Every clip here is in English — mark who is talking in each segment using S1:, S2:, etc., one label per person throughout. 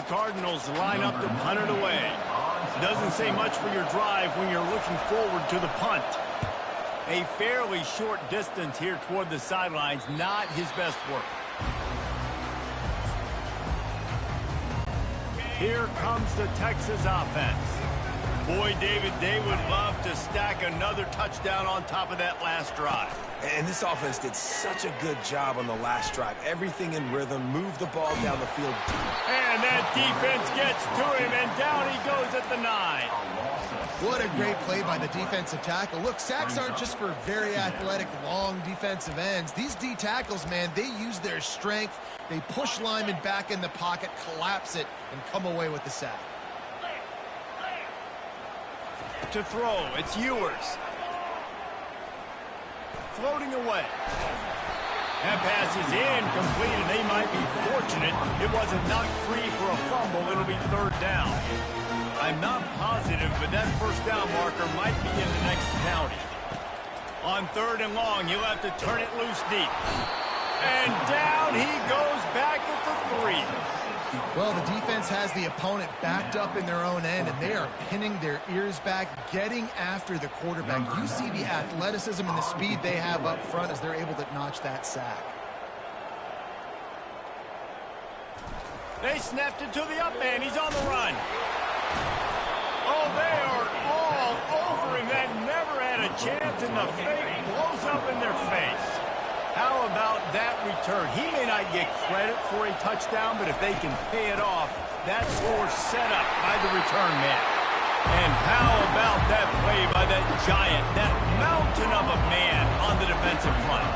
S1: The Cardinals line up to punt it away. Doesn't say much for your drive when you're looking forward to the punt. A fairly short distance here toward the sidelines, not his best work. Here comes the Texas offense. Boy, David, they would love to stack another touchdown on top of that last drive.
S2: And this offense did such a good job on the last drive. Everything in rhythm, moved the ball down the field.
S1: And that defense gets to him, and down he goes at the 9.
S3: What a great play by the defensive tackle. Look, sacks aren't just for very athletic, long defensive ends. These D tackles, man, they use their strength. They push linemen back in the pocket, collapse it, and come away with the sack.
S1: To throw, it's Ewers. Floating away. That pass is incomplete, and they might be fortunate it wasn't knocked free for a fumble. It'll be 3rd down. I'm not positive, but that 1st down marker might be in the next county. On 3rd and long, he'll have to turn it loose deep. And down he goes back at the 3.
S3: Well, the defense has the opponent backed up in their own end, and they are pinning their ears back, getting after the quarterback. You see the athleticism and the speed they have up front as they're able to notch that sack.
S1: They snapped it to the up man. He's on the run. Oh, they are all over him. That never had a chance, and the fake blows up in their face. How about that return? He may not get credit for a touchdown, but if they can pay it off, that score's set up by the return man. And how about that play by that giant, that mountain of a man on the defensive front?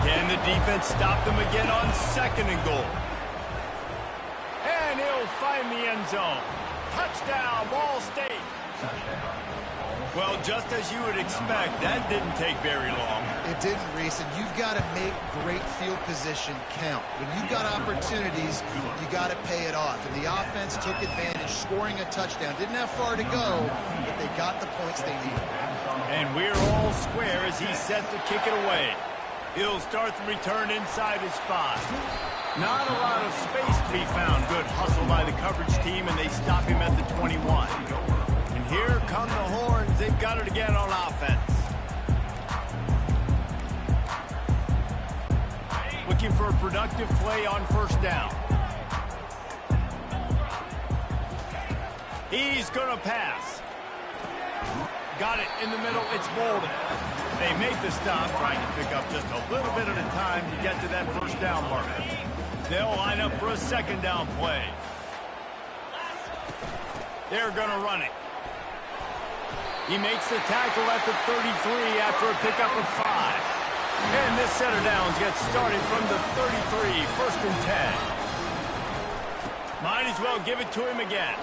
S1: Can the defense stop them again on 2nd and goal? And he'll find the end zone. Touchdown, Ball State. Well, just as you would expect, that didn't take very long.
S3: It didn't, Reese, and you've got to make great field position count. When you've got opportunities, you got to pay it off. And the offense took advantage, scoring a touchdown. Didn't have far to go, but they got the points they needed.
S1: And we're all square as he's set to kick it away. He'll start the return inside his 5. Not a lot of space to be found. Good hustle by the coverage team, and they stop him at the 21. And here come the Horns. They've got it again on offense. Looking for a productive play on 1st down. He's going to pass. Got it in the middle. It's Bolden. They make the stop, trying to pick up just a little bit at a time to get to that 1st down marker. They'll line up for a 2nd down play. They're going to run it. He makes the tackle at the 33 after a pickup of 5. And this set of downs gets started from the 33, 1st and 10. Might as well give it to him again.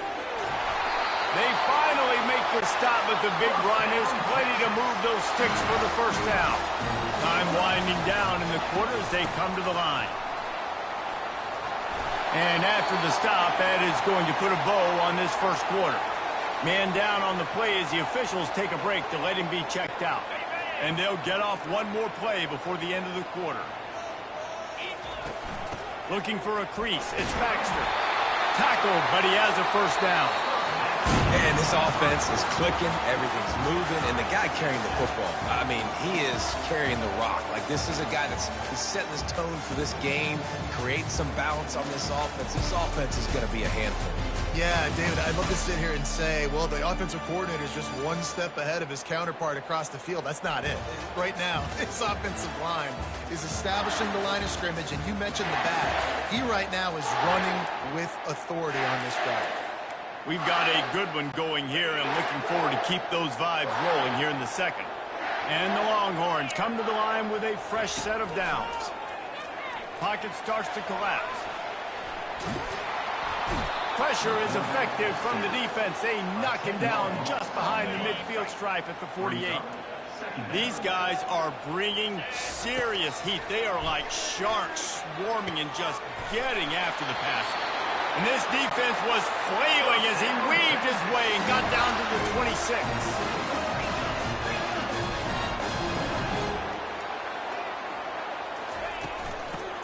S1: They finally make the stop, but the big run is plenty to move those sticks for the 1st down. Time winding down in the quarter as they come to the line. And after the stop, that is going to put a bow on this 1st quarter. Man down on the play as the officials take a break to let him be checked out. And they'll get off one more play before the end of the quarter. Looking for a crease. It's Baxter. Tackled, but he has a 1st down.
S2: And this offense is clicking, everything's moving, and the guy carrying the football, I mean, he is carrying the rock. Like, this is a guy he's setting this tone for this game, creating some balance on this offense. This offense is going to be a handful.
S3: Yeah, David, I'd love to sit here and say, well, the offensive coordinator is just one step ahead of his counterpart across the field. That's not it. Right now, this offensive line is establishing the line of scrimmage, and you mentioned the back. He right now is running with authority on this drive.
S1: We've got a good one going here, and looking forward to keep those vibes rolling here in the 2nd. And the Longhorns come to the line with a fresh set of downs. Pocket starts to collapse. Pressure is effective from the defense. They knock him down just behind the midfield stripe at the 48. These guys are bringing serious heat. They are like sharks swarming and just getting after the passer. And this defense was flailing as he weaved his way and got down to the 26.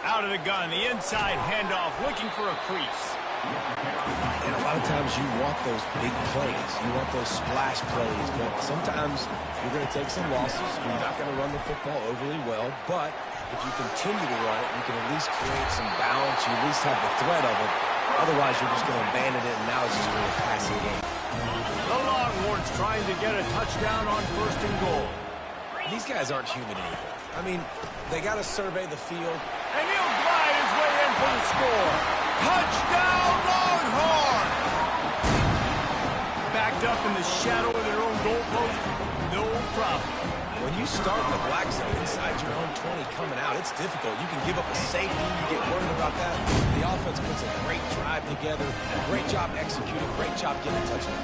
S1: Out of the gun, the inside handoff, looking for a crease.
S2: And a lot of times you want those big plays. You want those splash plays. But sometimes you're going to take some losses. You're not going to run the football overly well. But if you continue to run it, you can at least create some balance. You at least have the threat of it. Otherwise, you're just going to abandon it, and now it's just going to be a passing game.
S1: The Longhorns trying to get a touchdown on 1st and goal.
S2: These guys aren't human anymore. I mean, they got to survey the field.
S1: And he'll glide his way in for the score. Touchdown, Longhorns! Backed up in the shadow of their own goalpost, no problem.
S2: When you start the black zone inside your own 20 coming out, it's difficult. You can give up a safety. You get worried about that. The offense puts a great drive together. Great job executing. Great job getting a touchdown.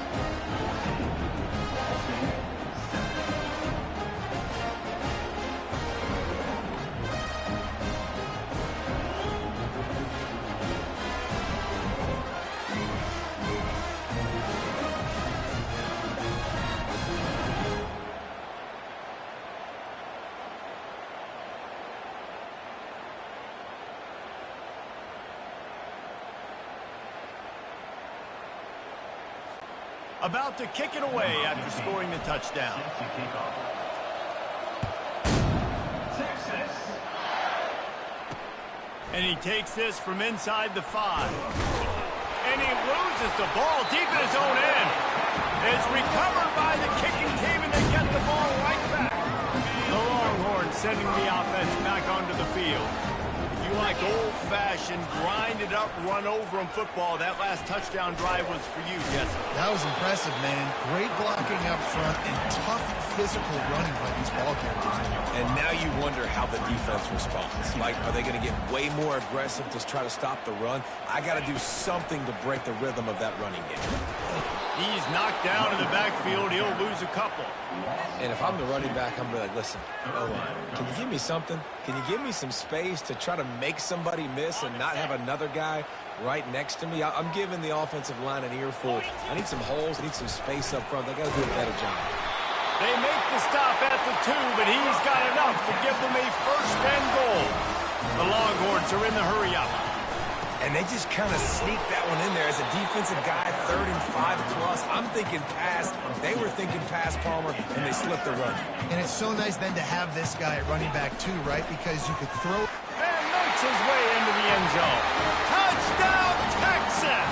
S1: About to kick it away after scoring the touchdown. And he takes this from inside the 5. And he loses the ball deep in his own end. It's recovered by the kicking team, and they get the ball right back. The Longhorns sending the offense back onto the field. You like old-fashioned, grind-it-up, run-over-'em football. That last touchdown drive was for you, Jesse.
S3: That was impressive, man. Great blocking up front and tough physical running by these ball carriers.
S2: And now you wonder how the defense responds. Like, are they going to get way more aggressive to try to stop the run? I got to do something to break the rhythm of that running game.
S1: He's knocked down in the backfield. He'll lose a couple.
S2: And if I'm the running back, I'm going to be like, listen, O-line, can you give me something? Can you give me some space to try to make somebody miss and not have another guy right next to me? I'm giving the offensive line an earful. I need some holes. I need some space up front. They got to do a better job.
S1: They make the stop at the 2, but he's got enough to give them a 1st and goal. The Longhorns are in the hurry-up.
S2: And they just kind of sneak that one in there as a defensive guy, 3rd and 5 plus. I'm thinking pass. They were thinking pass, Palmer, and they slipped the run.
S3: And it's so nice then to have this guy at running back too, right? Because you could throw.
S1: And makes his way into the end zone. Touchdown, Texas!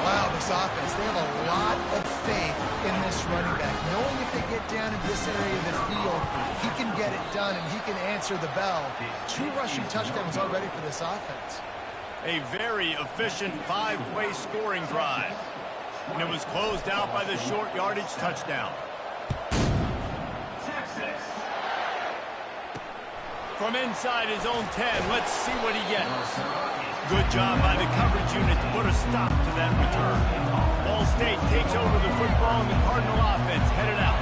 S3: Wow, this offense, they have a lot of faith in this running back. Knowing if they get down in this area of the field, he can get it done and he can answer the bell. 2 rushing touchdowns already for this offense.
S1: A very efficient 5-play scoring drive. And it was closed out by the short yardage touchdown. From inside his own 10, let's see what he gets. Good job by the coverage unit to put a stop to that return. Ball State takes over the football and the Cardinal offense headed out.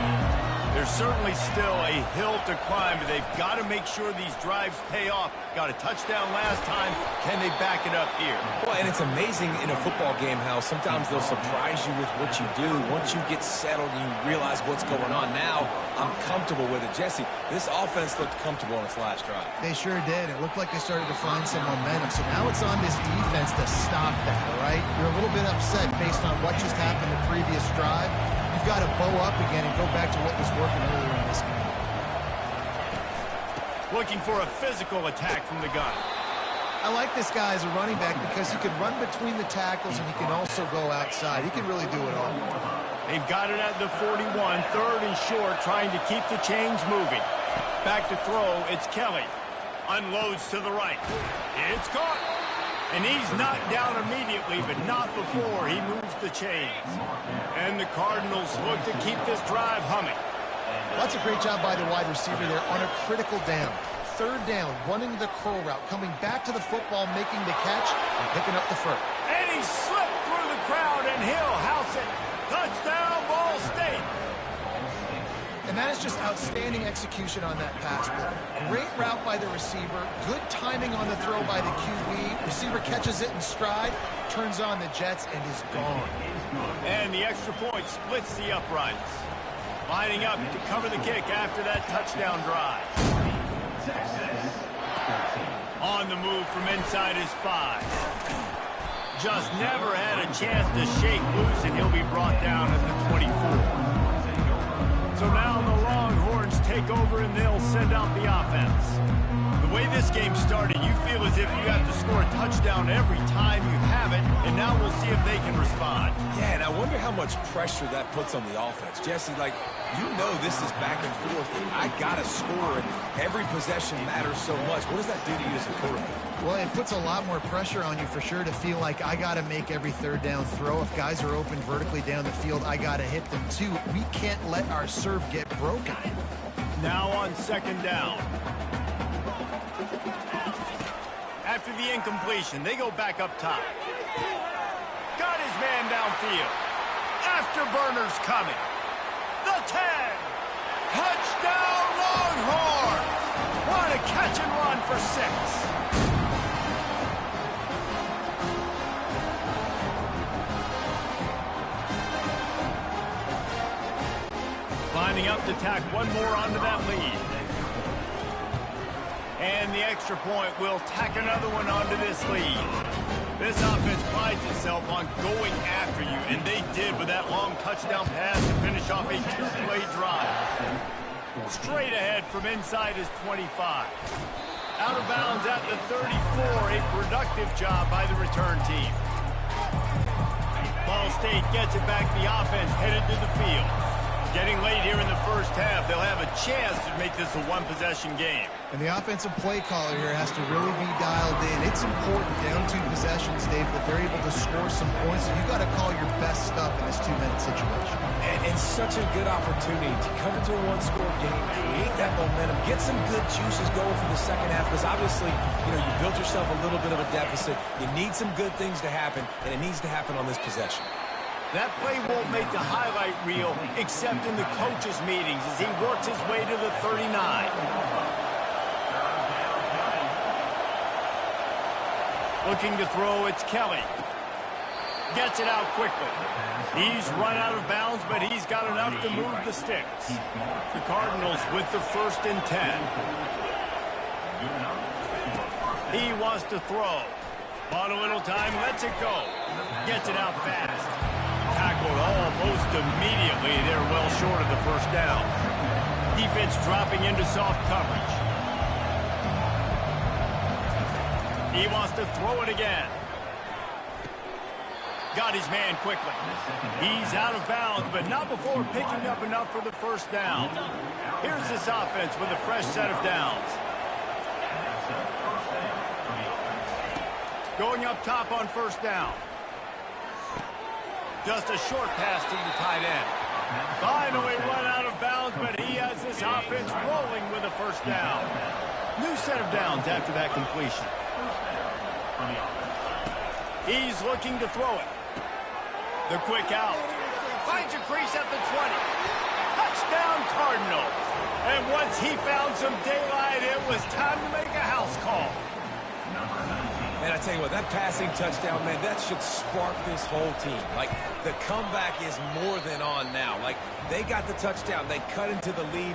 S1: There's certainly still a hill to climb, but they've got to make sure these drives pay off. Got a touchdown last time. Can they back it up here?
S2: Well, and it's amazing in a football game how sometimes they'll surprise you with what you do. Once you get settled and you realize what's going on now, I'm comfortable with it. Jesse, this offense looked comfortable on its last drive.
S3: They sure did. It looked like they started to find some momentum. So now it's on this defense to stop that, all right? You're a little bit upset based on what just happened the previous drive. You've got to bow up again and go back to what was working earlier in this game.
S1: Looking for a physical attack from the gun.
S3: I like this guy as a running back because he can run between the tackles and he can also go outside. He can really do it all.
S1: They've got it at the 41, 3rd and short, trying to keep the chains moving. Back to throw, it's Kelly. Unloads to the right. It's caught. And he's knocked down immediately, but not before he moves the chains. And the Cardinals look to keep this drive humming.
S3: That's a great job by the wide receiver there on a critical down. 3rd down, running the curl route, coming back to the football, making the catch, and picking up the first.
S1: And he slipped through the crowd, and he'll house it. Touchdown, Ball State.
S3: And that is just outstanding execution on that pass play. Great route by the receiver, good timing on the throw by the QB. Receiver catches it in stride, turns on the Jets, and is gone.
S1: And the extra point splits the uprights. Lining up to cover the kick after that touchdown drive. On the move from inside his 5. Just never had a chance to shake loose, and he'll be brought down at the 24. So now the Longhorns take over, and they'll send out the offense. The way this game started, you feel as if you have to score a touchdown every time you have it, and now we'll see if they can respond.
S2: Yeah, and I wonder how much pressure that puts on the offense. Jesse, like, you know this is back and forth. I got to score, and every possession matters so much. What does that do to you as a quarterback?
S3: Well, it puts a lot more pressure on you for sure to feel like I got to make every third down throw. If guys are open vertically down the field, I got to hit them too. We can't let our serve get broken.
S1: Now on second down. After the incompletion, they go back up top. Got his man downfield. Afterburners coming. The 10. Touchdown Longhorns. What a catch and run for 6. Lining up to tack one more onto that lead. And the extra point will tack another one onto this lead. This offense prides itself on going after you, and they did with that long touchdown pass to finish off a 2-play drive. Straight ahead from inside his 25. Out of bounds at the 34, a productive job by the return team. Ball State gets it back, the offense headed to the field. Getting late here in the first half, they'll have a chance to make this a one-possession game.
S3: And the offensive play caller here has to really be dialed in. It's important down 2 possessions, Dave, that they're able to score some points. So you've got to call your best stuff in this 2-minute situation.
S2: And it's such a good opportunity to come into a one-score game, create that momentum, get some good juices going for the second half, because obviously, you know, you built yourself a little bit of a deficit. You need some good things to happen, and it needs to happen on this possession.
S1: That play won't make the highlight reel, except in the coaches' meetings as he works his way to the 39. Looking to throw, it's Kelly. Gets it out quickly. He's run out of bounds, but he's got enough to move the sticks. The Cardinals with the 1st and 10. He wants to throw. Bought a little time, lets it go. Gets it out fast. Tackled almost immediately. They're well short of the first down. Defense dropping into soft coverage. He wants to throw it again. Got his man quickly. He's out of bounds, but not before picking up enough for the first down. Here's this offense with a fresh set of downs. Going up top on first down. Just a short pass to the tight end. Finally run out of bounds, but he has this offense rolling with a first down. New set of downs after that completion. He's looking to throw it. The quick out. Finds a crease at the 20. Touchdown Cardinals. And once he found some daylight, it was time to make a house call.
S2: Man, I tell you what, that passing touchdown, man, that should spark this whole team. Like, the comeback is more than on now. Like, they got the touchdown. They cut into the lead.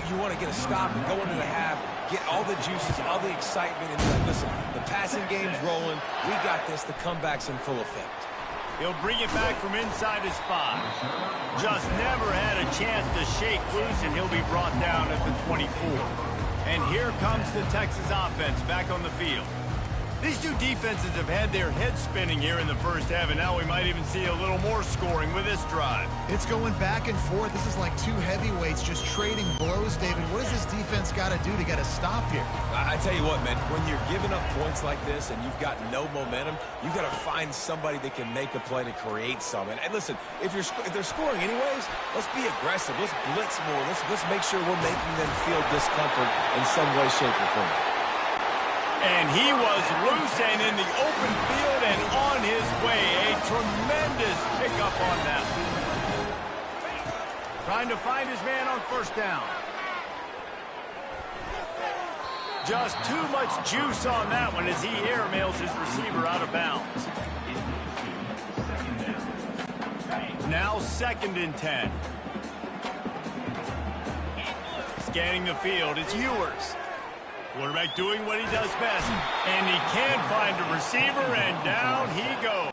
S2: You want to get a stop and go into the half, get all the juices, all the excitement. And like, listen, the passing game's rolling. We got this. The comeback's in full effect.
S1: He'll bring it back from inside his 5. Just never had a chance to shake loose, and he'll be brought down at the 24. And here comes the Texas offense back on the field. These two defenses have had their heads spinning here in the first half, and now we might even see a little more scoring with this drive.
S3: It's going back and forth. This is like 2 heavyweights just trading blows, David. What does this defense got to do to get a stop here?
S2: I tell you what, man, when you're giving up points like this and you've got no momentum, you've got to find somebody that can make a play to create some. And listen, if they're scoring anyways, let's be aggressive. Let's blitz more. Let's make sure we're making them feel discomfort in some way, shape, or form.
S1: And he was loose and in the open field and on his way. A tremendous pickup on that. Trying to find his man on first down. Just too much juice on that one as he airmails his receiver out of bounds. Now 2nd and 10. Scanning the field, it's Ewers. Quarterback doing what he does best, and he can find a receiver, and down he goes.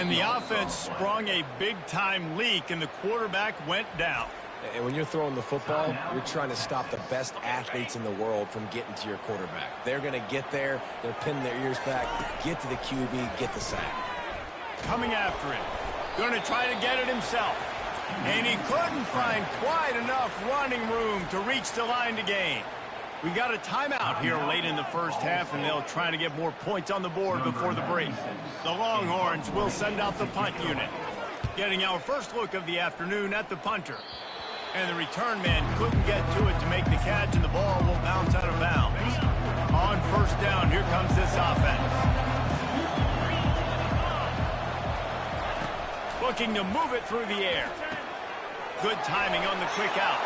S1: And the offense sprung a big-time leak, and the quarterback went down.
S2: And when you're throwing the football, you're trying to stop the best athletes in the world from getting to your quarterback. They're going to get there. They're pinning their ears back, get to the QB, get the sack.
S1: Coming after it. Going to try to get it himself. And he couldn't find quite enough running room to reach the line to gain. We got a timeout here late in the first half, and they'll try to get more points on the board before the break. The Longhorns will send out the punt unit. Getting our first look of the afternoon at the punter. And the return man couldn't get to it to make the catch, and the ball will bounce out of bounds. On first down, here comes this offense. Looking to move it through the air. Good timing on the quick out.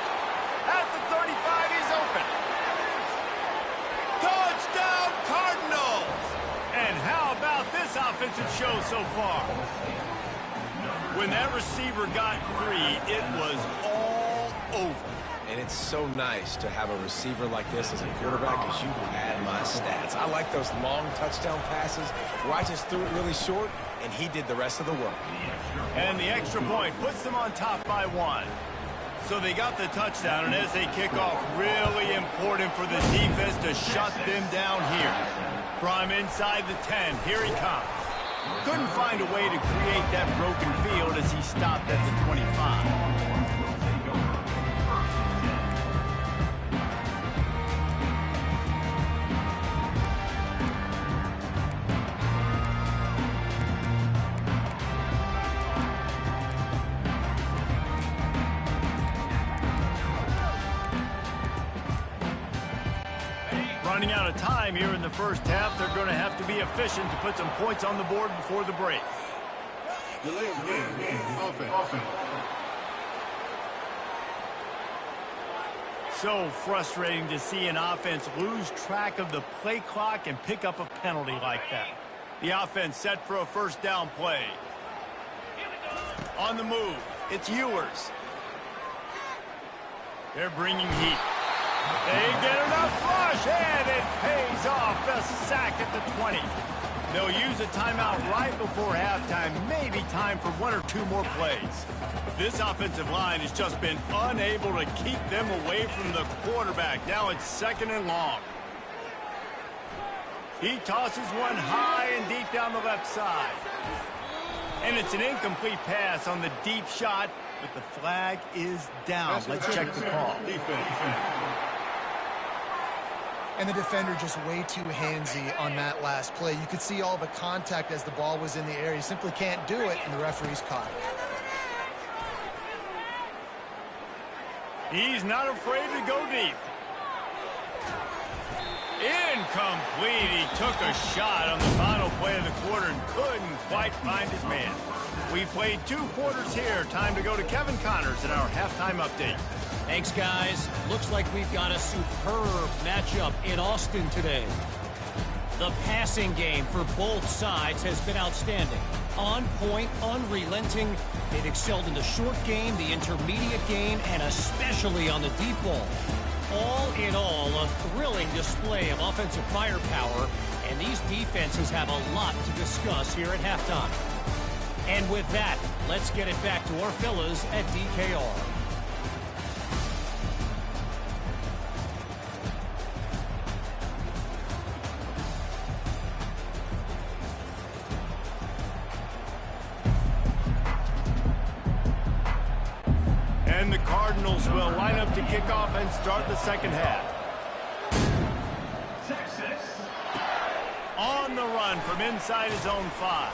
S1: At the 35, he's open. Touchdown, Cardinals! And how about this offensive show so far? When that receiver got free, it was all over.
S2: And it's so nice to have a receiver like this as a quarterback, because you add my stats. I like those long touchdown passes where I just threw it really short, and he did the rest of the work.
S1: And the extra point puts them on top by 1. So they got the touchdown, and as they kick off, really important for the defense to shut them down here. From inside the 10, here he comes. Couldn't find a way to create that broken field as he stopped at the 25. Running out of time here in the first half, they're going to have to be efficient to put some points on the board before the break. So frustrating to see an offense lose track of the play clock and pick up a penalty like that. The offense set for a first down play. On the move, it's Ewers. They're bringing heat. They get enough rush, and it pays off. The sack at the 20. They'll use a timeout right before halftime, maybe time for 1 or 2 more plays. This offensive line has just been unable to keep them away from the quarterback. Now it's 2nd and long. He tosses one high and deep down the left side. And it's an incomplete pass on the deep shot, but the flag is down. Let's check the call.
S3: And the defender just way too handsy on that last play. You could see all the contact as the ball was in the air. He simply can't do it, and the referee's caught it.
S1: He's not afraid to go deep. Incomplete. He took a shot on the final play of the quarter and couldn't quite find his man. We played 2 quarters here. Time to go to Kevin Connors in our halftime update.
S4: Thanks, guys. Looks like we've got a superb matchup in Austin today. The passing game for both sides has been outstanding. On point, unrelenting. They've excelled in the short game, the intermediate game, and especially on the deep ball. All in all, a thrilling display of offensive firepower, and these defenses have a lot to discuss here at halftime. And with that, let's get it back to our fellas at DKR.
S1: And the Cardinals will line up to kick off and start the second half. Texas. On the run from inside his own 5.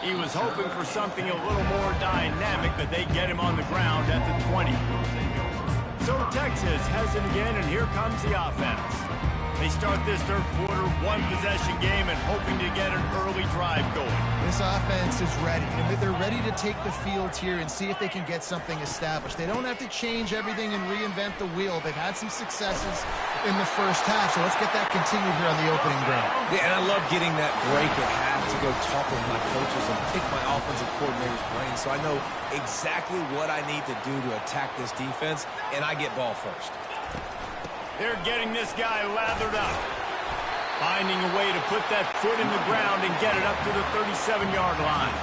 S1: He was hoping for something a little more dynamic, but they get him on the ground at the 20. So Texas has it again, and here comes the offense. They start this third quarter, 1-possession game, and hoping to get an early drive going.
S3: This offense is ready. And they're ready to take the field here and see if they can get something established. They don't have to change everything and reinvent the wheel. They've had some successes in the first half, so let's get that continued here on the opening drive.
S2: Yeah, and I love getting that break at half to go talk with my coaches and pick my offensive coordinator's brain so I know exactly what I need to do to attack this defense, and I get ball first.
S1: They're getting this guy lathered up. Finding a way to put that foot in the ground and get it up to the 37-yard line.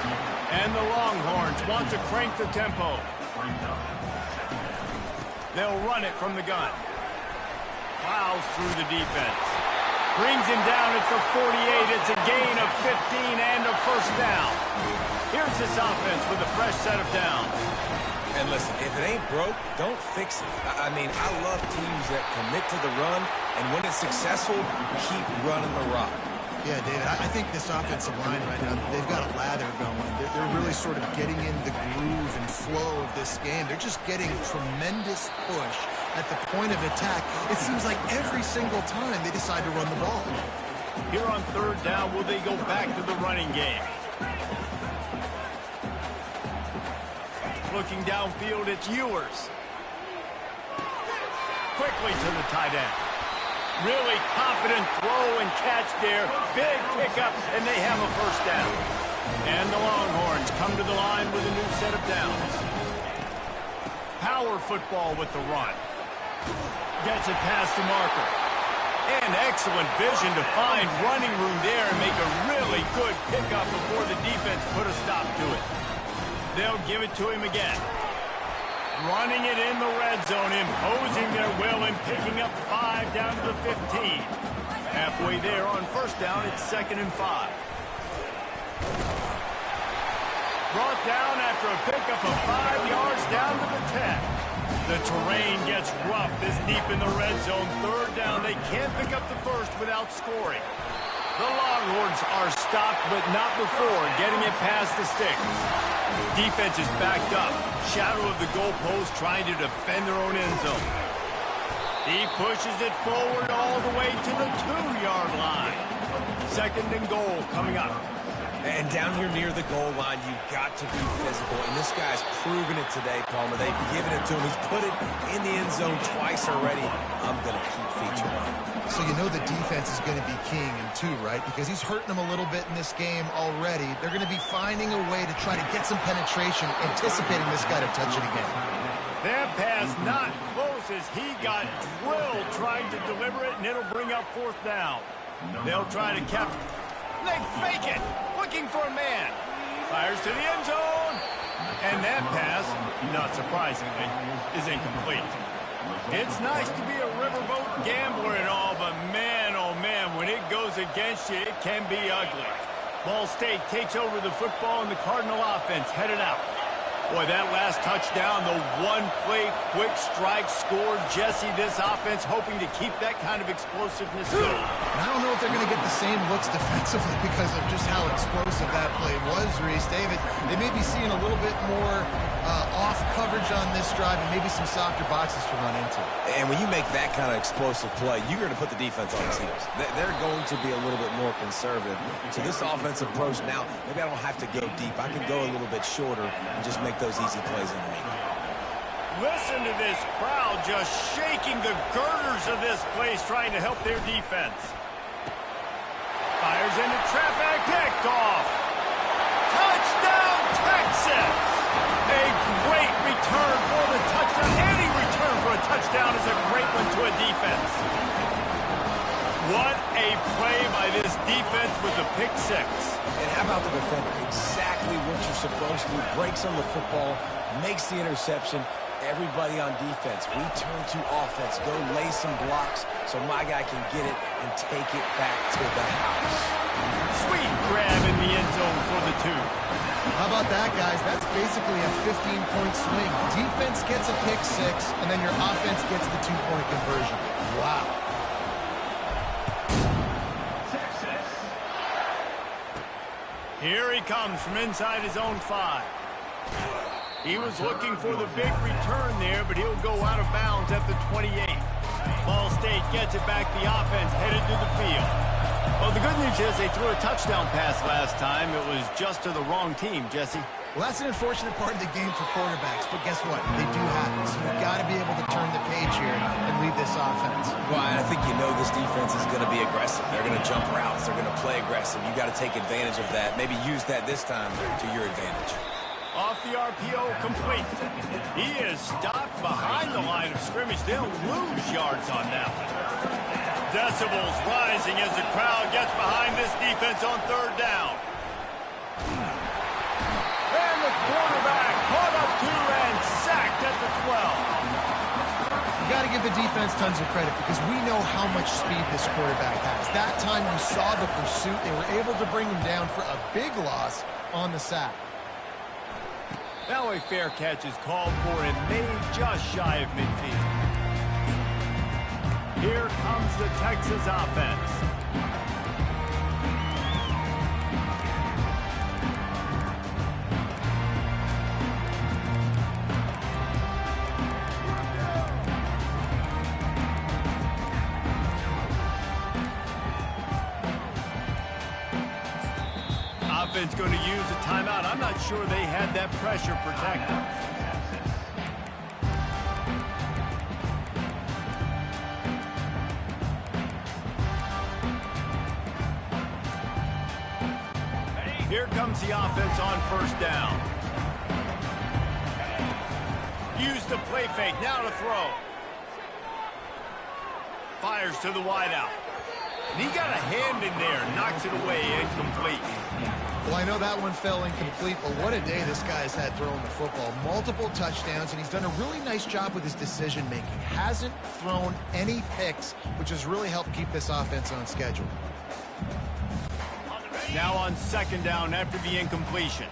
S1: And the Longhorns want to crank the tempo. They'll run it from the gun. Plows through the defense. Brings him down at the 48. It's a gain of 15 and a first down. Here's this offense with a fresh set of downs.
S2: And listen, if it ain't broke, don't fix it. I mean, I love teams that commit to the run, and when it's successful, keep running the rock.
S3: Yeah, David, I think this offensive line right now, they've got a lather going. They're really sort of getting in the groove and flow of this game. They're just getting tremendous push at the point of attack. It seems like every single time they decide to run the ball.
S1: Here on third down, will they go back to the running game? Looking downfield, it's Ewers. Quickly to the tight end. Really confident throw and catch there. Big pickup, and they have a first down. And the Longhorns come to the line with a new set of downs. Power football with the run. Gets it past the marker. And excellent vision to find running room there and make a really good pickup before the defense put a stop to it. They'll give it to him again. Running it in the red zone, imposing their will and picking up 5 down to the 15. Halfway there on first down, it's 2nd and 5. Brought down after a pickup of 5 yards down to the 10. The terrain gets rough this deep in the red zone. Third down, they can't pick up the first without scoring. The Longhorns are stopped, but not before getting it past the sticks. Defense is backed up. Shadow of the goalpost trying to defend their own end zone. He pushes it forward all the way to the 2-yard line. 2nd and goal coming up.
S2: And down here near the goal line, you've got to be physical. And this guy's proven it today, Palmer. They've given it to him. He's put it in the end zone twice already. I'm going to keep featuring him.
S3: So you know the defense is going to be king in 2, right? Because he's hurting them a little bit in this game already. They're going to be finding a way to try to get some penetration, anticipating this guy to touch it again.
S1: That pass not close as he got drilled trying to deliver it, and it'll bring up 4th down. They'll try to cap. They fake it, looking for a man. Fires to the end zone. And that pass, not surprisingly, is incomplete. It's nice to be a riverboat gambler and all, but man, oh man, when it goes against you, it can be ugly. Ball State takes over the football, and the Cardinal offense headed out. Boy, that last touchdown, the one-play quick strike scored. Jesse, this offense hoping to keep that kind of explosiveness going.
S3: I don't know if they're going to get the same looks defensively because of just how explosive that play was, Reese. David, they may be seeing a little bit more off coverage on this drive and maybe some softer boxes to run into.
S2: And when you make that kind of explosive play, you're going to put the defense on its heels. They're going to be a little bit more conservative. So this offensive approach now, maybe I don't have to go deep. I can go a little bit shorter and just make those easy plays in the league.
S1: Listen to this crowd just shaking the girders of this place trying to help their defense. Fires into traffic, picked off. Touchdown, Texas! A great return for the touchdown. Any return for a touchdown is a great one to a defense. What a play by this defense with the pick 6.
S2: And how about the defender? Exactly what you're supposed to do. Breaks on the football, makes the interception. Everybody on defense, we turn to offense. Go lay some blocks so my guy can get it and take it back to the house.
S1: Sweet grab in the end zone for the 2.
S3: How about that, guys? That's basically a 15-point swing. Defense gets a pick 6, and then your offense gets the 2-point conversion. Wow.
S1: Here he comes from inside his own 5. He was looking for the big return there, but he'll go out of bounds at the 28. Ball State gets it back. The offense headed to the field. Well, the good news is they threw a touchdown pass last time. It was just to the wrong team, Jesse.
S3: Well, that's an unfortunate part of the game for quarterbacks, but guess what? They do happen. So you've got to be able to turn the page here and lead this offense.
S2: Well, I think you know this defense is going to be aggressive. They're going to jump routes. They're going to play aggressive. You've got to take advantage of that. Maybe use that this time to your advantage.
S1: Off the RPO, complete. He is stopped behind the line of scrimmage. They'll lose yards on that one. decibels rising as the crowd gets behind this defense on third down. And the quarterback caught up to and sacked at the 12.
S3: You got to give the defense tons of credit because we know how much speed this quarterback has. That time you saw the pursuit. They were able to bring him down for a big loss on the sack.
S1: Now a fair catch is called for and made just shy of midfield. Here comes the Texas offense. Offense going to use a timeout. I'm not sure they had that pressure protected. Here comes the offense on first down. Use the play fake. Now to throw. Fires to the wideout. And he got a hand in there. Knocks it away. Incomplete.
S3: Well, I know that one fell incomplete, but what a day this guy's had throwing the football. Multiple touchdowns, and he's done a really nice job with his decision-making. Hasn't thrown any picks, which has really helped keep this offense on schedule.
S1: Now on second down after the incompletion.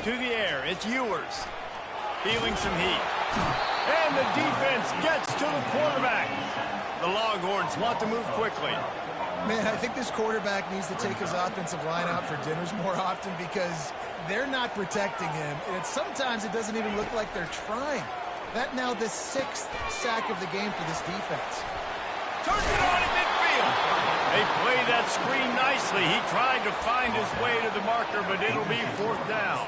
S1: To the air, it's Ewers. Feeling some heat. And the defense gets to the quarterback. The Longhorns want to move quickly.
S3: Man, I think this quarterback needs to take his offensive line out for dinners more often because they're not protecting him. And sometimes it doesn't even look like they're trying. That now the 6th sack of the game for this defense.
S1: Turns it on in midfield. They play that screen nicely. He tried to find his way to the marker, but it'll be fourth down.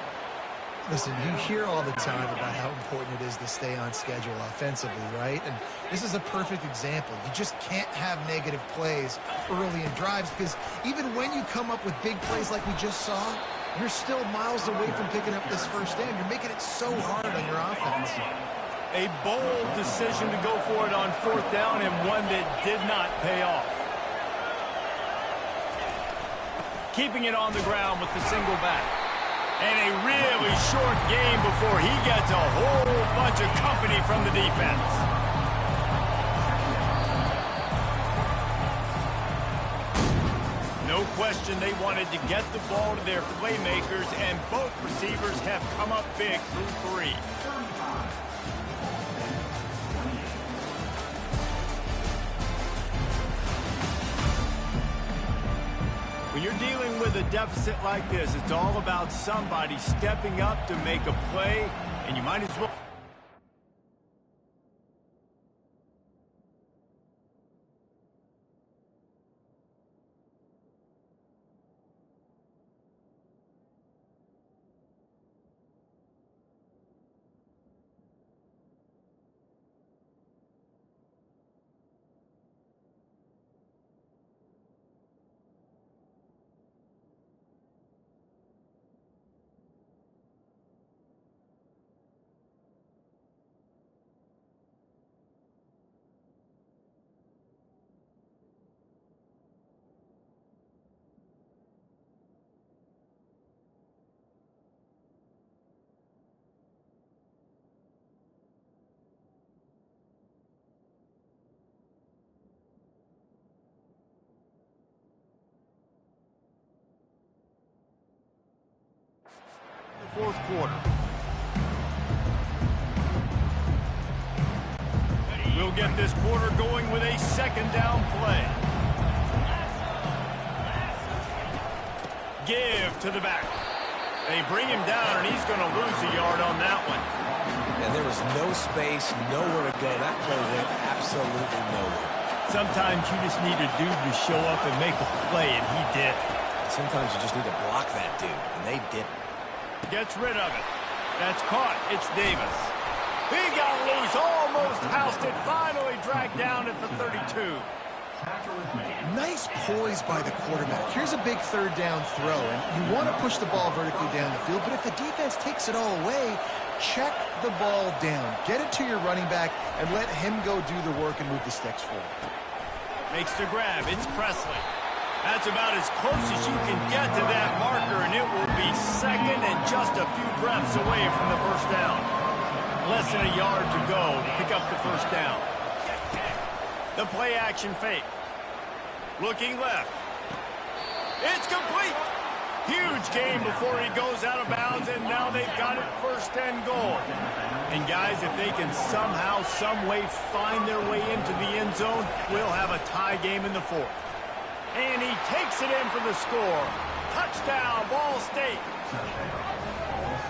S3: Listen, you hear all the time about how important it is to stay on schedule offensively, right? And this is a perfect example. You just can't have negative plays early in drives because even when you come up with big plays like we just saw, you're still miles away from picking up this first down. You're making it so hard on your offense.
S1: A bold decision to go for it on fourth down and one that did not pay off. Keeping it on the ground with the single back. And a really short game before he gets a whole bunch of company from the defense. No question they wanted to get the ball to their playmakers, and both receivers have come up big through 3. When you're dealing with a deficit like this, it's all about somebody stepping up to make a play, and you might as well. Fourth quarter. We'll get this quarter going with a second down play. Give to the back. They bring him down, and he's going to lose a yard on that one.
S2: And there was no space, nowhere to go. That play went absolutely nowhere.
S1: Sometimes you just need a dude to show up and make a play, and he did.
S2: Sometimes you just need to block that dude, and they didn't.
S1: Gets rid of it. That's caught. It's Davis. He got loose, almost housed it, finally dragged down at the 32.
S3: Nice poise by the quarterback. Here's a big third down throw, and you want to push the ball vertically down the field, but if the defense takes it all away, check the ball down. Get it to your running back and let him go do the work and move the sticks forward.
S1: Makes the grab. It's Presley. That's about as close as you can get to that marker, and it will be second and just a few breaths away from the first down. Less than a yard to go to pick up the first down. The play action fake. Looking left. It's complete. Huge gain before he goes out of bounds, and now they've got it first and goal. And guys, if they can somehow, some way find their way into the end zone, we'll have a tie game in the fourth. And he takes it in for the score. Touchdown, Ball State.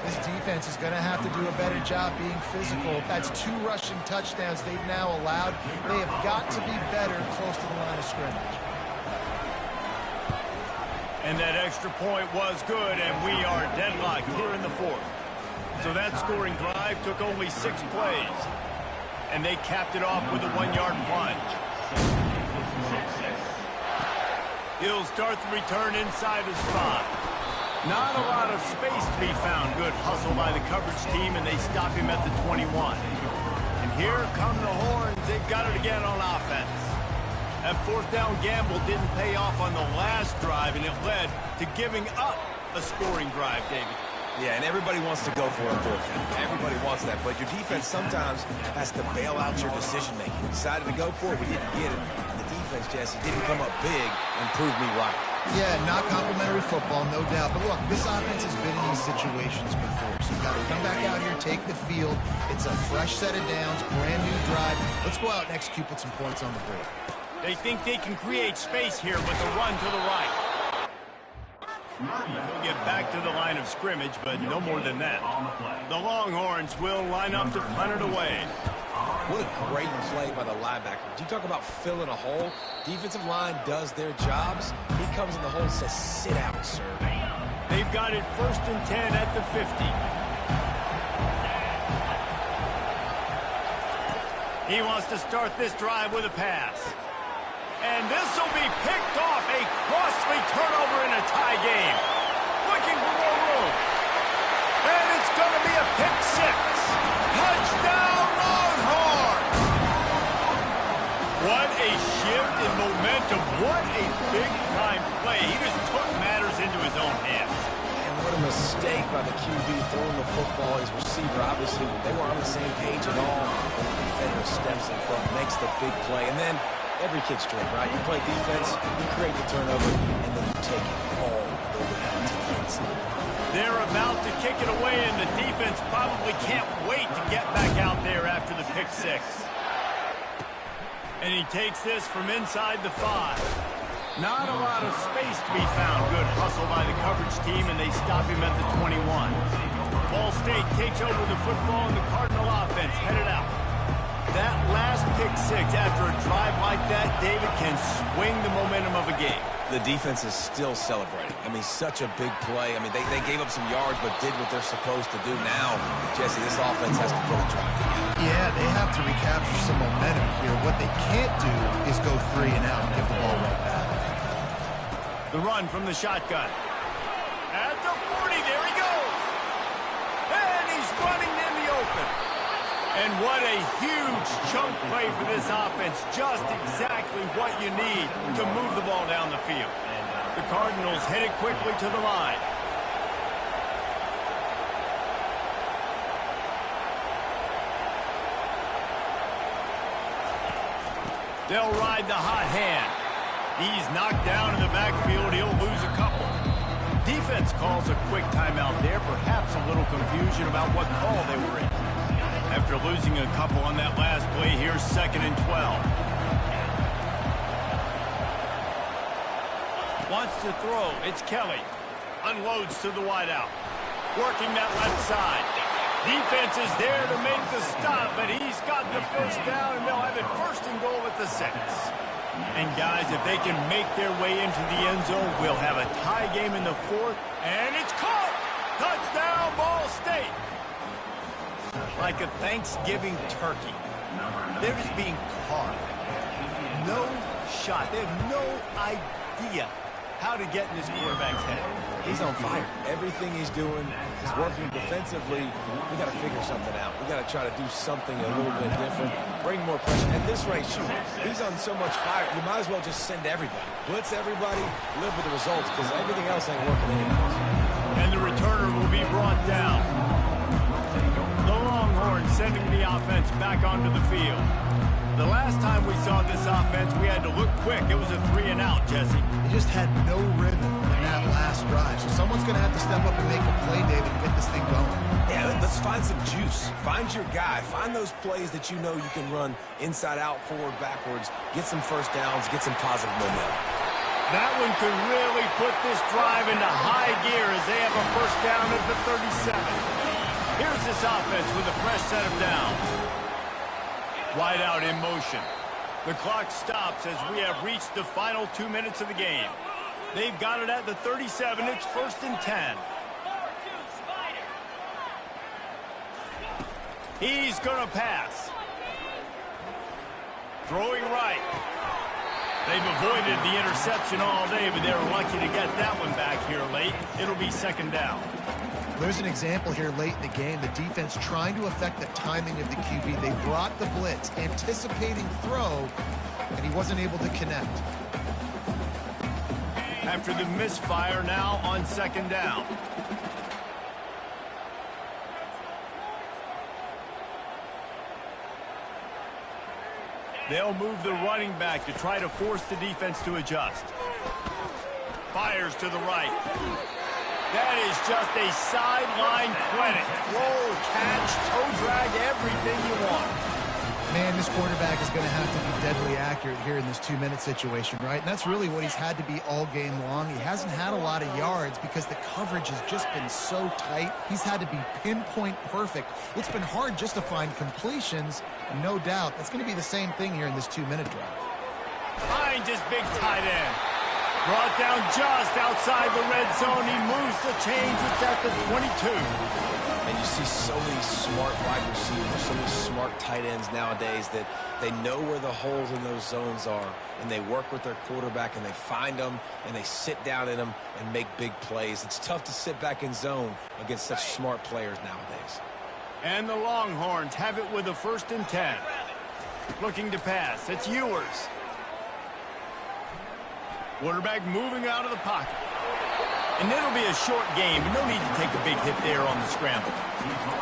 S3: This defense is going to have to do a better job being physical. That's 2 rushing touchdowns they've now allowed. They have got to be better close to the line of scrimmage.
S1: And that extra point was good, and we are deadlocked here in the fourth. So that scoring drive took only 6 plays. And they capped it off with a 1-yard plunge. He'll start the return inside his spot. Not a lot of space to be found. Good hustle by the coverage team, and they stop him at the 21. And here come the Horns. They've got it again on offense. That fourth down gamble didn't pay off on the last drive, and it led to giving up a scoring drive, David.
S2: Yeah, and everybody wants to go for a fourth down. Everybody wants that, but your defense sometimes has to bail out your decision-making. We decided to go for it, we didn't get it. And the defense, Jesse, didn't come up big and prove me right.
S3: Yeah, not complimentary football, no doubt. But look, this offense has been in these situations before. So you've got to come back out here, take the field. It's a fresh set of downs, brand new drive. Let's go out and execute, put some points on the board.
S1: They think they can create space here with the run to the right. We'll get back to the line of scrimmage, but no more than that. The Longhorns will line up to punt it away.
S2: What a great play by the linebacker. Do you talk about filling a hole? Defensive line does their jobs. He comes in the hole and says, sit out, sir.
S1: They've got it 1st and 10 at the 50. He wants to start this drive with a pass. And this will be picked off. A costly turnover in a tie game. Looking for more room. And it's going to be a pick 6. Touchdown, Longhorns! What a shift in momentum. What a big-time play. He just took matters into his own hands.
S2: And what a mistake by the QB throwing the football. His receiver, obviously, they were on the same page at all. And the defender steps in front, makes the big play. And then every kid's dream, right? You play defense, you create the turnover, and then you take it all the way out to the inside.
S1: They're about to kick it away, and the defense probably can't wait to get back out there after the pick 6. And he takes this from inside the 5. Not a lot of space to be found. Good hustle by the coverage team, and they stop him at the 21. Ball State takes over the football, and the Cardinal offense headed out. That last pick 6 after a drive like that, David, can swing the momentum of a game.
S2: The defense is still celebrating. I mean, such a big play. I mean, they gave up some yards but did what they're supposed to do. Now, Jesse, this offense has to put a drive together.
S3: Yeah, they have to recapture some momentum here. What they can't do is go 3 and out and give the ball right back.
S1: The run from the shotgun. At the 40, there he goes. And he's running in the open. And what a huge chunk play for this offense. Just exactly what you need to move the ball down the field. The Cardinals headed quickly to the line. They'll ride the hot hand. He's knocked down in the backfield. He'll lose a couple. Defense calls a quick timeout there. Perhaps a little confusion about what call they were in. After losing a couple on that last play, here's 2nd and 12. Wants to throw. It's Kelly. Unloads to the wideout. Working that left side. Defense is there to make the stop, but he's got the first down, and they'll have it 1st and goal at the 6. And guys, if they can make their way into the end zone, we'll have a tie game in the 4th, and it's caught! Touchdown, Ball State! Like a Thanksgiving turkey. They're just being carved. No shot. They have no idea how to get in this quarterback's head.
S2: He's on fire. Everything he's doing is working defensively. We got to figure something out. We got to try to do something a little bit different, bring more pressure. At this rate, shoot, he's on so much fire, you might as well just send everybody. Blitz everybody, live with the results, because everything else ain't working anyways.
S1: And the returner will be brought down. The Longhorns sending the offense back onto the field. The last time we saw this offense, we had to look quick. It was a 3-and-out, Jesse.
S3: He just had no rhythm in that last drive. So someone's going to have to step up and make a play, David, and get this thing going.
S2: Yeah, let's find some juice. Find your guy. Find those plays that you know you can run inside out, forward, backwards. Get some first downs. Get some positive momentum.
S1: That one could really put this drive into high gear as they have a first down at the 37. Here's this offense with a fresh set of downs. Wide out in motion. The clock stops as we have reached the final 2 minutes of the game. They've got it at the 37. It's 1st and 10. He's going to pass. Throwing right. They've avoided the interception all day, but they're lucky to get that one back here late. It'll be 2nd down.
S3: There's an example here late in the game. The defense trying to affect the timing of the QB. They brought the blitz, anticipating throw, and he wasn't able to connect.
S1: After the misfire, now on 2nd down. They'll move the running back to try to force the defense to adjust. Fires to the right. That is just a sideline clinic. Roll, catch, toe drag, everything you want.
S3: Man, this quarterback is going to have to be deadly accurate here in this 2-minute situation, right? And that's really what he's had to be all game long. He hasn't had a lot of yards because the coverage has just been so tight. He's had to be pinpoint perfect. It's been hard just to find completions, and no doubt that's going to be the same thing here in this 2-minute drive.
S1: Finds his big tight end. Brought down just outside the red zone. He moves the chains. It's at the 22.
S2: And you see so many smart wide receivers, so many smart tight ends nowadays that they know where the holes in those zones are, and they work with their quarterback, and they find them, and they sit down in them and make big plays. It's tough to sit back in zone against such smart players nowadays.
S1: And the Longhorns have it with a 1st and 10. Looking to pass. It's Ewers. Quarterback moving out of the pocket. And it'll be a short game, but no need to take a big hit there on the scramble.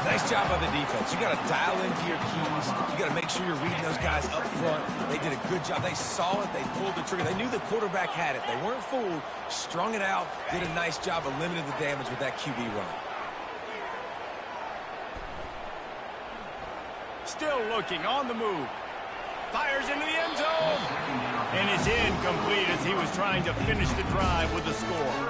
S2: Nice job by the defense. You got to dial into your keys. You got to make sure you're reading those guys up front. They did a good job. They saw it. They pulled the trigger. They knew the quarterback had it. They weren't fooled. Strung it out. Did a nice job of limiting the damage with that QB run.
S1: Still looking on the move. Fires into the end zone. And it's incomplete as he was trying to finish the drive with a score.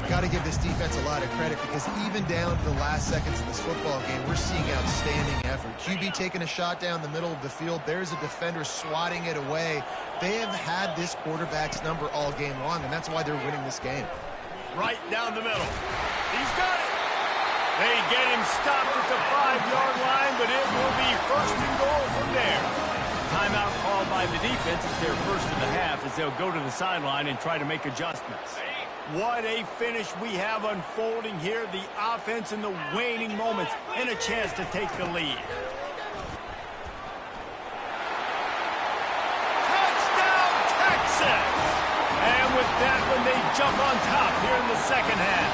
S3: Got to give this defense a lot of credit because even down to the last seconds of this football game, we're seeing outstanding effort. QB taking a shot down the middle of the field. There's a defender swatting it away. They have had this quarterback's number all game long, and that's why they're winning this game.
S1: Right down the middle. He's got it. They get him stopped at the 5-yard line, but it will be 1st and goal from there. Timeout called by the defense. It's their first of the half as they'll go to the sideline and try to make adjustments. What a finish we have unfolding here. The offense in the waning moments and a chance to take the lead. Touchdown, Texas! And with that one, they jump on top here in the 2nd half.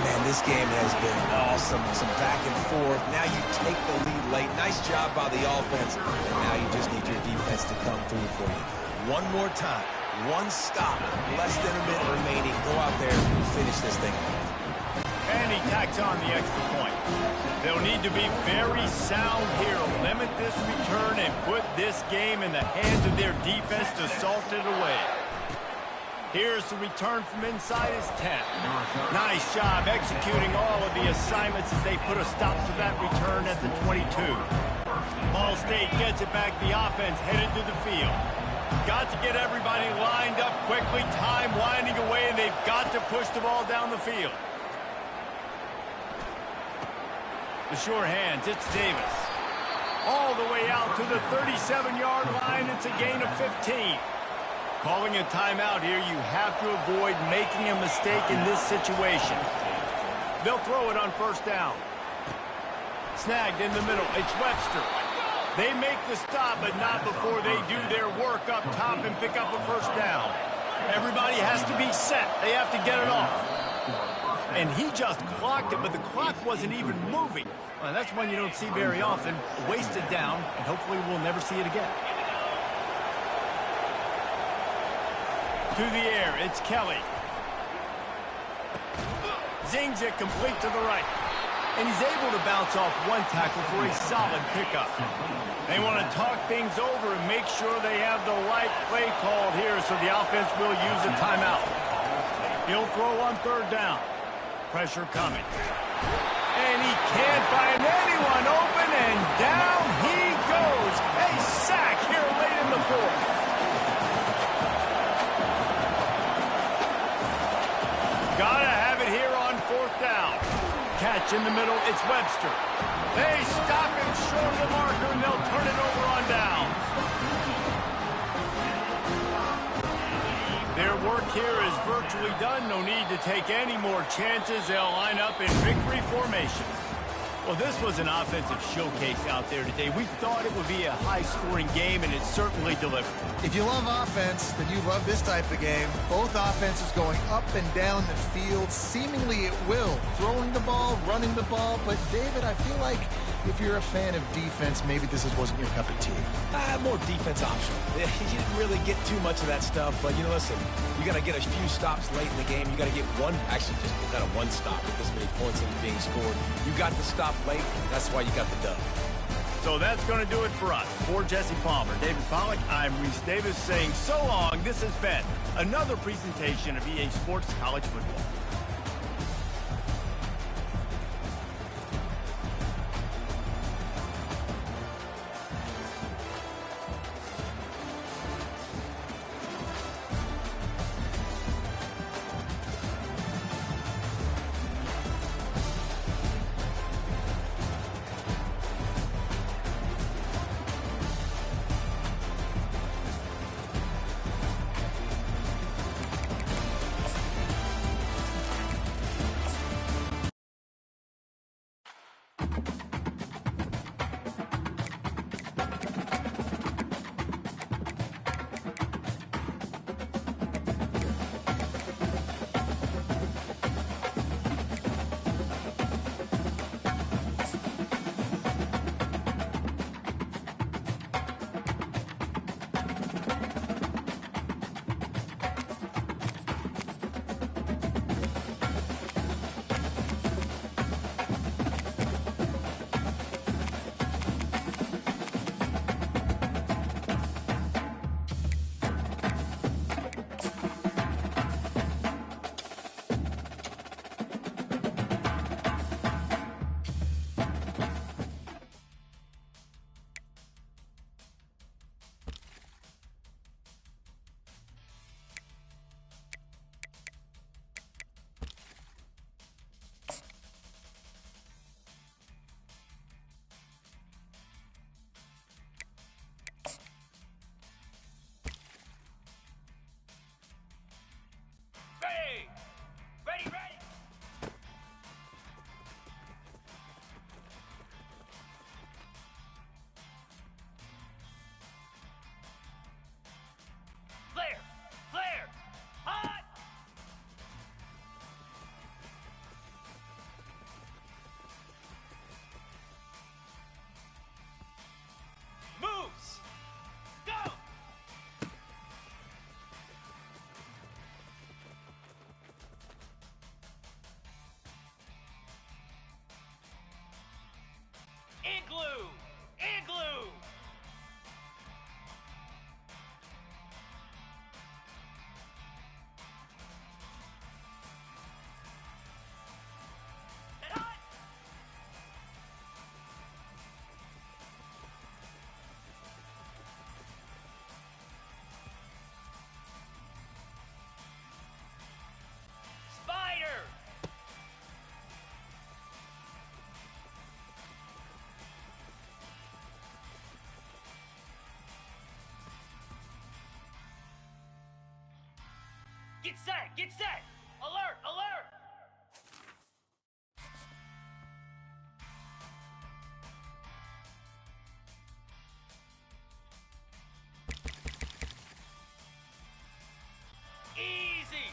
S2: Man, this game has been awesome. Some back and forth. Now you take the lead late. Nice job by the offense. And now you just need your defense to come through for you. One more time. One stop. Less than a minute remaining. Go out there and finish this thing off.
S1: And he tacks on the extra point. They'll need to be very sound here. Limit this return and put this game in the hands of their defense to salt it away. Here's the return from inside his 10. Nice job executing all of the assignments as they put a stop to that return at the 22. Ball State gets it back. The offense headed to the field. Got to get everybody lined up quickly. Time winding away, and they've got to push the ball down the field. The sure hands, it's Davis. All the way out to the 37-yard line. It's a gain of 15. Calling a timeout here, you have to avoid making a mistake in this situation. They'll throw it on first down. Snagged in the middle. It's Webster. They make the stop, but not before they do their work up top and pick up a first down. Everybody has to be set. They have to get it off. And he just clocked it, but the clock wasn't even moving. Well, that's one you don't see very often. Wasted down, and hopefully we'll never see it again. To the air, it's Kelly. Zings it complete to the right. And he's able to bounce off one tackle for a solid pickup. They want to talk things over and make sure they have the right play called here, so the offense will use a timeout. He'll throw on third down. Pressure coming. And he can't find anyone open, and down he goes. A sack here late in the fourth. Gotta have it here on fourth down. Catch in the middle, it's Webster. They stop him short of the marker, and they'll turn it over on down. Their work here is virtually done. No need to take any more chances. They'll line up in victory formation. Well, this was an offensive showcase out there today. We thought it would be a high-scoring game, and it certainly delivered.
S3: If you love offense, then you love this type of game. Both offenses going up and down the field, seemingly at will. Throwing the ball, running the ball. But, David, I feel like if you're a fan of defense, maybe this wasn't your cup of tea.
S2: More defense optional. You didn't really get too much of that stuff, but, listen, you got to get a few stops late in the game. You got to get one, actually just kind of one stop with this many points that are being scored. You got to stop late. That's why you got the dub.
S1: So that's going to do it for us. For Jesse Palmer, David Pollack, I'm Reese Davis saying so long. This has been another presentation of EA Sports College Football.
S5: Get set! Get set! Alert! Alert! Easy!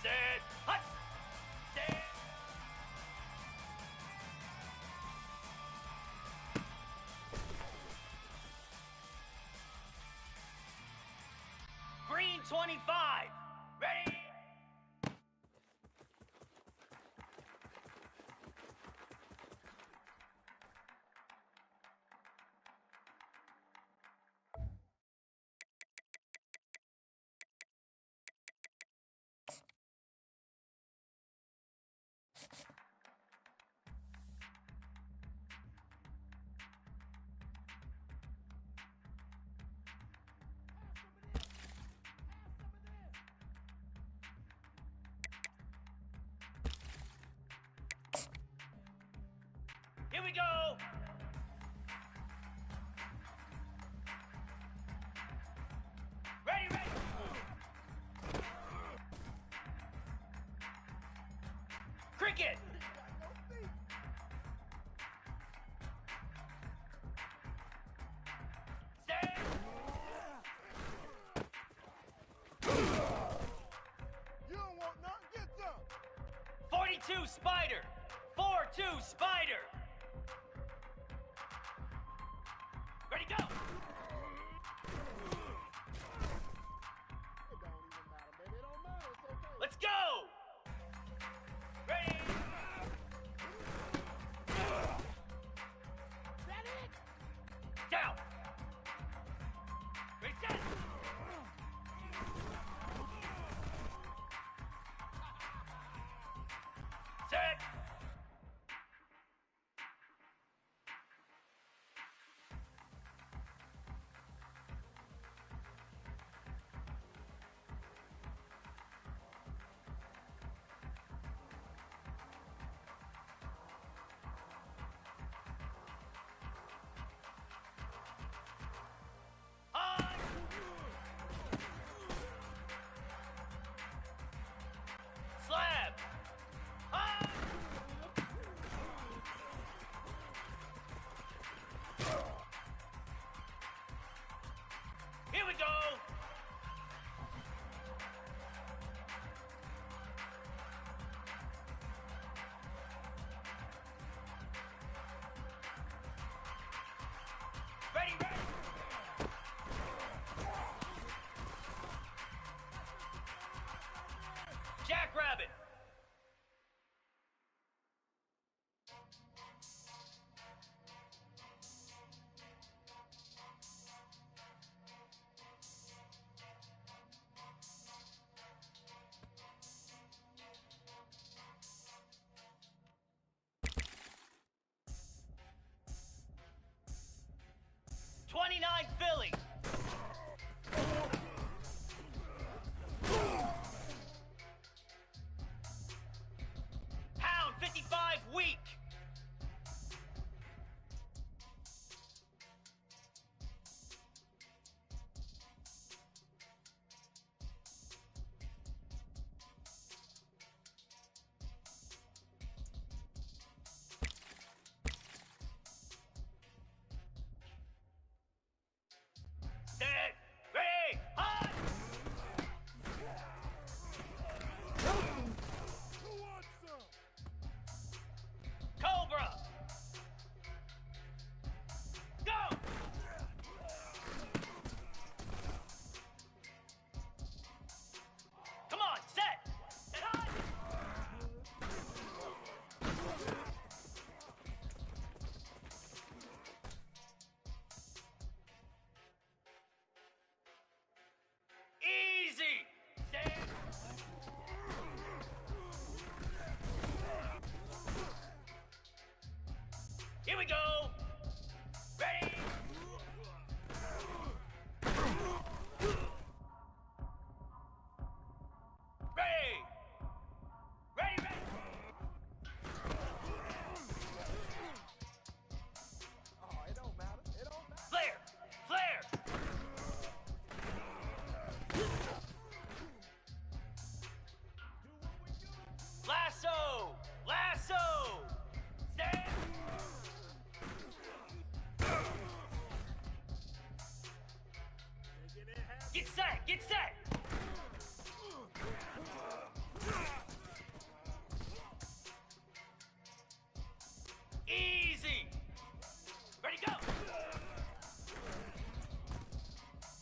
S5: Set! Hut! Set! Green 25! Ready? Here we go! Ready, ready! Cricket! Set!
S6: You don't want nothing, get some.
S5: 42 Spider! 4-2 Spider! Ready, go!
S6: It don't even matter, baby. It don't matter. It's okay.
S5: Let's go! Ready?
S6: That it?
S5: Down! Ready, set! Set! On! Slab! On! Here we go! Ready, ready! Jackrabbit! '29 Philly! Pound 55 weak! Set! Ready! Hot!
S6: Who wants some?
S5: Cobra! Go! Come on, set! Set hot! Easy! Set! Here we go! Ready! Ready! Ready, ready! Get set! Get set! Easy! Ready, go!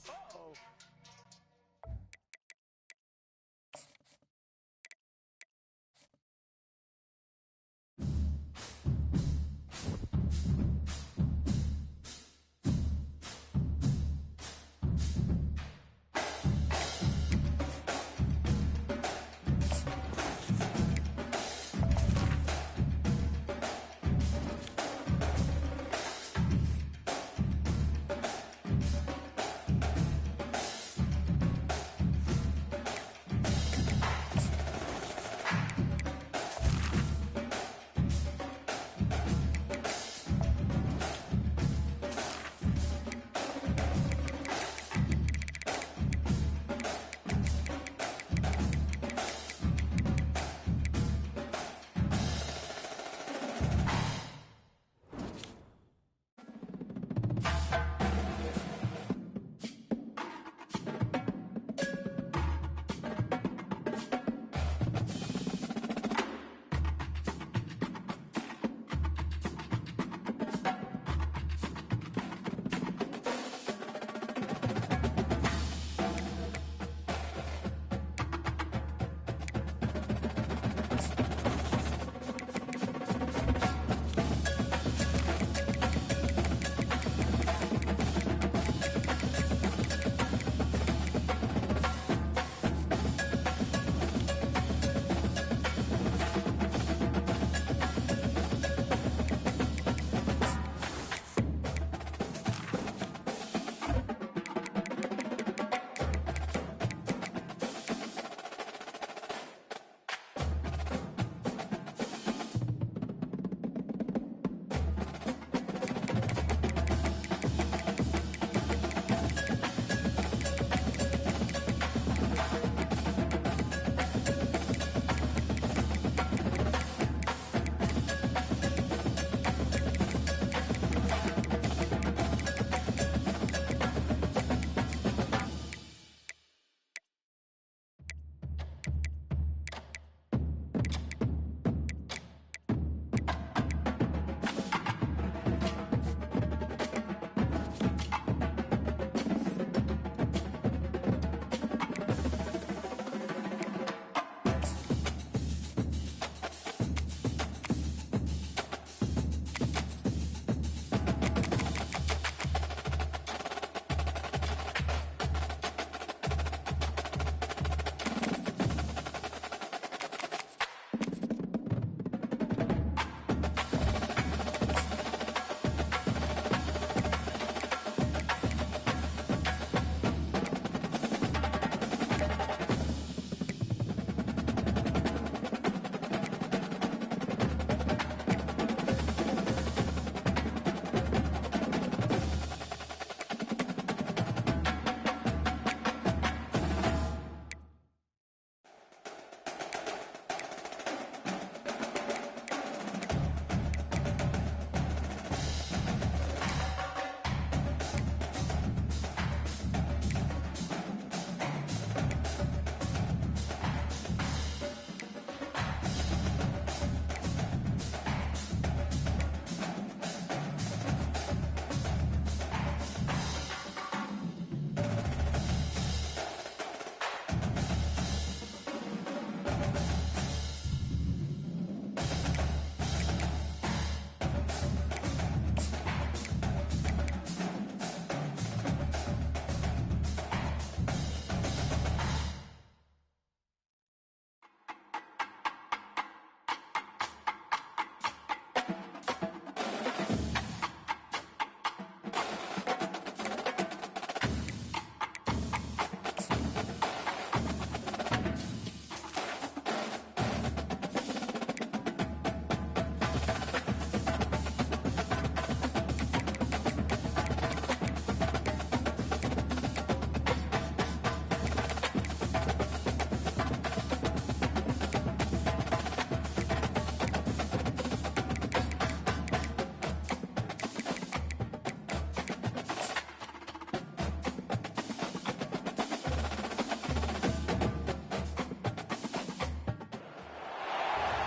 S6: Uh-oh.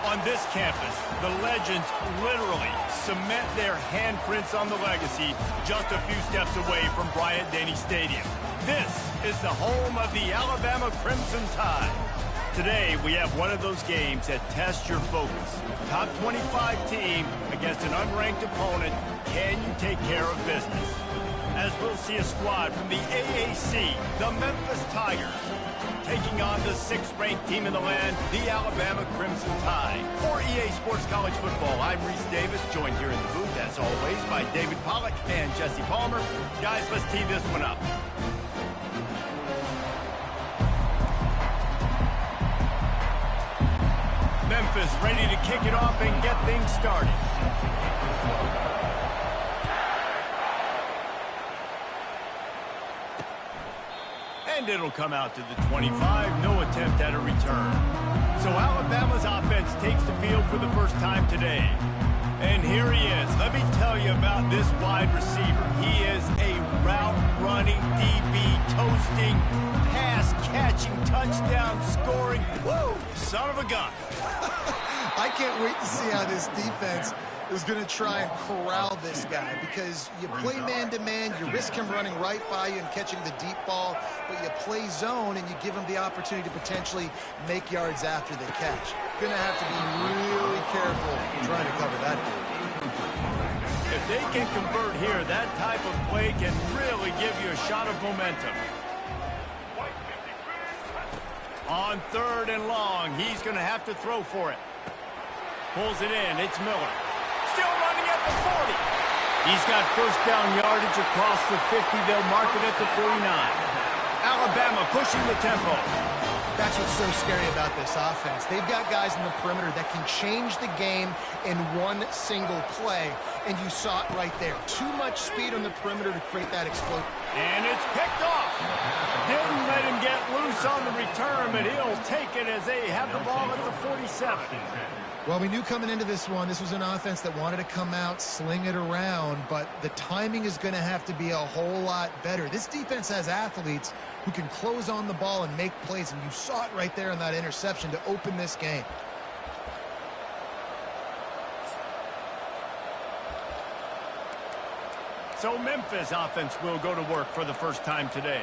S1: On this campus, the legends literally cement their handprints on the legacy just a few steps away from Bryant-Denny Stadium. This is the home of the Alabama Crimson Tide. Today, we have one of those games that tests your focus. Top 25 team against an unranked opponent. Can you take care of business? As we'll see a squad from the AAC, the Memphis Tigers, taking on the 6th-ranked team in the land, the Alabama Crimson Tide. For EA Sports College Football, I'm Reese Davis, joined here in the booth, as always, by David Pollack and Jesse Palmer. Guys, let's tee this one up. Memphis ready to kick it off and get things started. And it'll come out to the 25, no attempt at a return. So Alabama's offense takes the field for the first time today. And here he is. Let me tell you about this wide receiver. He is a route-running, DB, toasting, pass-catching, touchdown-scoring, woo, son of a gun.
S3: I can't wait to see how this defense is going to try and corral this guy, because you play man-to-man, you risk him running right by you and catching the deep ball, but you play zone and you give him the opportunity to potentially make yards after the catch. Going to have to be really careful trying to cover that dude.
S1: If they can convert here, that type of play can really give you a shot of momentum. On 3rd and long, he's going to have to throw for it. Pulls it in, it's Miller. Still running at the 40. He's got first down yardage across the 50. They'll mark it at the 49. Alabama pushing the tempo.
S3: That's what's so scary about this offense. They've got guys in the perimeter that can change the game in one single play, and you saw it right there. Too much speed on the perimeter to create that explosion.
S1: And it's picked off. Didn't let him get loose on the return, but he'll take it as they have the ball at the 47.
S3: Well, we knew coming into this one, this was an offense that wanted to come out, sling it around, but the timing is going to have to be a whole lot better. This defense has athletes who can close on the ball and make plays, and you saw it right there in that interception to open this game.
S1: So Memphis offense will go to work for the first time today.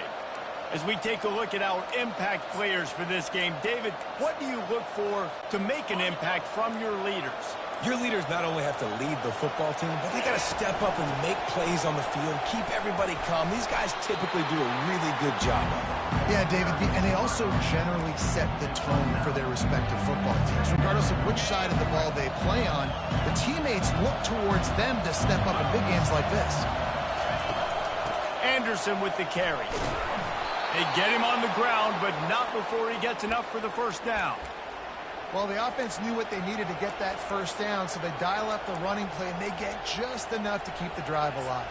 S1: As we take a look at our impact players for this game, David, what do you look for to make an impact from your leaders?
S2: Your leaders not only have to lead the football team, but they got to step up and make plays on the field, keep everybody calm. These guys typically do a really good job of it.
S3: Yeah, David, and they also generally set the tone for their respective football teams. Regardless of which side of the ball they play on, the teammates look towards them to step up in big games like this.
S1: Anderson with the carry. They get him on the ground, but not before he gets enough for the first down.
S3: Well, the offense knew what they needed to get that first down, so they dial up the running play, and they get just enough to keep the drive alive.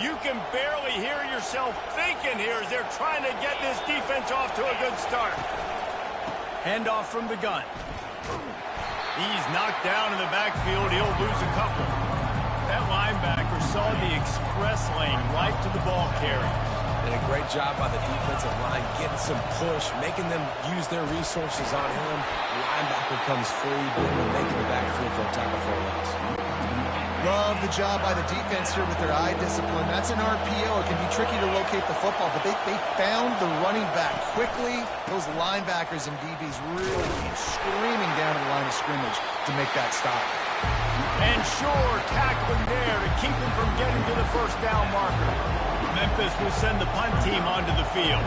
S1: You can barely hear yourself thinking here as they're trying to get this defense off to a good start. Handoff from the gun. He's knocked down in the backfield. He'll lose a couple. That linebacker saw the express lane right to the ball carrier.
S2: And a great job by the defensive line, getting some push, making them use their resources on him. The linebacker comes free, making the backfield for a tackle for a loss.
S3: Love the job by the defense here with their eye discipline. That's an RPO. It can be tricky to locate the football, but they found the running back quickly. Those linebackers and DBs really came screaming down to the line of scrimmage to make that stop.
S1: And sure, tackling there to keep him from getting to the first down marker. Memphis will send the punt team onto the field.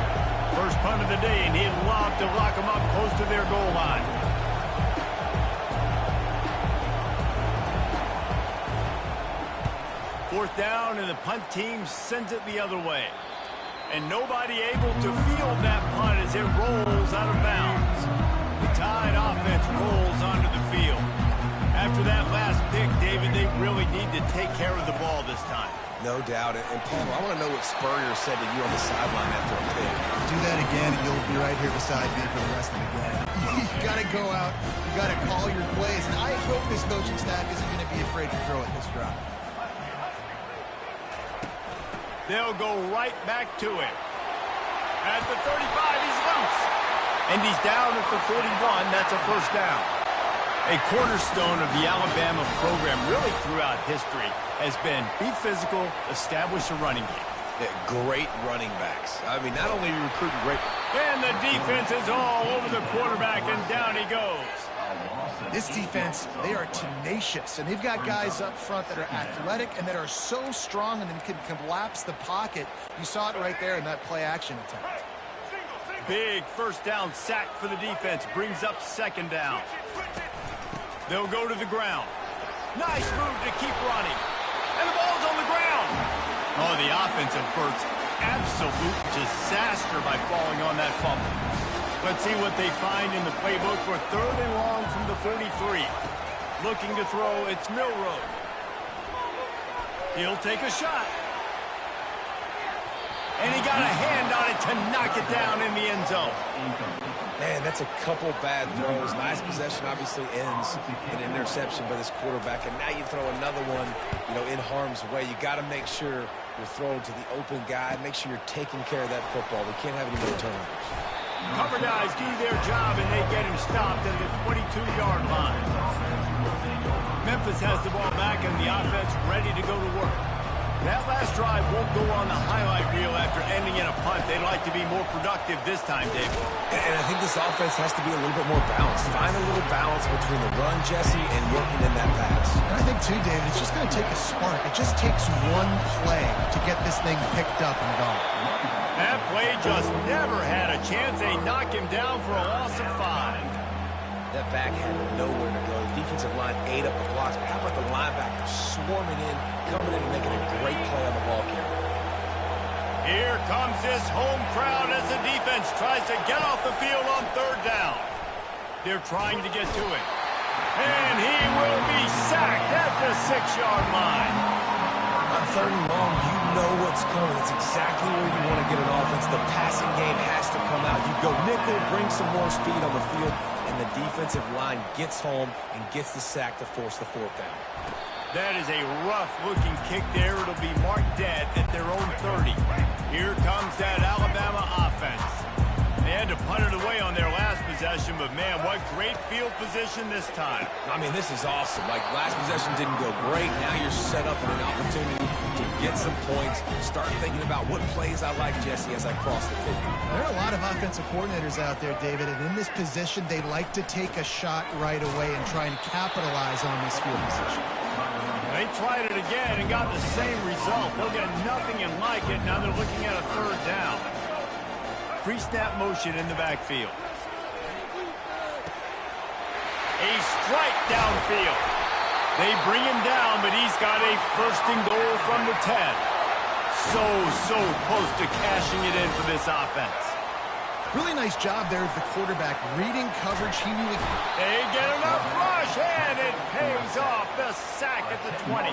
S1: First punt of the day, and he'd love to lock them up close to their goal line. Fourth down, and the punt team sends it the other way. And nobody able to field that punt as it rolls out of bounds. The Tide offense rolls onto the field. After that last pick, David, they really need to take care of the ball this time.
S2: No doubt. And Palmer, I want to know what Spurrier said to you on the sideline after a pick.
S3: Do that again, and you'll be right here beside me for the rest of the game. You got to go out. You got to call your plays. And I hope this coaching staff isn't going to be afraid to throw it this drive.
S1: They'll go right back to it. At the 35, he's loose. And he's down at the 41. That's a first down. A cornerstone of the Alabama program really throughout history has been be physical, establish a running game.
S2: Yeah, great running backs. I mean, not only are you recruiting great...
S1: And the defense is all over the quarterback, and down he goes.
S3: This defense, they are tenacious, and they've got guys up front that are athletic and that are so strong and then can collapse the pocket. You saw it right there in that play-action attempt.
S1: Big first down sack for the defense. Brings up second down. They'll go to the ground. Nice move to keep running. And the ball's on the ground. Oh, the offensive first. Absolute disaster by falling on that fumble. Let's see what they find in the playbook for third and long from the 43. Looking to throw, it's Milroe. He'll take a shot. And he got a hand on it to knock it down in the end zone.
S2: Man, that's a couple bad throws. Nice possession obviously ends in an interception by this quarterback. And now you throw another one, in harm's way. You got to make sure you're throwing to the open guy. Make sure you're taking care of that football. We can't have any more turnovers.
S1: Cover guys do their job, and they get him stopped at the 22-yard line. Memphis has the ball back, and the offense ready to go to work. That last drive won't go on the highlight reel after ending in a punt. They'd like to be more productive this time, Dave.
S2: And I think this offense has to be a little bit more balanced. Find a little balance between the run, Jesse, and working in that pass.
S3: And I think, too, David, it's just going to take a spark. It just takes one play to get this thing picked up and going.
S1: That play just never had a chance. They knock him down for a loss of 5.
S2: That back had nowhere to go. The defensive line ate up the blocks. But how about the linebackers swarming in, coming in and making a great play on the ball carrier?
S1: Here comes this home crowd as the defense tries to get off the field on third down. They're trying to get to it. And he will be sacked at the 6-yard line.
S2: On third and long, you know what's coming. It's exactly where you want to get an offense. The passing game has to come out. You go nickel, bring some more speed on the field, and the defensive line gets home and gets the sack to force the fourth down.
S1: That is a rough-looking kick there. It'll be marked dead at their own 30. Here comes that Alabama offense. They had to punt it away on their last possession, but, man, what great field position this time.
S2: I mean, this is awesome. Like, last possession didn't go great. Now you're set up in an opportunity to get some points. Start thinking about what plays I like, Jesse, as I cross the 50.
S3: There are a lot of offensive coordinators out there, David, and in this position, they like to take a shot right away and try and capitalize on this field position.
S1: They tried it again and got the same result. They'll get nothing and like it. Now they're looking at a third down. Pre-snap motion in the backfield. A strike downfield. They bring him down, but he's got a first and goal from the 10. So close to cashing it in for this offense.
S3: Really nice job there with the quarterback. Reading coverage, he knew it.
S1: They get enough rush, and it pays off the sack at the 20.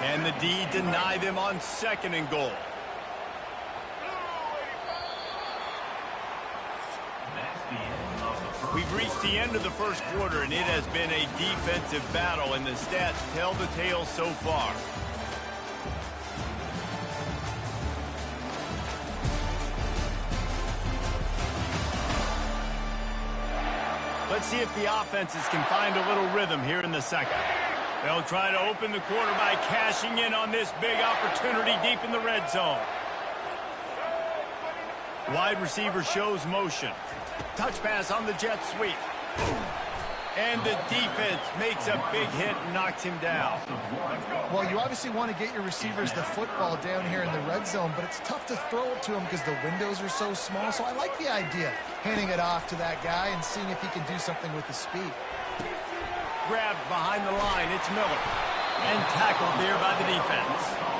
S1: And the D deny them on second and goal. We've reached the end of the first quarter, and it has been a defensive battle, and the stats tell the tale so far. Let's see if the offenses can find a little rhythm here in the second. They'll try to open the quarter by cashing in on this big opportunity deep in the red zone. Wide receiver shows motion. Touch pass on the jet sweep. And the defense makes a big hit and knocks him down.
S3: Well, you obviously want to get your receivers the football down here in the red zone, but it's tough to throw it to them because the windows are so small. So I like the idea, handing it off to that guy and seeing if he can do something with the speed.
S1: Grabbed behind the line, it's Miller. And tackled there by the defense.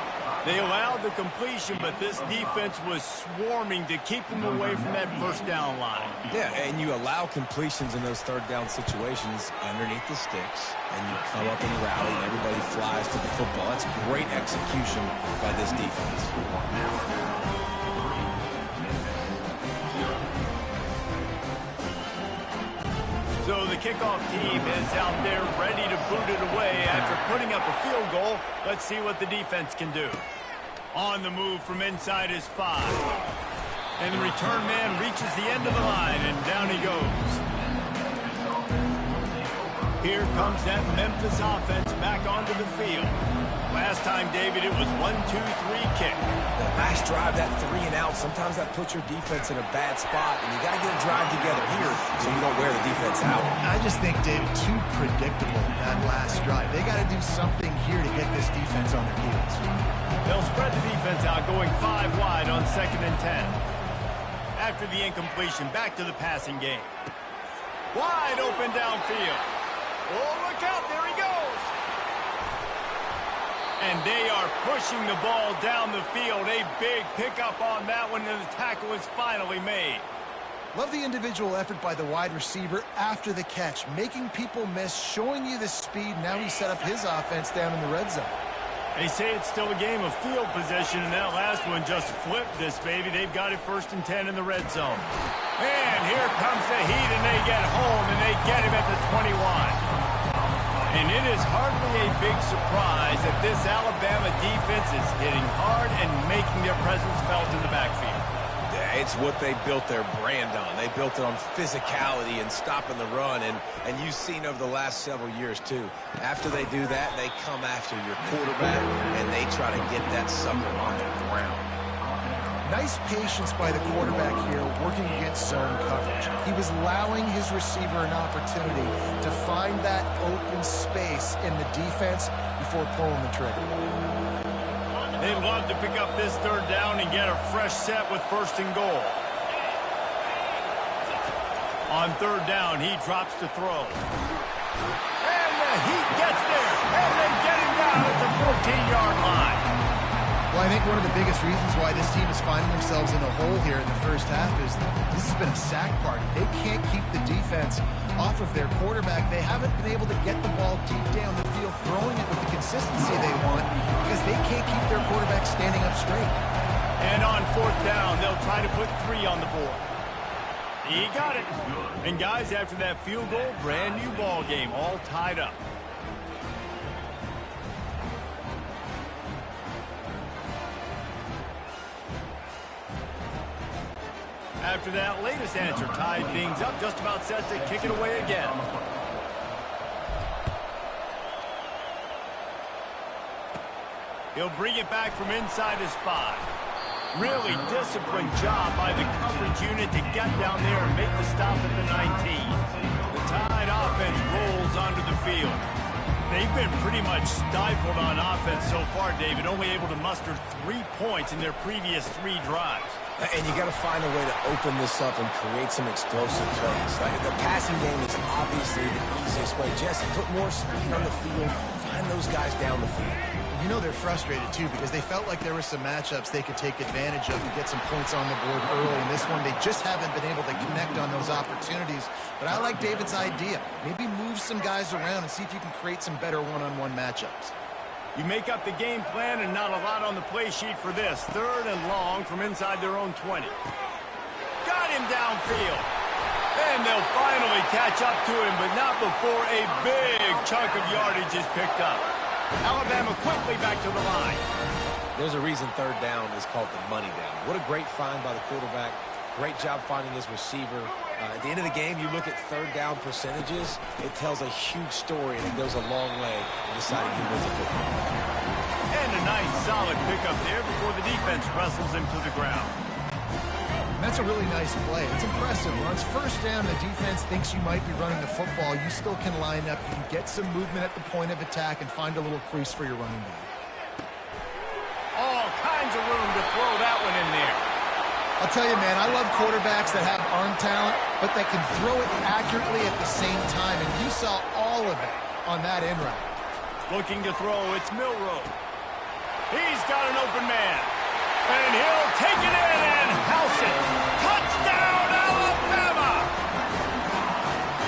S1: They allowed the completion, but this defense was swarming to keep them away from that first down line.
S2: Yeah, and you allow completions in those third down situations underneath the sticks, and you come up and rally, and everybody flies to the football. That's great execution by this defense.
S1: So the kickoff team is out there ready to boot it away after putting up a field goal. Let's see what the defense can do. On the move from inside his 5. And the return man reaches the end of the line, and down he goes. Here comes that Memphis offense back onto the field. Last time, David, it was 1-2-3 kick.
S2: The last drive, that 3 and out, sometimes that puts your defense in a bad spot, and you got to get a drive together here so you don't wear the defense out.
S3: I just think, David, too predictable, that last drive. They got to do something here to get this defense on their heels.
S1: They'll spread the defense out, going 5 wide on 2nd and 10. After the incompletion, back to the passing game. Wide open downfield. Oh, look out, there he goes. And they are pushing the ball down the field. A big pickup on that one, and the tackle is finally made.
S3: Love the individual effort by the wide receiver after the catch, making people miss, showing you the speed. Now he set up his offense down in the red zone.
S1: They say it's still a game of field possession, and that last one just flipped this baby. They've got it 1st and 10 in the red zone. And here comes the heat, and they get home, and they get him at the 21. And it is hardly a big surprise that this Alabama defense is hitting hard and making their presence felt in the backfield.
S2: Yeah, it's what they built their brand on. They built it on physicality and stopping the run, and you've seen over the last several years, too. After they do that, they come after your quarterback, and they try to get that sucker on the ground.
S3: Nice patience by the quarterback here, working against zone coverage. He was allowing his receiver an opportunity to find that open space in the defense before pulling the trigger.
S1: They'd love to pick up this 3rd down and get a fresh set with 1st and goal. On 3rd down, he drops to throw. And the Heat gets there, and they get him down at the 14-yard line.
S3: Well, I think one of the biggest reasons why this team is finding themselves in a hole here in the first half is this has been a sack party. They can't keep the defense off of their quarterback. They haven't been able to get the ball deep down the field, throwing it with the consistency they want because they can't keep their quarterback standing up straight.
S1: And on 4th down, they'll try to put 3 on the board. He got it. And guys, after that field goal, brand new ball game, all tied up. After that latest answer, tied things up, just about set to kick it away again. He'll bring it back from inside his 5. Really disciplined job by the coverage unit to get down there and make the stop at the 19. The Tide offense rolls onto the field. They've been pretty much stifled on offense so far, David, only able to muster 3 points in their previous 3 drives.
S2: And you got to find a way to open this up and create some explosive plays. Like the passing game is obviously the easiest way. Jesse, put more speed on the field. Find those guys down the field.
S3: You know they're frustrated, too, because they felt like there were some matchups they could take advantage of to get some points on the board early. In this one, they just haven't been able to connect on those opportunities. But I like David's idea. Maybe move some guys around and see if you can create some better one-on-one matchups.
S1: You make up the game plan and not a lot on the play sheet for this. 3rd and long from inside their own 20. Got him downfield. And they'll finally catch up to him, but not before a big chunk of yardage is picked up. Alabama quickly back to the line.
S2: There's a reason 3rd down is called the money down. What a great find by the quarterback. Great job finding his receiver. At the end of the game, you look at 3rd down percentages. It tells a huge story, and it goes a long way in deciding who wins a football.
S1: And a nice, solid pickup there before the defense wrestles him to the ground.
S3: That's a really nice play. It's impressive. When it's 1st down, the defense thinks you might be running the football. You still can line up. You can get some movement at the point of attack and find a little crease for your running back.
S1: All kinds of room to throw that one in there.
S3: I'll tell you, man, I love quarterbacks that have arm talent, but that can throw it accurately at the same time, and you saw all of it on that in route.
S1: Looking to throw, it's Milroe. He's got an open man. And he'll take it in and house it. Touchdown, Alabama!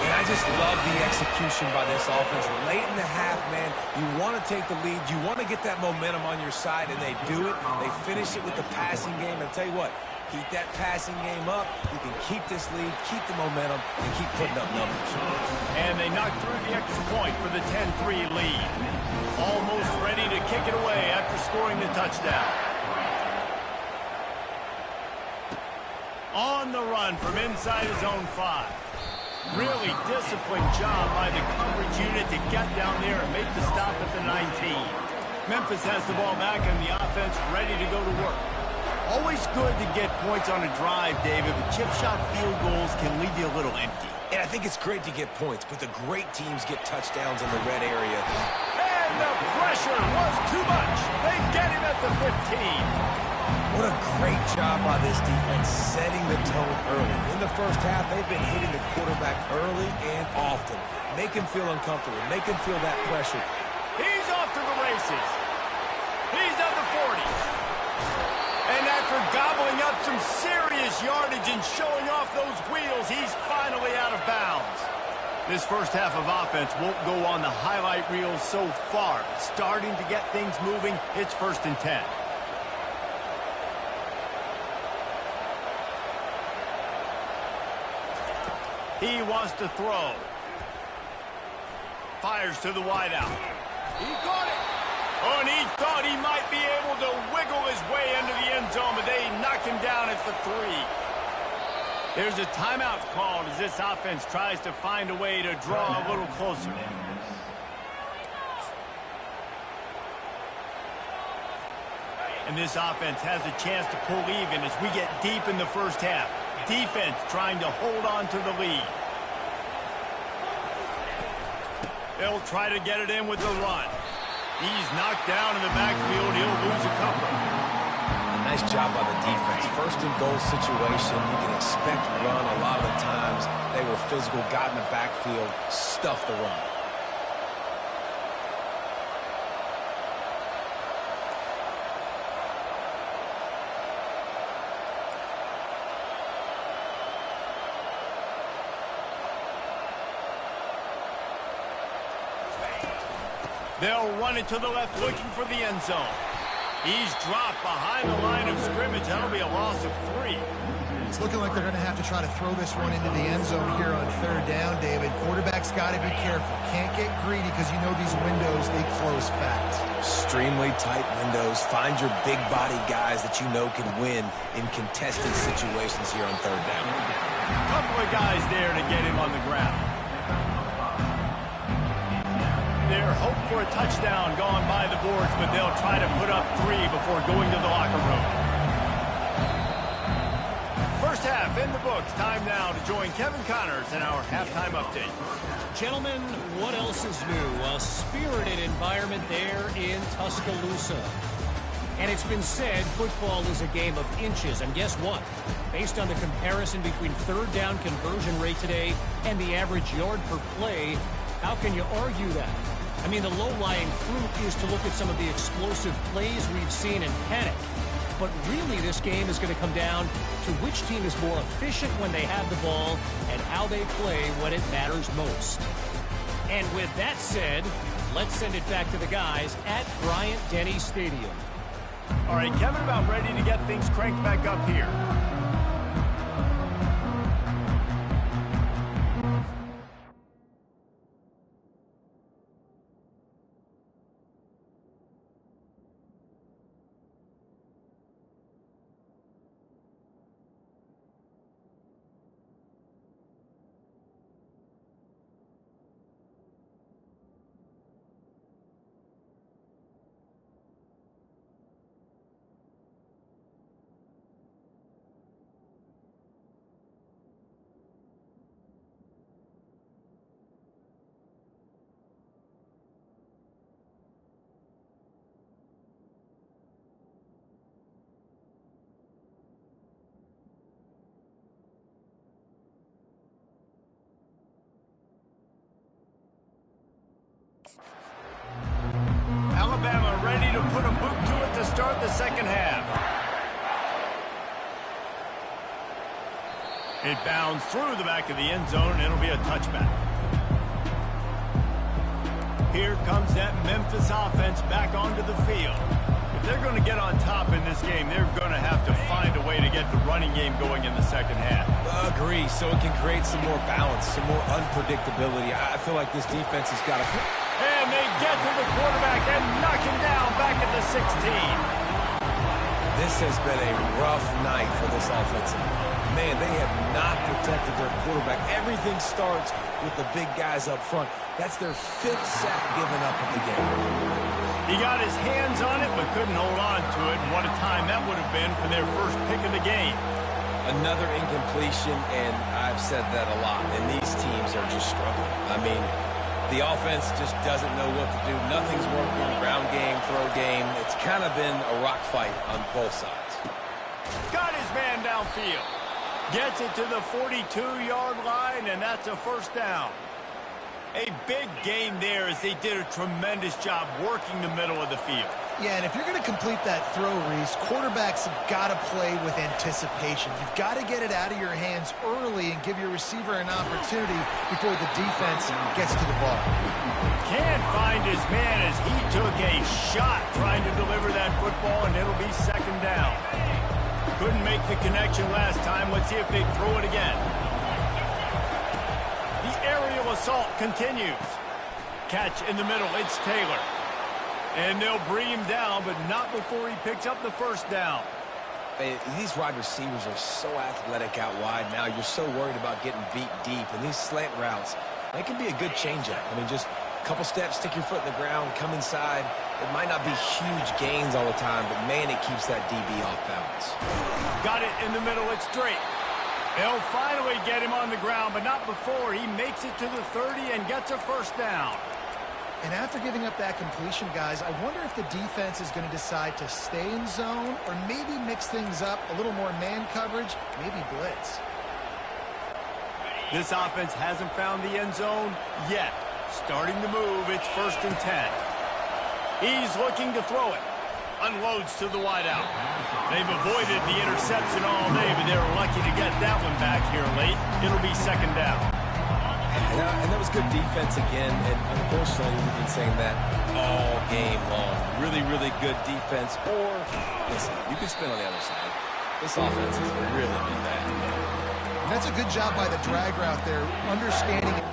S2: And I just love the execution by this offense. Late in the half, man, you want to take the lead. You want to get that momentum on your side, and they do it. They finish it with the passing game. And tell you what, keep that passing game up. You can keep this lead, keep the momentum, and keep putting up numbers.
S1: And they knock through the extra point for the 10-3 lead. Almost ready to kick it away after scoring the touchdown. On the run from inside his own 5. Really disciplined job by the coverage unit to get down there and make the stop at the 19. Memphis has the ball back and the offense ready to go to work. Always good to get points on a drive, David, but chip shot field goals can leave you a little empty.
S2: And I think it's great to get points, but the great teams get touchdowns in the red area.
S1: And the pressure was too much. They get him at the 15.
S2: What a great job by this defense setting the tone early. In the first half, they've been hitting the quarterback early and often. Make him feel uncomfortable. Make him feel that pressure.
S1: He's off to the races. He's at the 40. And after gobbling up some serious yardage and showing off those wheels, he's finally out of bounds. This first half of offense won't go on the highlight reel so far. Starting to get things moving, it's 1st and 10. He wants to throw. Fires to the wideout. He caught it. Oh, and he thought he might be able to wiggle his way into the end zone, but they knock him down at the 3. There's a timeout called as this offense tries to find a way to draw a little closer. And this offense has a chance to pull even as we get deep in the first half. Defense trying to hold on to the lead. They'll try to get it in with the run. He's knocked down in the backfield. He'll lose a couple.
S2: A nice job by the defense. 1st and goal situation. You can expect run a lot of the times. They were physical, got in the backfield, stuffed the run.
S1: They'll run it to the left looking for the end zone. He's dropped behind the line of scrimmage. That'll be a loss of 3.
S3: It's looking like they're going to have to try to throw this one into the end zone here on 3rd down, David. Quarterback's got to be careful. Can't get greedy because you know these windows, they close fast.
S2: Extremely tight windows. Find your big-bodied guys that you know can win in contested situations here on 3rd down.
S1: Couple of guys there to get him on the ground. Their hope for a touchdown gone by the boards, but they'll try to put up 3 before going to the locker room. First half in the books. Time now to join Kevin Connors in our halftime update.
S4: Gentlemen, what else is new? A spirited environment there in Tuscaloosa. And it's been said football is a game of inches. And guess what? Based on the comparison between 3rd down conversion rate today and the average yard per play, how can you argue that? I mean, the low-lying fruit is to look at some of the explosive plays we've seen and panic. But really, this game is going to come down to which team is more efficient when they have the ball and how they play when it matters most. And with that said, let's send it back to the guys at Bryant-Denny Stadium.
S1: All right, Kevin, about ready to get things cranked back up here. Alabama ready to put a boot to it to start the second half. It bounds through the back of the end zone, and it'll be a touchback. Here comes that Memphis offense back onto the field. If they're going to get on top in this game, they're going to have to find a way to get the running game going in the second half.
S2: Agree, so it can create some more balance, some more unpredictability. I feel like this defense has got to...
S1: And they get to the quarterback and knock him down back at the 16.
S2: This has been a rough night for this offensive line. man, they have not protected their quarterback. Everything starts with the big guys up front. That's their 5th sack given up of the game.
S1: He got his hands on it, but couldn't hold on to it. And what a time that would have been for their first pick of the game.
S2: Another incompletion, and I've said that a lot, and these teams are just struggling. I mean, the offense just doesn't know what to do. Nothing's working. Ground game, throw game. It's kind of been a rock fight on both sides.
S1: Got his man downfield. Gets it to the 42-yard line, and that's a first down. A big gain there as they did a tremendous job working the middle of the field.
S3: Yeah, and if you're going to complete that throw, Reese, quarterbacks have got to play with anticipation. You've got to get it out of your hands early and give your receiver an opportunity before the defense gets to the ball.
S1: Can't find his man as he took a shot trying to deliver that football, and it'll be second down. Couldn't make the connection last time. Let's see if they throw it again. The aerial assault continues. Catch in the middle. It's Taylor. And they'll bring him down, but not before he picks up the first down.
S2: These wide receivers are so athletic out wide now. You're so worried about getting beat deep. And these slant routes, they can be a good changeup. I mean, just a couple steps, stick your foot in the ground, come inside. It might not be huge gains all the time, but, man, it keeps that DB off balance.
S1: Got it in the middle. It's Drake. They'll finally get him on the ground, but not before he makes it to the 30 and gets a first down.
S3: And after giving up that completion, guys, I wonder if the defense is going to decide to stay in zone or maybe mix things up, a little more man coverage, maybe blitz.
S1: This offense hasn't found the end zone yet. Starting to move, it's 1st and 10. He's looking to throw it. Unloads to the wideout. They've avoided the interception all day, but they were lucky to get that one back here late. It'll be second down.
S2: And that was good defense again, and unfortunately we've been saying that all game long. Really, really good defense. Or, listen, you can spin on the other side. This offense has really been bad.
S3: And that's a good job by the drag route there, understanding it.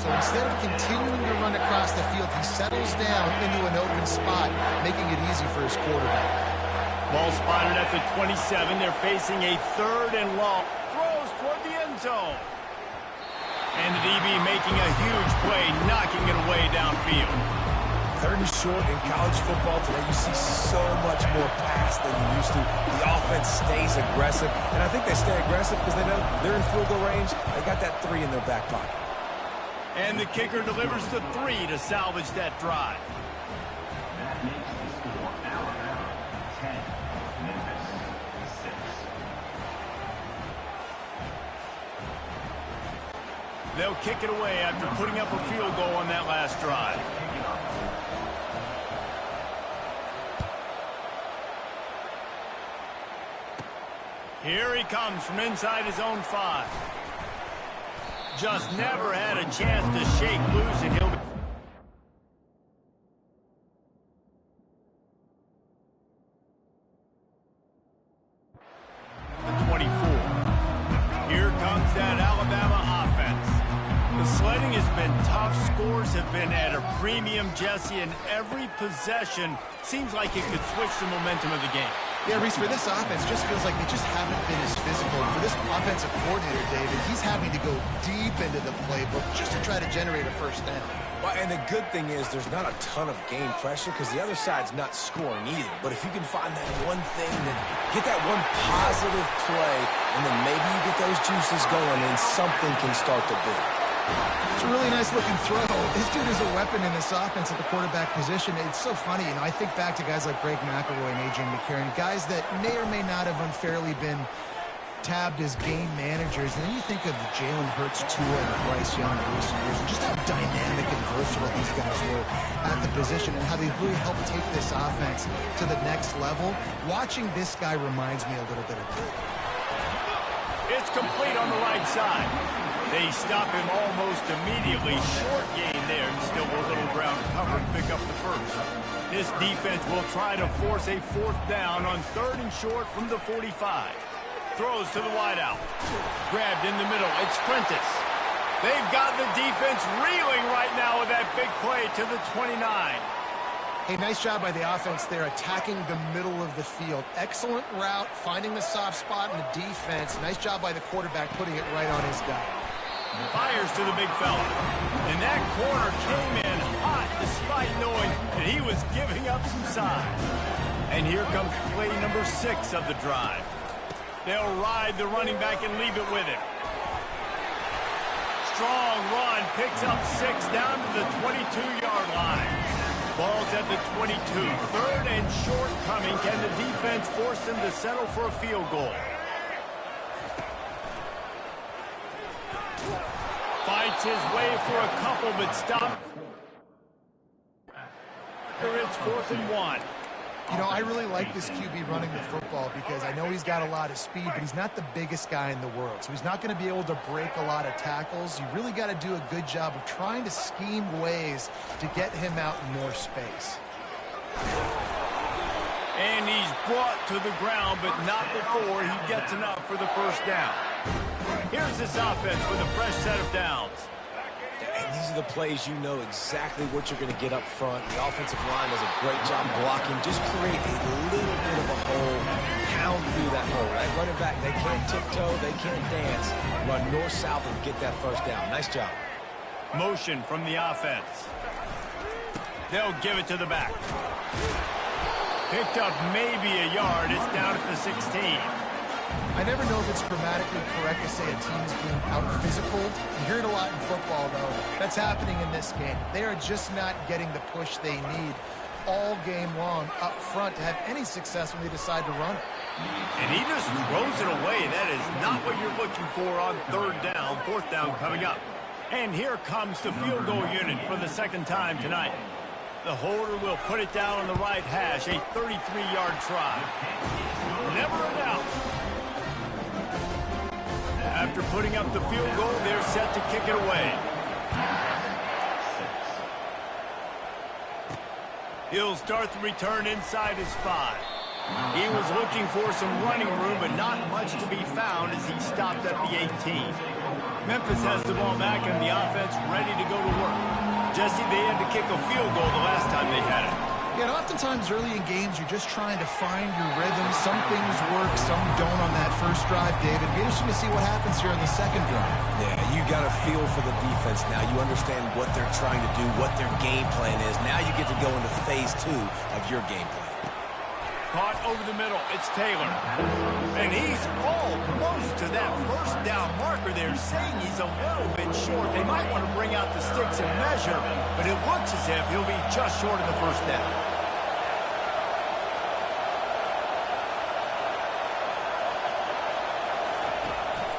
S3: So instead of continuing to run across the field, he settles down into an open spot, making it easy for his quarterback.
S1: Ball spotted at the 27. They're facing a 3rd and long. Throws toward the end zone. And the DB making a huge play, knocking it away downfield.
S2: 3rd and short in college football today, you see so much more pass than you used to. The offense stays aggressive, and I think they stay aggressive because they know they're in field goal range. They got that 3 in their back pocket.
S1: And the kicker delivers the 3 to salvage that drive.
S6: That makes the score Alabama 10, Memphis 6.
S1: They'll kick it away after putting up a field goal on that last drive. Here he comes from inside his own 5. Just never had a chance to shake loose, and he'll be... The 24. Here comes that Alabama offense. The sledding has been tough. Scores have been at a premium, Jesse, and every possession seems like it could switch the momentum of the game.
S3: Yeah, Reese, for this offense, just feels like they just haven't been as physical. For this offensive coordinator, David, he's having to go deep into the playbook just to try to generate a first down.
S2: Well, and the good thing is there's not a ton of game pressure because the other side's not scoring either. But if you can find that one thing, that get that one positive play, and then maybe you get those juices going and something can start to build.
S3: It's a really nice-looking throw. This dude is a weapon in this offense at the quarterback position. It's so funny, I think back to guys like Greg McElroy and A.J. McCarron, guys that may or may not have unfairly been tabbed as game managers. And then you think of Jalen Hurts, Tua, and Bryce Young in recent years, and just how dynamic and versatile these guys were at the position and how they really helped take this offense to the next level. Watching this guy reminds me a little bit of that.
S1: It's complete on the right side. They stop him almost immediately. Short gain there, and still a little ground to cover and pick up the first. This defense will try to force a 4th down on 3rd and short from the 45. throws to the wideout. Grabbed in the middle. It's Prentice. They've got the defense reeling right now with that big play to the 29.
S3: Hey, nice job by the offense there, attacking the middle of the field. Excellent route, finding the soft spot in the defense. Nice job by the quarterback putting it right on his guy.
S1: Fires to the big fella. And that corner came in hot despite knowing that he was giving up some size. And here comes play number 6 of the drive. They'll ride the running back and leave it with him. Strong run, picks up 6 down to the 22-yard line. Ball's at the 22. 3rd and short coming. Can the defense force him to settle for a field goal? Fights his way for a couple, but stopped. It's 4th and 1.
S3: You know, I really like this QB running the football because I know he's got a lot of speed, but he's not the biggest guy in the world. So he's not going to be able to break a lot of tackles. You really got to do a good job of trying to scheme ways to get him out in more space.
S1: And he's brought to the ground, but not before he gets enough for the first down. Here's this offense with a fresh set of downs.
S2: And these are the plays you know exactly what you're going to get up front. The offensive line does a great job blocking. Just create a little bit of a hole, pound through that hole. That running back, they can't tiptoe, they can't dance. Run north-south and get that first down. Nice job.
S1: Motion from the offense. They'll give it to the back. Picked up maybe a yard. It's down at the 16.
S3: I never know if it's grammatically correct to say a team's being out-physical. You hear it a lot in football, though. That's happening in this game. They are just not getting the push they need all game long up front to have any success when they decide to run it.
S1: And he just throws it away. That is not what you're looking for on 3rd down, 4th down coming up. And here comes the field goal unit for the 2nd time tonight. The holder will put it down on the right hash, a 33-yard try. Never a doubt. After putting up the field goal, they're set to kick it away. He'll start the return inside his 5. He was looking for some running room, but not much to be found as he stopped at the 18. Memphis has the ball back and the offense ready to go to work. Jesse, they had to kick a field goal the last time they had it.
S3: Yeah, and oftentimes early in games, you're just trying to find your rhythm. Some things work, some don't on that first drive, David. It'll be interesting to see what happens here in the 2nd drive.
S2: Yeah, you got a feel for the defense now. You understand what they're trying to do, what their game plan is. Now you get to go into phase 2 of your game plan.
S1: Caught over the middle. It's Taylor. And he's almost to that first down marker there, saying he's a little bit short. They might want to bring out the sticks and measure, but it looks as if he'll be just short of the first down.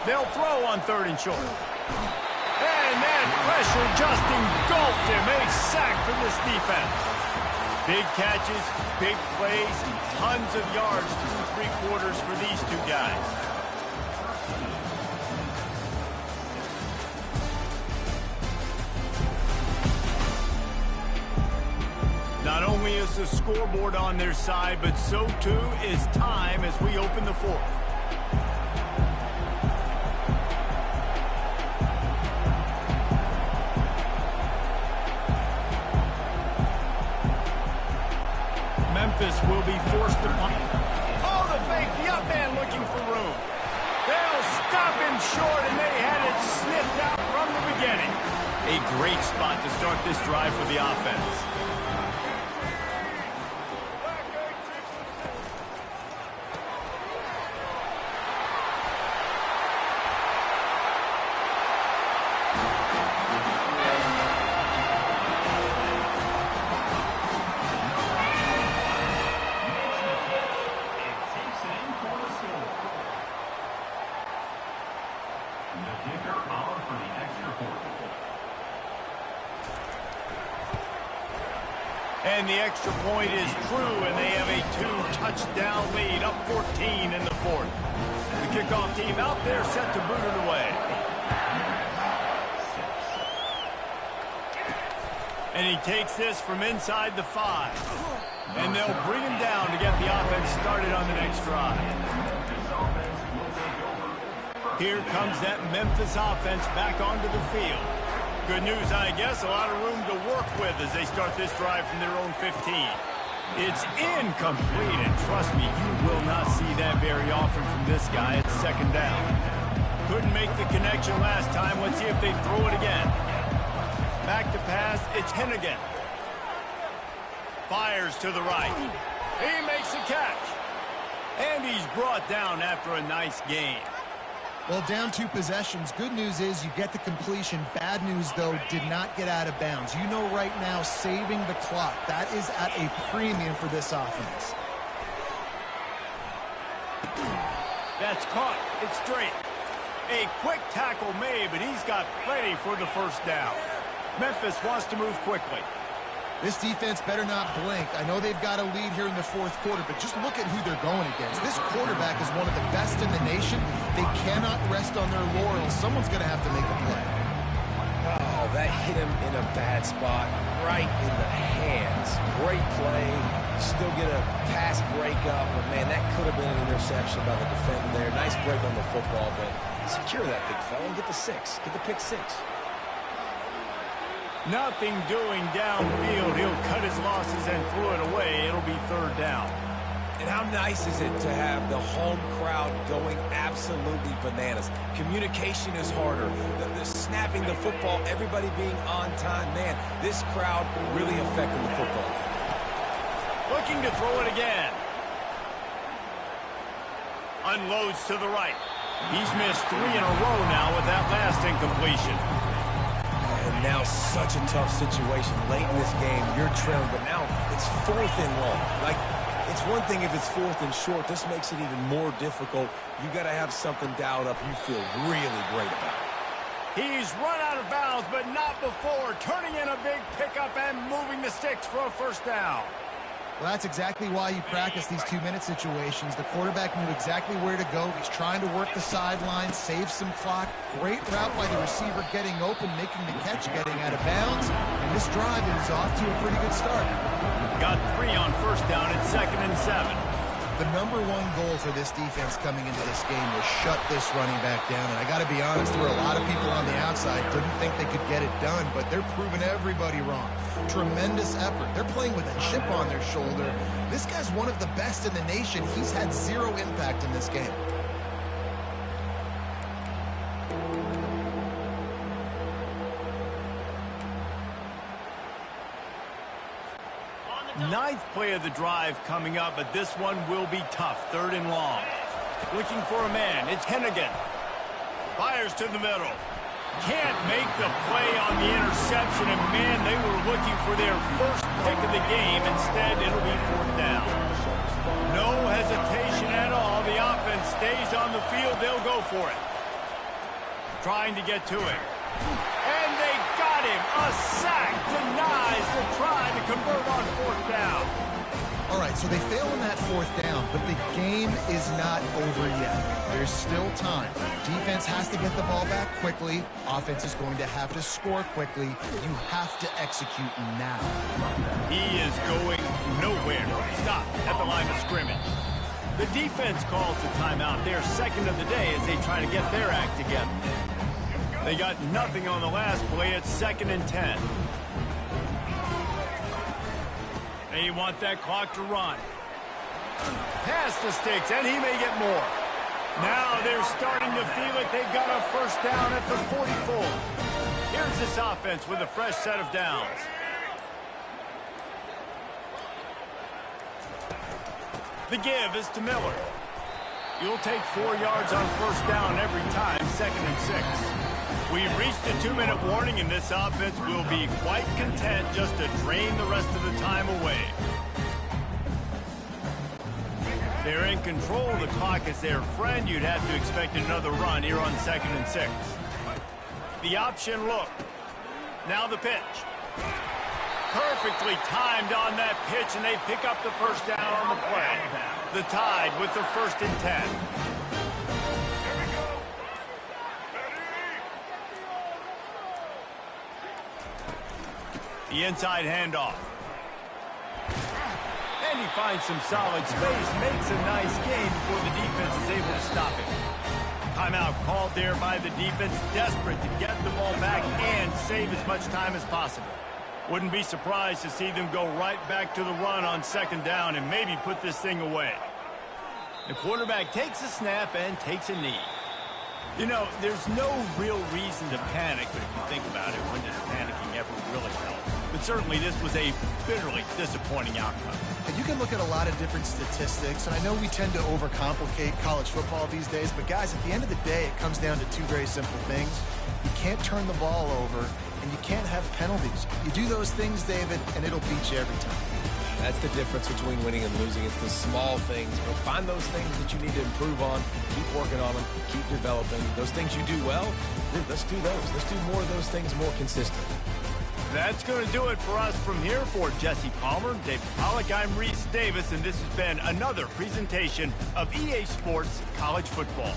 S1: They'll throw on 3rd and short. And that pressure just engulfed him. A sack for this defense. Big catches, big plays, tons of yards through 3 quarters for these 2 guys. Not only is the scoreboard on their side, but so too is time as we open the 4th. Memphis will be forced to punt. Oh, the fake, the up man looking for room. They'll stop him short, and they had it sniffed out from the beginning. A great spot to start this drive for the offense. And the extra point is true, and they have a 2-touchdown lead, up 14 in the 4th. The kickoff team out there set to boot it away. And he takes this from inside the 5. And they'll bring him down to get the offense started on the next drive. Here comes that Memphis offense back onto the field. Good news, I guess, a lot of room to work with as they start this drive from their own 15. It's incomplete, and trust me, you will not see that very often from this guy. It's second down. Couldn't make the connection last time. Let's see if they throw it again. Back to pass, it's Hennigan. Fires to the right. He makes the catch. And he's brought down after a nice gain.
S3: Well, down 2 possessions. Good news is you get the completion. Bad news, though, did not get out of bounds. You know right now, saving the clock. That is at a premium for this offense.
S1: That's caught. It's straight. A quick tackle made, but he's got plenty for the first down. Memphis wants to move quickly.
S3: This defense better not blink. I know they've got a lead here in the 4th quarter, but just look at who they're going against. This quarterback is one of the best in the nation. They cannot rest on their laurels. Someone's going to have to make a play.
S2: Oh, that hit him in a bad spot, right in the hands. Great play. Still get a pass breakup, but man, that could have been an interception by the defender there. Nice break on the football, but secure that big fella and get the 6. Get the pick 6.
S1: Nothing doing downfield. He'll cut his losses and throw it away. It'll be third down.
S2: And how nice is it to have the home crowd going absolutely bananas? Communication is harder. The snapping the football, everybody being on time. Man, this crowd really affecting the football.
S1: Looking to throw it again. Unloads to the right. He's missed 3 in a row now with that last incompletion.
S2: And now such a tough situation. Late in this game, you're trailing, but now it's 4th and long. Like, it's one thing if it's 4th and short. This makes it even more difficult. You got to have something dialed up you feel really great about.
S1: He's run out of bounds, but not before. Turning in a big pickup and moving the sticks for a first down.
S3: Well, that's exactly why you practice these 2-minute situations. The quarterback knew exactly where to go. He's trying to work the sideline, save some clock. Great route by the receiver getting open, making the catch, getting out of bounds. And this drive is off to a pretty good start.
S1: Got 3 on first down at 2nd and 7.
S3: The number 1 goal for this defense coming into this game was shut this running back down. And I got to be honest, there were a lot of people on the outside didn't think they could get it done, but they're proving everybody wrong. Tremendous effort. They're playing with a chip on their shoulder. This guy's one of the best in the nation. He's had 0 impact in this game.
S1: Ninth play of the drive coming up, but this one will be tough. 3rd and long. Looking for a man. It's Hennigan. Fires to the middle. Can't make the play on the interception, and man, they were looking for their first pick of the game. Instead, it'll be 4th down. No hesitation at all. The offense stays on the field. They'll go for it. Trying to get to it. And they got him. A sack denies the try to convert on 4th down.
S3: All right, so they fail in that 4th down, but the game is not over yet. There's still time. Defense has to get the ball back quickly. Offense is going to have to score quickly. You have to execute now.
S1: He is going nowhere. Stop at the line of scrimmage. The defense calls the timeout. They're 2nd of the day as they try to get their act together. They got nothing on the last play. It's 2nd and 10. They want that clock to run. Past the sticks, and he may get more. Now they're starting to feel it. They've got a first down at the 44. Here's this offense with a fresh set of downs. The give is to Miller. You'll take 4 yards on first down every time, 2nd and 6. We've reached a 2-minute warning, and this offense will be quite content just to drain the rest of the time away. They're in control. The clock is their friend. You'd have to expect another run here on 2nd and 6. The option look. Now the pitch. Perfectly timed on that pitch, and they pick up the first down on the play. The Tide with the 1st and 10. The inside handoff. And he finds some solid space, makes a nice gain before the defense is able to stop him. Timeout called there by the defense, desperate to get the ball back and save as much time as possible. Wouldn't be surprised to see them go right back to the run on second down and maybe put this thing away. The quarterback takes a snap and takes a knee. You know, there's no real reason to panic, but if you think about it, when does panicking ever really help? But certainly this was a bitterly disappointing outcome.
S3: And you can look at a lot of different statistics, and I know we tend to overcomplicate college football these days, but guys, at the end of the day, it comes down to two very simple things. You can't turn the ball over, and you can't have penalties. You do those things, David, and it'll beat you every time.
S2: That's the difference between winning and losing. It's the small things. Find those things that you need to improve on. Keep working on them. Keep developing. Those things you do well, dude, let's do those. Let's do more of those things more consistently.
S1: That's going to do it for us from here. For Jesse Palmer, David Pollack, I'm Reese Davis, and this has been another presentation of EA Sports College Football.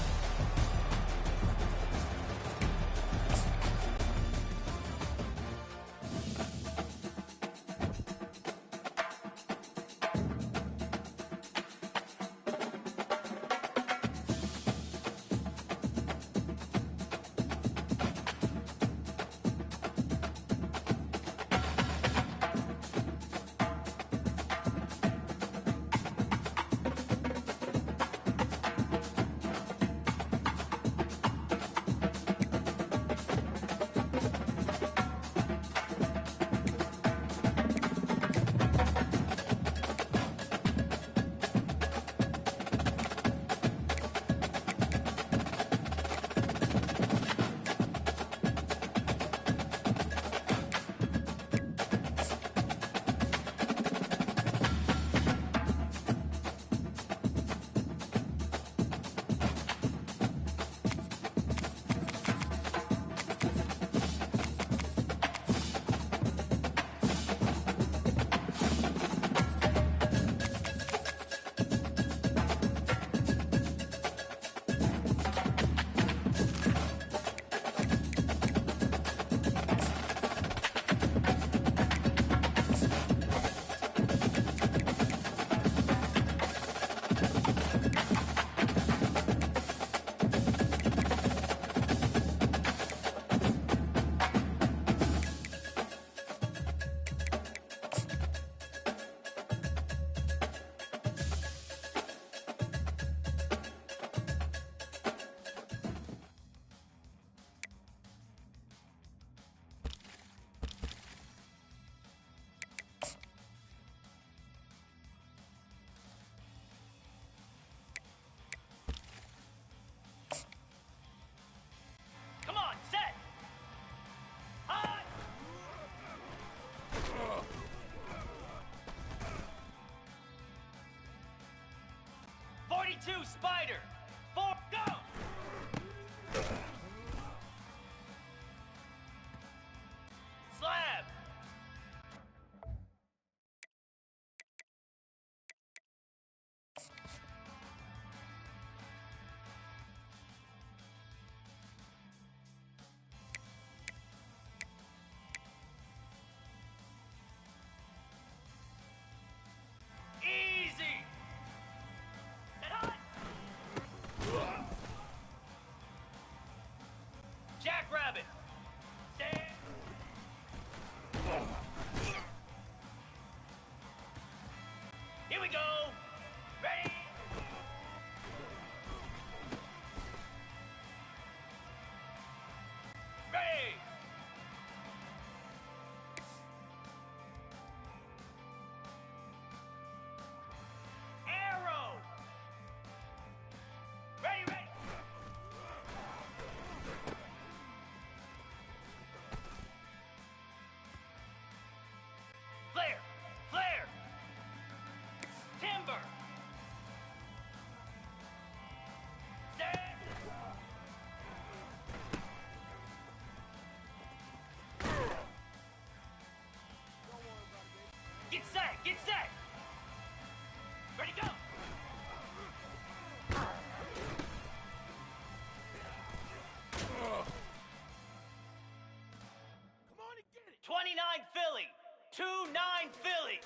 S5: Come on, set. High. 42 Spider. 4, go. Slab. Easy. And hot. Jackrabbit. Stand. Here we go. Ready. Ready. Arrow. Ready, ready. Flare, flare. Timber. Stand. Get set, get set. Ready, go. Come on and get it. 29 Philly. 2-9 Philly.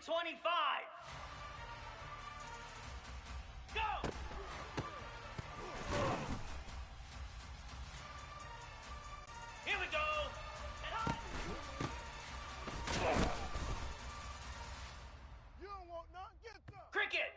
S5: 25. Go! Here we go. And hot.
S1: You don't want nothing, get some.
S5: Cricket.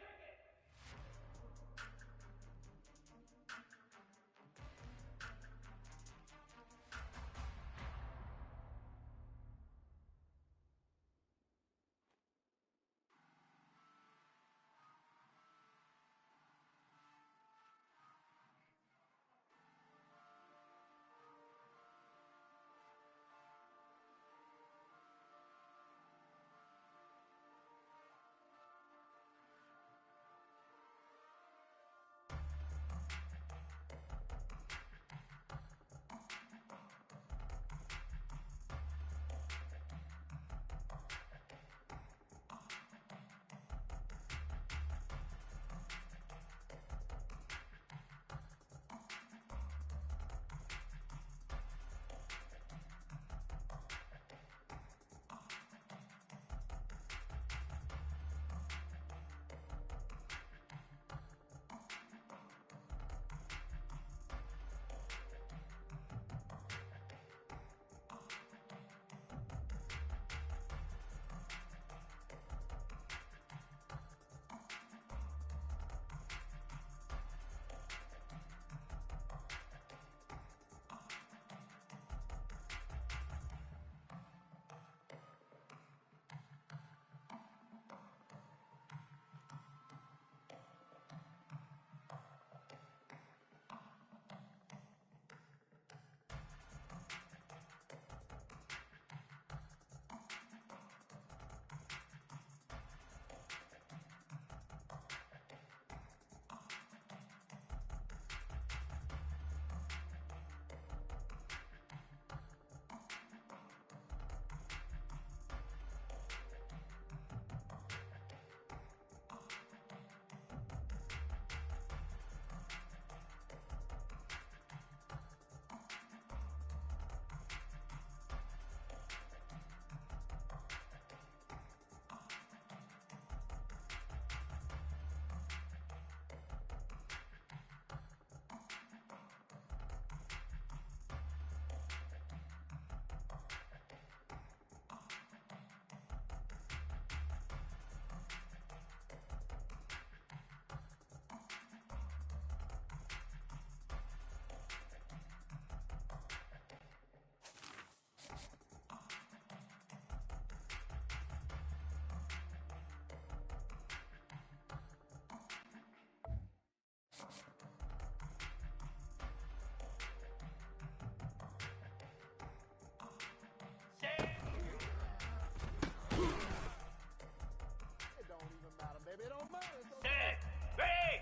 S1: It don't even matter, baby. It don't matter. It don't
S5: Set. Ready.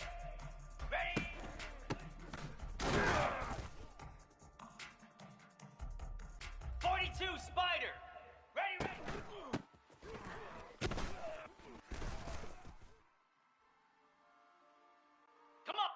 S5: Ready. 42 Spider. Ready, ready. Come on.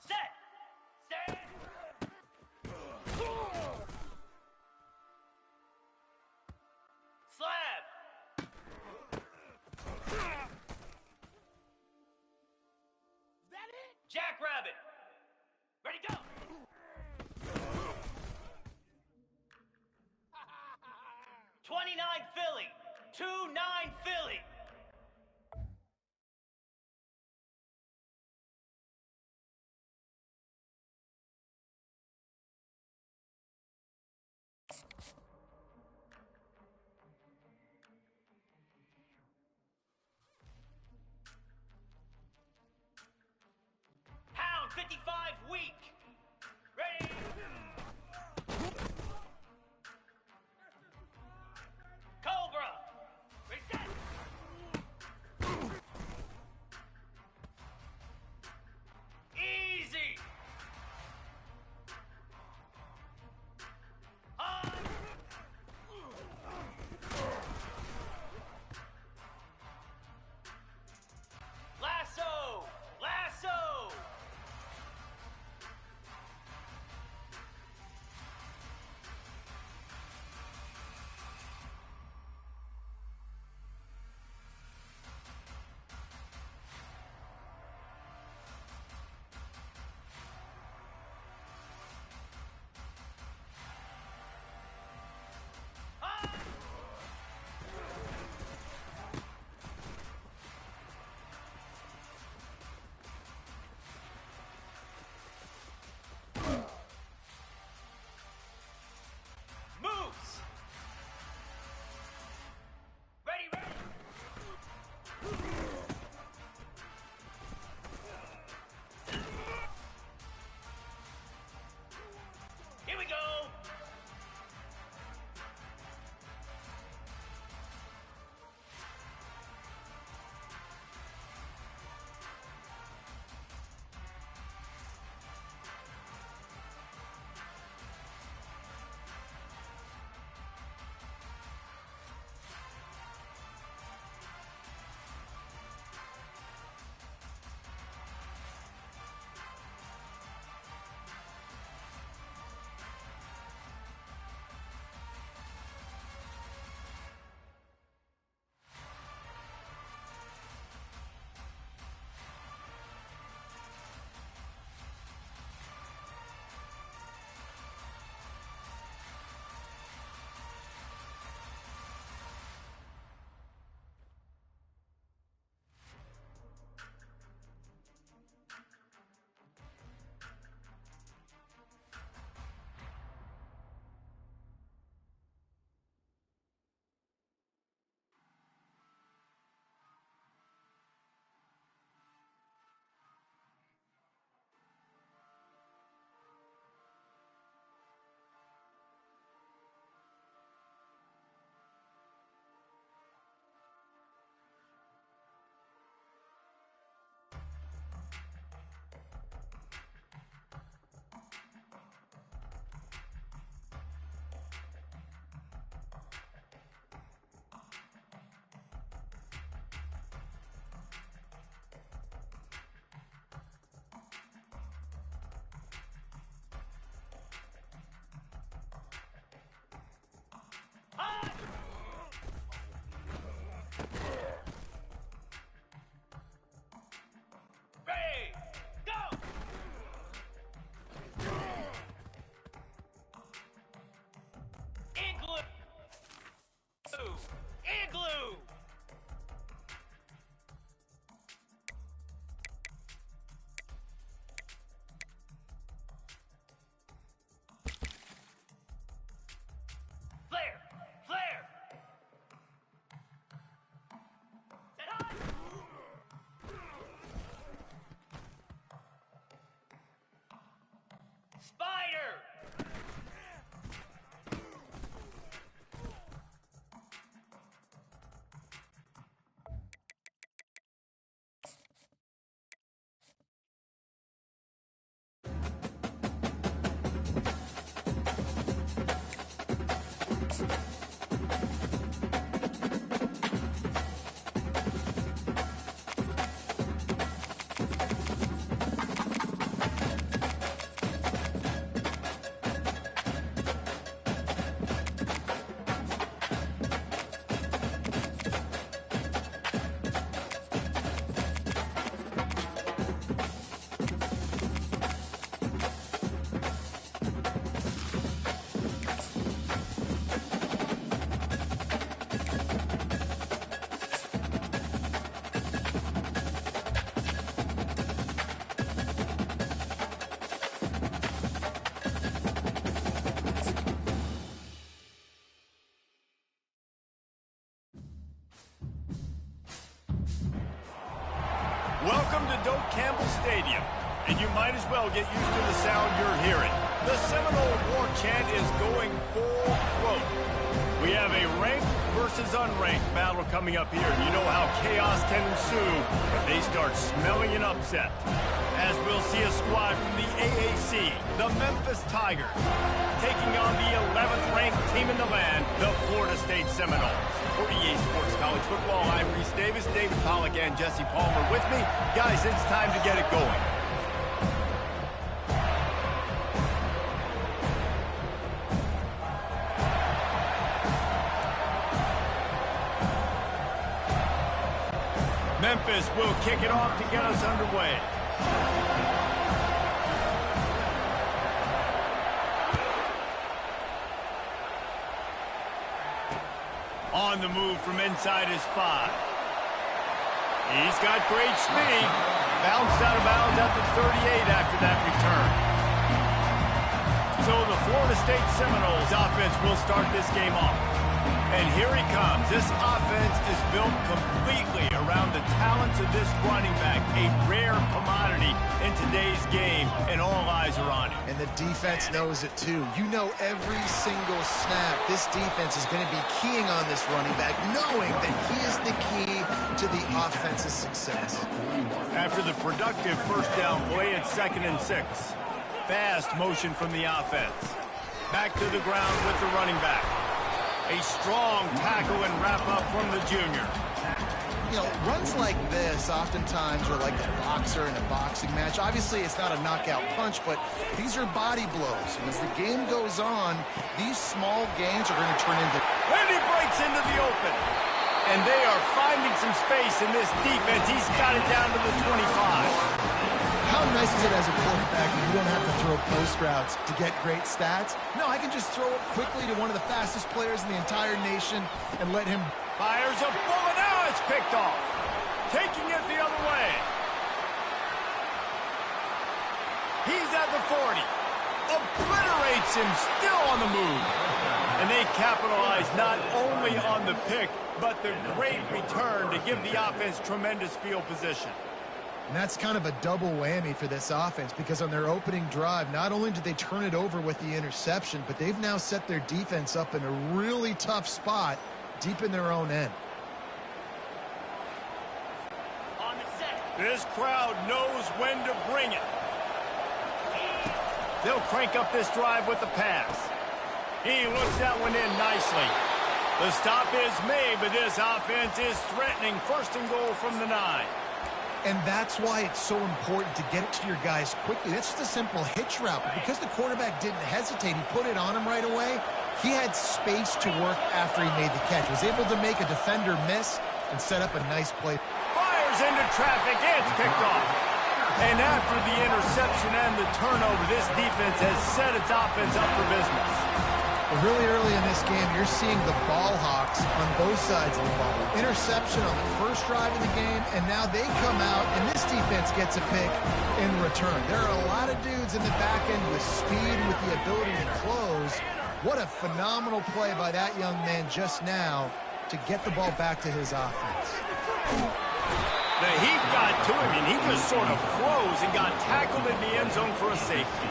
S5: Set. Set. Slab.
S1: Is that it?
S5: Jackrabbit. Ready, go. 29 Philly. 2-9 Philly.
S1: Welcome to Doak Campbell Stadium, and you might as well get used to the sound you're hearing. The Seminole war chant is going full throat. We have a ranked versus unranked battle coming up here. You know how chaos can ensue if they start smelling an upset. As we'll see a squad from the AAC, the Memphis Tigers, taking on the 11th ranked team in the land, the Florida State Seminoles. For EA Sports College Football, I'm Reese Davis, David Pollack, and Jesse Palmer with me. Guys, it's time to get it going. Memphis will kick it off to get us underway. On the move from inside his 5. He's got great speed. Bounced out of bounds at the 38 after that return. So the Florida State Seminoles offense will start this game off. And here he comes. This offense is built completely around the talents of this running back, a rare commodity in today's game, and all eyes are on him.
S3: And the defense knows it too. You know every single snap, this defense is going to be keying on this running back, knowing that he is the key to the offense's success.
S1: After the productive first down play at 2nd and 6. Fast motion from the offense. Back to the ground with the running back. A strong tackle and wrap-up from the junior.
S3: You know, runs like this oftentimes are like a boxer in a boxing match. Obviously, it's not a knockout punch, but these are body blows. And as the game goes on, these small gains are going to turn into...
S1: And he breaks into the open. And they are finding some space in this defense. He's got it down to the 25.
S3: How nice is it as a quarterback when you don't have to throw post routes to get great stats? No, I can just throw it quickly to one of the fastest players in the entire nation and let him...
S1: Fires a bullet. Now it's picked off. Taking it the other way. He's at the 40. Obliterates him, still on the move. And they capitalize not only on the pick, but the great return to give the offense tremendous field position.
S3: And that's kind of a double whammy for this offense, because on their opening drive, not only did they turn it over with the interception, but they've now set their defense up in a really tough spot deep in their own end.
S5: On the set.
S1: This crowd knows when to bring it. They'll crank up this drive with the pass. He looks that one in nicely. The stop is made, but this offense is threatening. 1st and goal from the 9.
S3: And that's why it's so important to get it to your guys quickly. That's just a simple hitch route. But because the quarterback didn't hesitate, he put it on him right away. He had space to work after he made the catch. Was able to make a defender miss and set up a nice play.
S1: Fires into traffic. It's picked off. And after the interception and the turnover, this defense has set its offense up for business.
S3: But really early in this game, you're seeing the ball hawks on both sides of the ball. Interception on the first drive of the game, and now they come out, and this defense gets a pick in return. There are a lot of dudes in the back end with speed, with the ability to close. What a phenomenal play by that young man just now to get the ball back to his offense.
S1: The heat got to him, and he just sort of froze and got tackled in the end zone for a safety.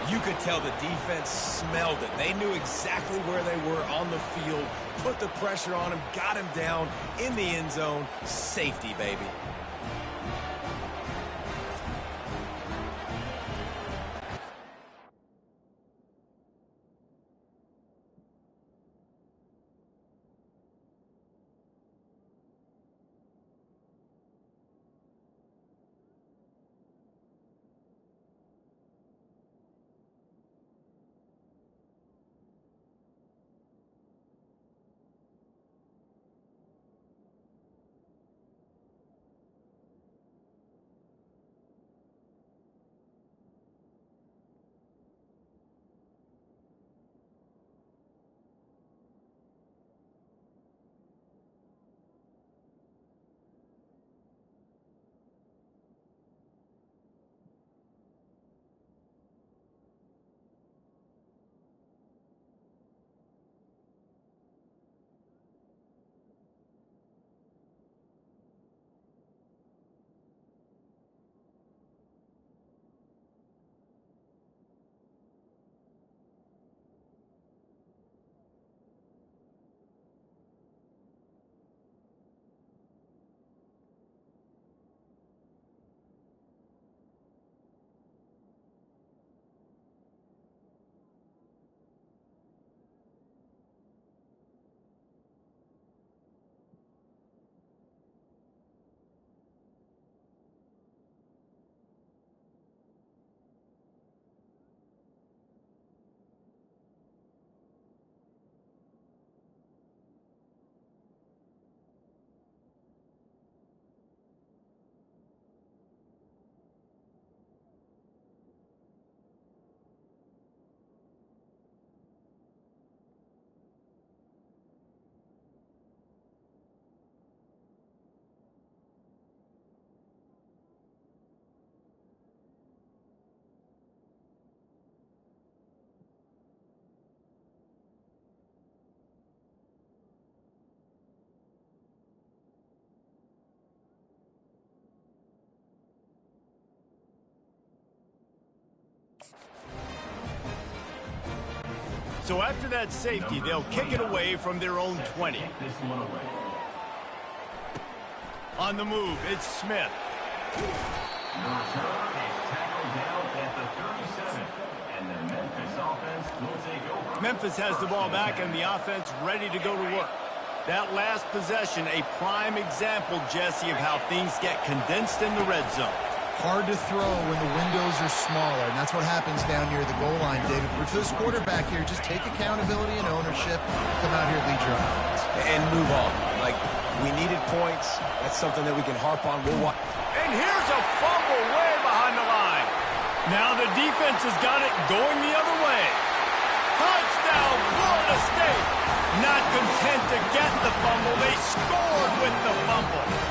S2: You could tell the defense smelled it. They knew exactly where they were on the field, put the pressure on him, got him down in the end zone. Safety, baby.
S1: So after that safety, they'll kick it away from their own 20.
S6: This one away.
S1: On the move, it's Smith.
S6: The return is tackled down at the 37. And the Memphis offense will take over.
S1: Memphis has the ball back and the offense ready to go to work. That last possession, a prime example, Jesse, of how things get condensed in the red zone.
S3: Hard to throw when the windows are smaller, and that's what happens down near the goal line, David. But for this quarterback here, just take accountability and ownership. Come out here, lead your offense.
S2: And move on. Like, we needed points. That's something that we can harp on. We'll watch.
S1: And here's a fumble way behind the line. Now the defense has got it going the other way. Touchdown, Florida State. Not content to get the fumble, they scored with the fumble.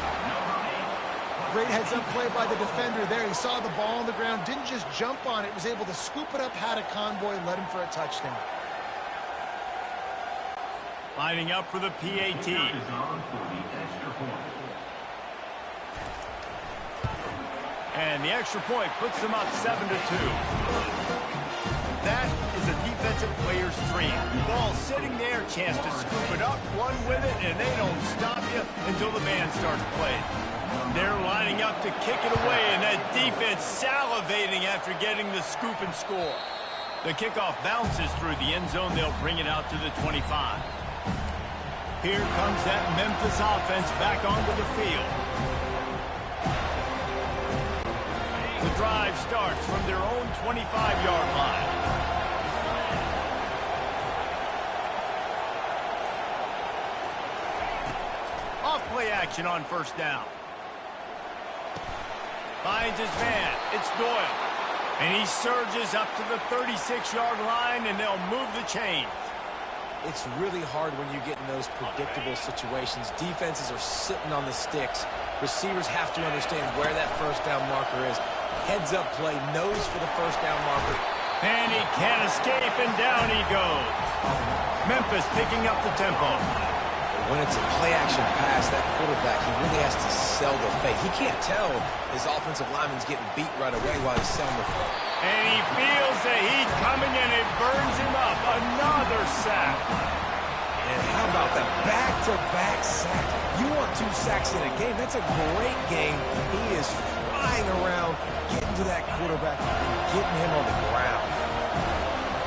S3: Great heads-up play by the defender there. He saw the ball on the ground, didn't just jump on it, was able to scoop it up, had a convoy, led him for a touchdown.
S1: Lining up for the PAT.
S6: Is on for the extra point.
S1: And the extra point puts them up 7-2. That is a defensive player's dream. Ball sitting there, chance to scoop it up, run with it, and they don't stop you until the band starts playing. They're lining up to kick it away, and that defense salivating after getting the scoop and score. The kickoff bounces through the end zone. They'll bring it out to the 25. Here comes that Memphis offense back onto the field. The drive starts from their own 25-yard line. Off play action on first down. Finds his man. It's Doyle. And he surges up to the 36-yard line, and they'll move the chains.
S2: It's really hard when you get in those predictable situations. Defenses are sitting on the sticks. Receivers have to understand where that first down marker is. Heads up play, nose for the first down marker.
S1: And he can't escape, and down he goes. Memphis picking up the tempo.
S2: When it's a play-action pass, that quarterback, he really has to sell the fake. He can't tell his offensive lineman's getting beat right away while he's selling the fake.
S1: And he feels the heat coming, and it burns him up. Another sack.
S2: And how about that back-to-back sack? You want 2 sacks in a game. That's a great game. He is flying around, getting to that quarterback, and getting him on the ground.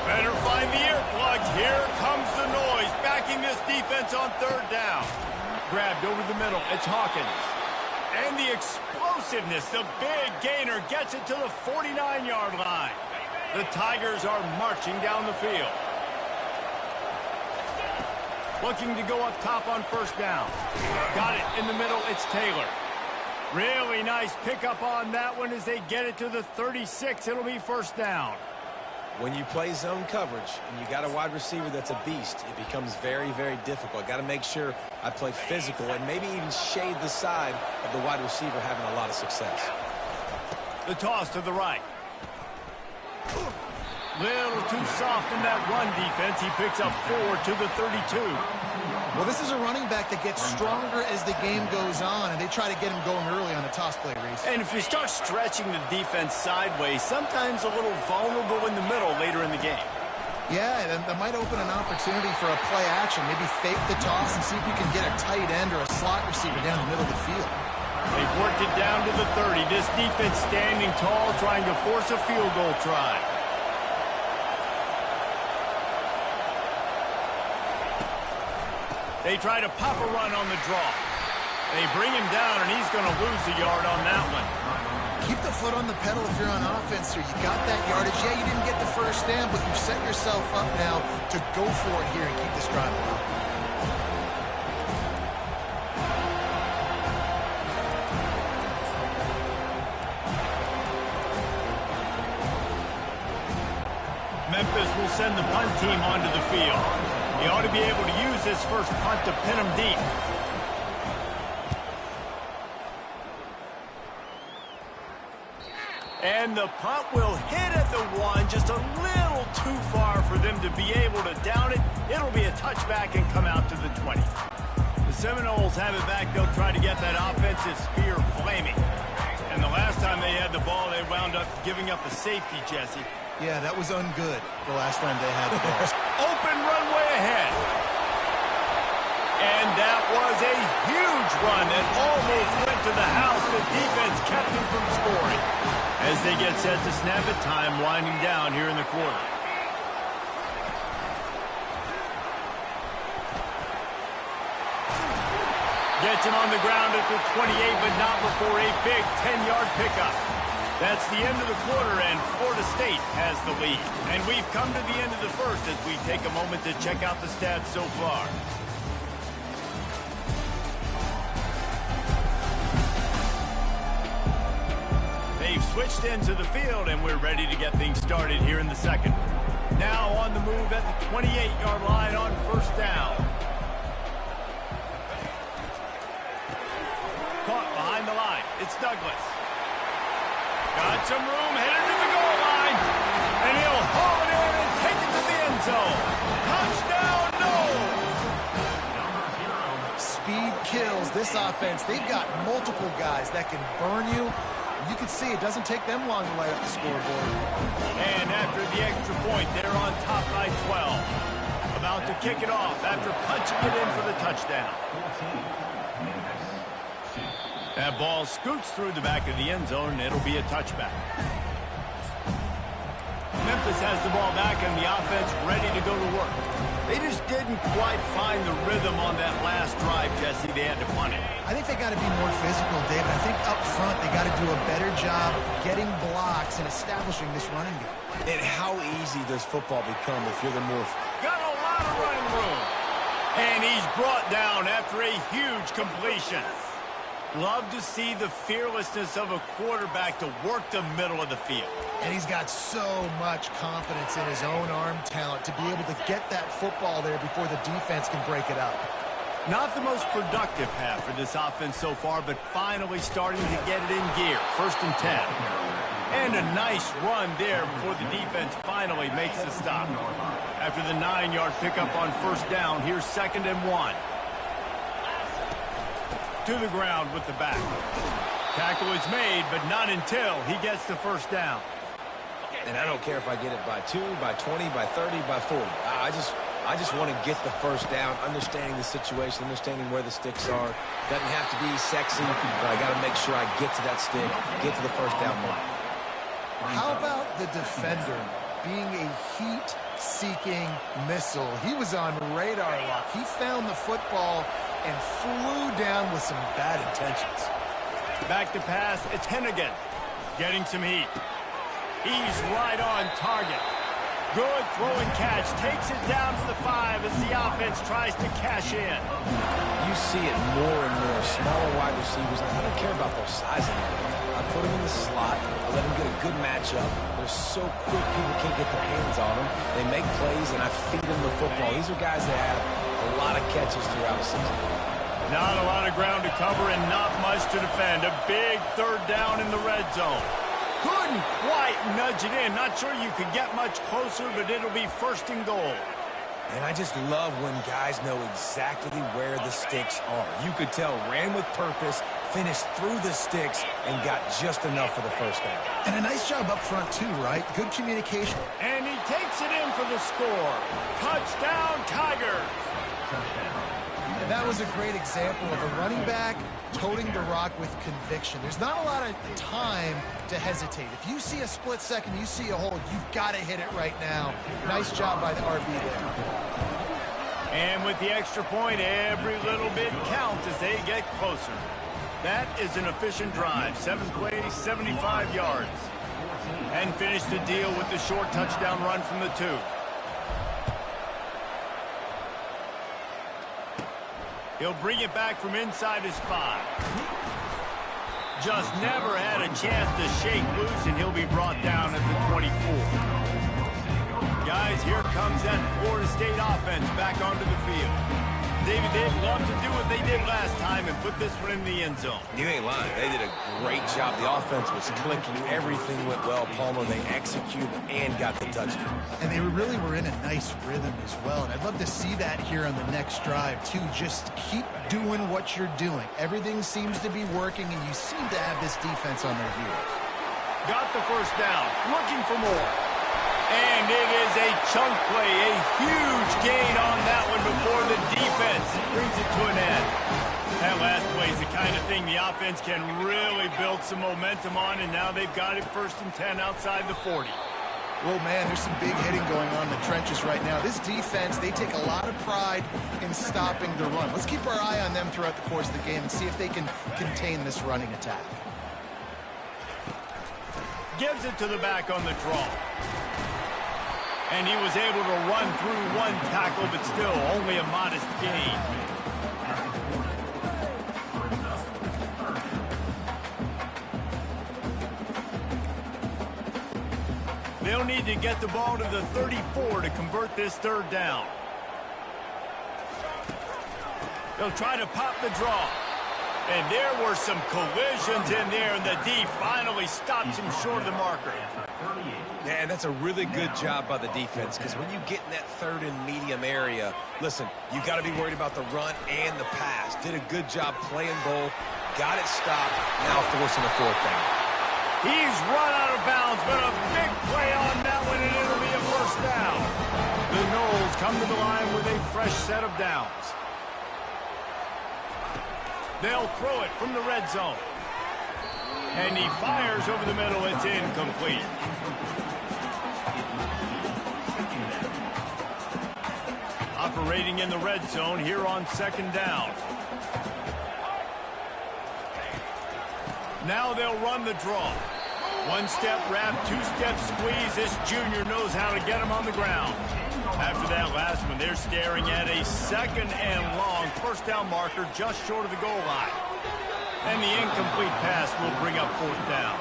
S1: Better find the earplugs. Here comes the noise, backing this defense on third down. Grabbed over the middle. It's Hawkins. And the explosiveness, the big gainer gets it to the 49-yard line. The Tigers are marching down the field. Looking to go up top on first down. Got it in the middle. It's Taylor. Really nice pickup on that one as they get it to the 36. It'll be first down.
S2: When you play zone coverage and you got a wide receiver that's a beast, it becomes very, very difficult. Got to make sure I play physical and maybe even shade the side of the wide receiver having a lot of success.
S1: The toss to the right. Little too soft in that run defense. He picks up 4 to the 32.
S3: Well, this is a running back that gets stronger as the game goes on, and they try to get him going early on the toss play, Reese.
S1: And if you start stretching the defense sideways, sometimes a little vulnerable in the middle later in the game.
S3: Yeah, and that might open an opportunity for a play action. Maybe fake the toss and see if you can get a tight end or a slot receiver down the middle of the field.
S1: They've worked it down to the 30. This defense standing tall, trying to force a field goal try. They try to pop a run on the draw. They bring him down, and he's going to lose a yard on that one.
S3: Keep the foot on the pedal if you're on offense here. You got that yardage. Yeah, you didn't get the first down, but you've set yourself up now to go for it here and keep this drive alive.
S1: Memphis will send the punt team onto the field. He ought to be able to use this first punt to pin him deep. And the punt will hit at the 1, just a little too far for them to be able to down it. It'll be a touchback and come out to the 20. The Seminoles have it back. They'll try to get that offensive spear flaming. And the last time they had the ball, they wound up giving up a safety, Jesse.
S3: Yeah, that was ungood the last time they had the ball.
S1: Open runway ahead. And that was a huge run that almost went to the house. The defense kept him from scoring. As they get set to snap it, time winding down here in the quarter. Gets him on the ground at the 28, but not before a big 10-yard pickup. That's the end of the quarter, and Florida State has the lead. And we've come to the end of the first as we take a moment to check out the stats so far. They've switched into the field, and we're ready to get things started here in the second. Now on the move at the 28-yard line on first down. Caught behind the line. It's Douglas. Got some room, headed to the goal line. And he'll haul it in and take it to the end zone. Touchdown, no!
S3: Speed kills this offense. They've got multiple guys that can burn you. You can see it doesn't take them long to light up the scoreboard.
S1: And after the extra point, they're on top by 12. About to kick it off after punching it in for the touchdown. That ball scoots through the back of the end zone, and it'll be a touchback. Memphis has the ball back, and the offense ready to go to work. They just didn't quite find the rhythm on that last drive, Jesse. They had to punt it.
S3: I think they got to be more physical, David. I think up front they got to do a better job getting blocks and establishing this running game.
S2: And how easy does football become if you're the more...
S1: Got a lot of running room. And he's brought down after a huge completion. Love to see the fearlessness of a quarterback to work the middle of the field.
S3: And he's got so much confidence in his own arm talent to be able to get that football there before the defense can break it up.
S1: Not the most productive half for this offense so far, but finally starting to get it in gear. 1st and 10. And a nice run there before the defense finally makes the stop. After the 9-yard pickup on first down, here's 2nd and 1. To the ground with the back. Tackle is made, but not until he gets the first down.
S2: And I don't care if I get it by 2, by 20, by 30, by 40. I just want to get the first down, understanding the situation, understanding where the sticks are. Doesn't have to be sexy, but I got to make sure I get to that stick, get to the first down mark.
S3: How about the defender being a heat-seeking missile? He was on radar lock. He found the football and flew down with some bad intentions.
S1: Back to pass, it's Hennigan getting some heat. He's right on target. Good throwing catch, takes it down to the 5 as the offense tries to cash in.
S2: You see it more and more. Smaller wide receivers, I don't care about their size anymore. I put them in the slot. I let them get a good matchup. They're so quick, people can't get their hands on them. They make plays, and I feed them the football. These are guys that have a lot of catches throughout the season.
S1: Not a lot of ground to cover and not much to defend. A big 3rd down in the red zone. Couldn't quite nudge it in. Not sure you could get much closer, but it'll be 1st and goal.
S2: And I just love when guys know exactly where the sticks are. You could tell, ran with purpose, finished through the sticks, and got just enough for the first down.
S3: And a nice job up front, too, right? Good communication.
S1: And he takes it in for the score. Touchdown, Tigers.
S3: And that was a great example of a running back toting the rock with conviction. There's not a lot of time to hesitate. If you see a split second, you see a hole, you've got to hit it right now. Nice job by the RB there.
S1: And with the extra point, every little bit counts as they get closer. That is an efficient drive. 7 plays, 75 yards. And finish the deal with the short touchdown run from the 2. He'll bring it back from inside his 5. Just never had a chance to shake loose, and he'll be brought down at the 24. Guys, here comes that Florida State offense back onto the field. David, they'd love to do what they did last time and put this one in the end zone.
S2: You ain't lying. They did a great job. The offense was clicking. Everything went well. Palmer, they executed and got the touchdown.
S3: And they really were in a nice rhythm as well. And I'd love to see that here on the next drive, too. Just keep doing what you're doing. Everything seems to be working, and you seem to have this defense on their heels.
S1: Got the first down. Looking for more. And it is a chunk play, a huge gain on that one before the defense brings it to an end. That last play is the kind of thing the offense can really build some momentum on, and now they've got it 1st and 10 outside the 40.
S3: Well, man, there's some big hitting going on in the trenches right now. This defense, they take a lot of pride in stopping the run. Let's keep our eye on them throughout the course of the game and see if they can contain this running attack.
S1: Gives it to the back on the draw. And he was able to run through one tackle, but still only a modest gain. They'll need to get the ball to the 34 to convert this 3rd down. They'll try to pop the draw. And there were some collisions in there, and the D finally stops him short of the marker.
S2: Yeah, that's a really good job by the defense, because when you get in that 3rd and medium area, listen, you got to be worried about the run and the pass. Did a good job playing both, got it stopped, now forcing a 4th down.
S1: He's run out of bounds, but a big play on that one, and it'll be a 1st down. The Noles come to the line with a fresh set of downs. They'll throw it from the red zone. And he fires over the middle. It's incomplete. Operating in the red zone here on 2nd down. Now they'll run the draw. 1-step wrap, 2-step squeeze. This junior knows how to get him on the ground. After that last one, they're staring at a 2nd and long 1st down marker just short of the goal line. And the incomplete pass will bring up 4th down.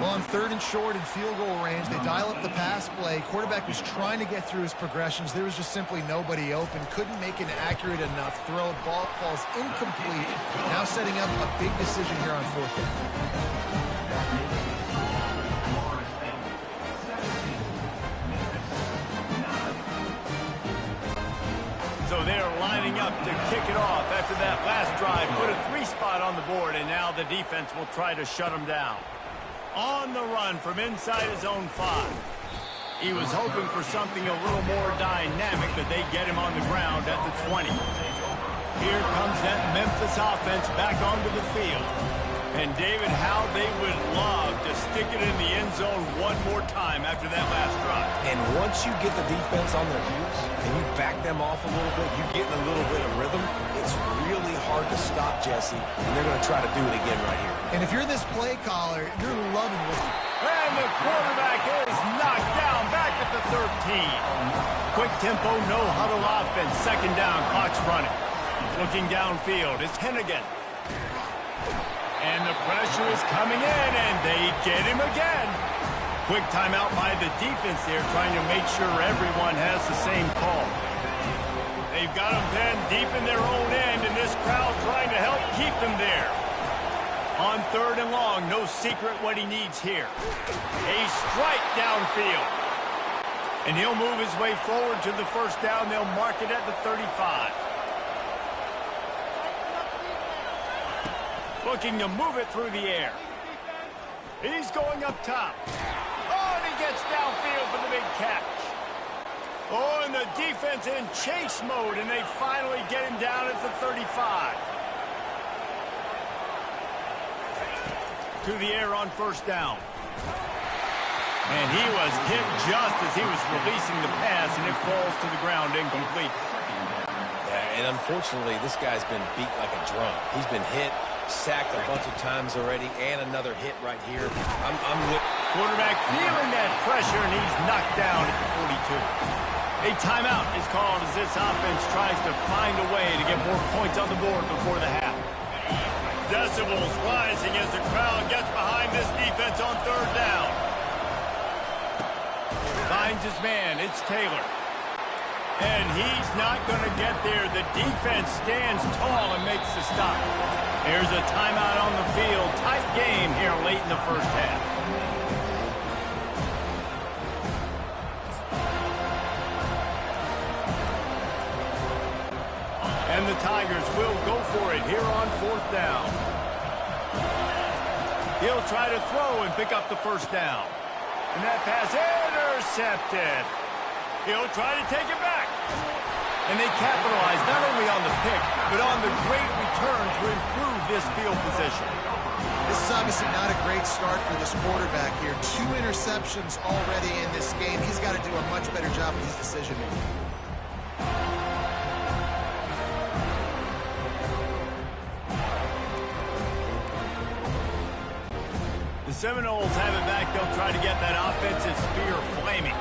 S3: Well, on 3rd and short in field goal range, they dial up the pass play. Quarterback was trying to get through his progressions. There was just simply nobody open. Couldn't make an accurate enough throw. Ball falls incomplete. Now setting up a big decision here on 4th down.
S1: So they're lining up to kick it off after that last drive. Put a 3-spot on the board, and now the defense will try to shut them down. On the run from inside his own 5. He was hoping for something a little more dynamic, but they get him on the ground at the 20. Here comes that Memphis offense back onto the field. And David, how they would love to stick it in the end zone one more time after that last drive.
S2: And once you get the defense on their heels and you back them off a little bit, you get in a little bit of rhythm, it's really hard to stop, Jesse, and they're going to try to do it again right here.
S3: And if you're this play caller, you're loving what...
S1: And the quarterback is knocked down back at the 13. Quick tempo, no huddle offense. 2nd down, clock's running. Looking downfield, it's Hennigan. And the pressure is coming in, and they get him again. Quick timeout by the defense there, trying to make sure everyone has the same call. They've got him pinned deep in their own end, and this crowd trying to help keep them there. On 3rd and long, no secret what he needs here. A strike downfield. And he'll move his way forward to the 1st down. They'll mark it at the 35. Looking to move it through the air. He's going up top. Oh, and he gets downfield for the big catch. Oh, and the defense in chase mode, and they finally get him down at the 35. To the air on 1st down. And he was hit just as he was releasing the pass, and it falls to the ground incomplete.
S2: Yeah, and unfortunately, this guy's been beat like a drum. He's been hit, sacked a bunch of times already, and another hit right here.
S1: Quarterback feeling that pressure, and he's knocked down at the 42. A timeout is called as this offense tries to find a way to get more points on the board before the half. Decibels rising as the crowd gets behind this defense on 3rd down. Finds his man, it's Taylor. And he's not going to get there. The defense stands tall and makes the stop. There's a timeout on the field. Tight game here late in the 1st half. And the Tigers will go for it here on 4th down. He'll try to throw and pick up the 1st down. And that pass intercepted. He'll try to take it back. And they capitalize not only on the pick, but on the great return to improve this field position.
S3: This is obviously not a great start for this quarterback here. 2 interceptions already in this game. He's got to do a much better job with his decision-making.
S1: The Seminoles have it back. They'll try to get that offensive spear flaming.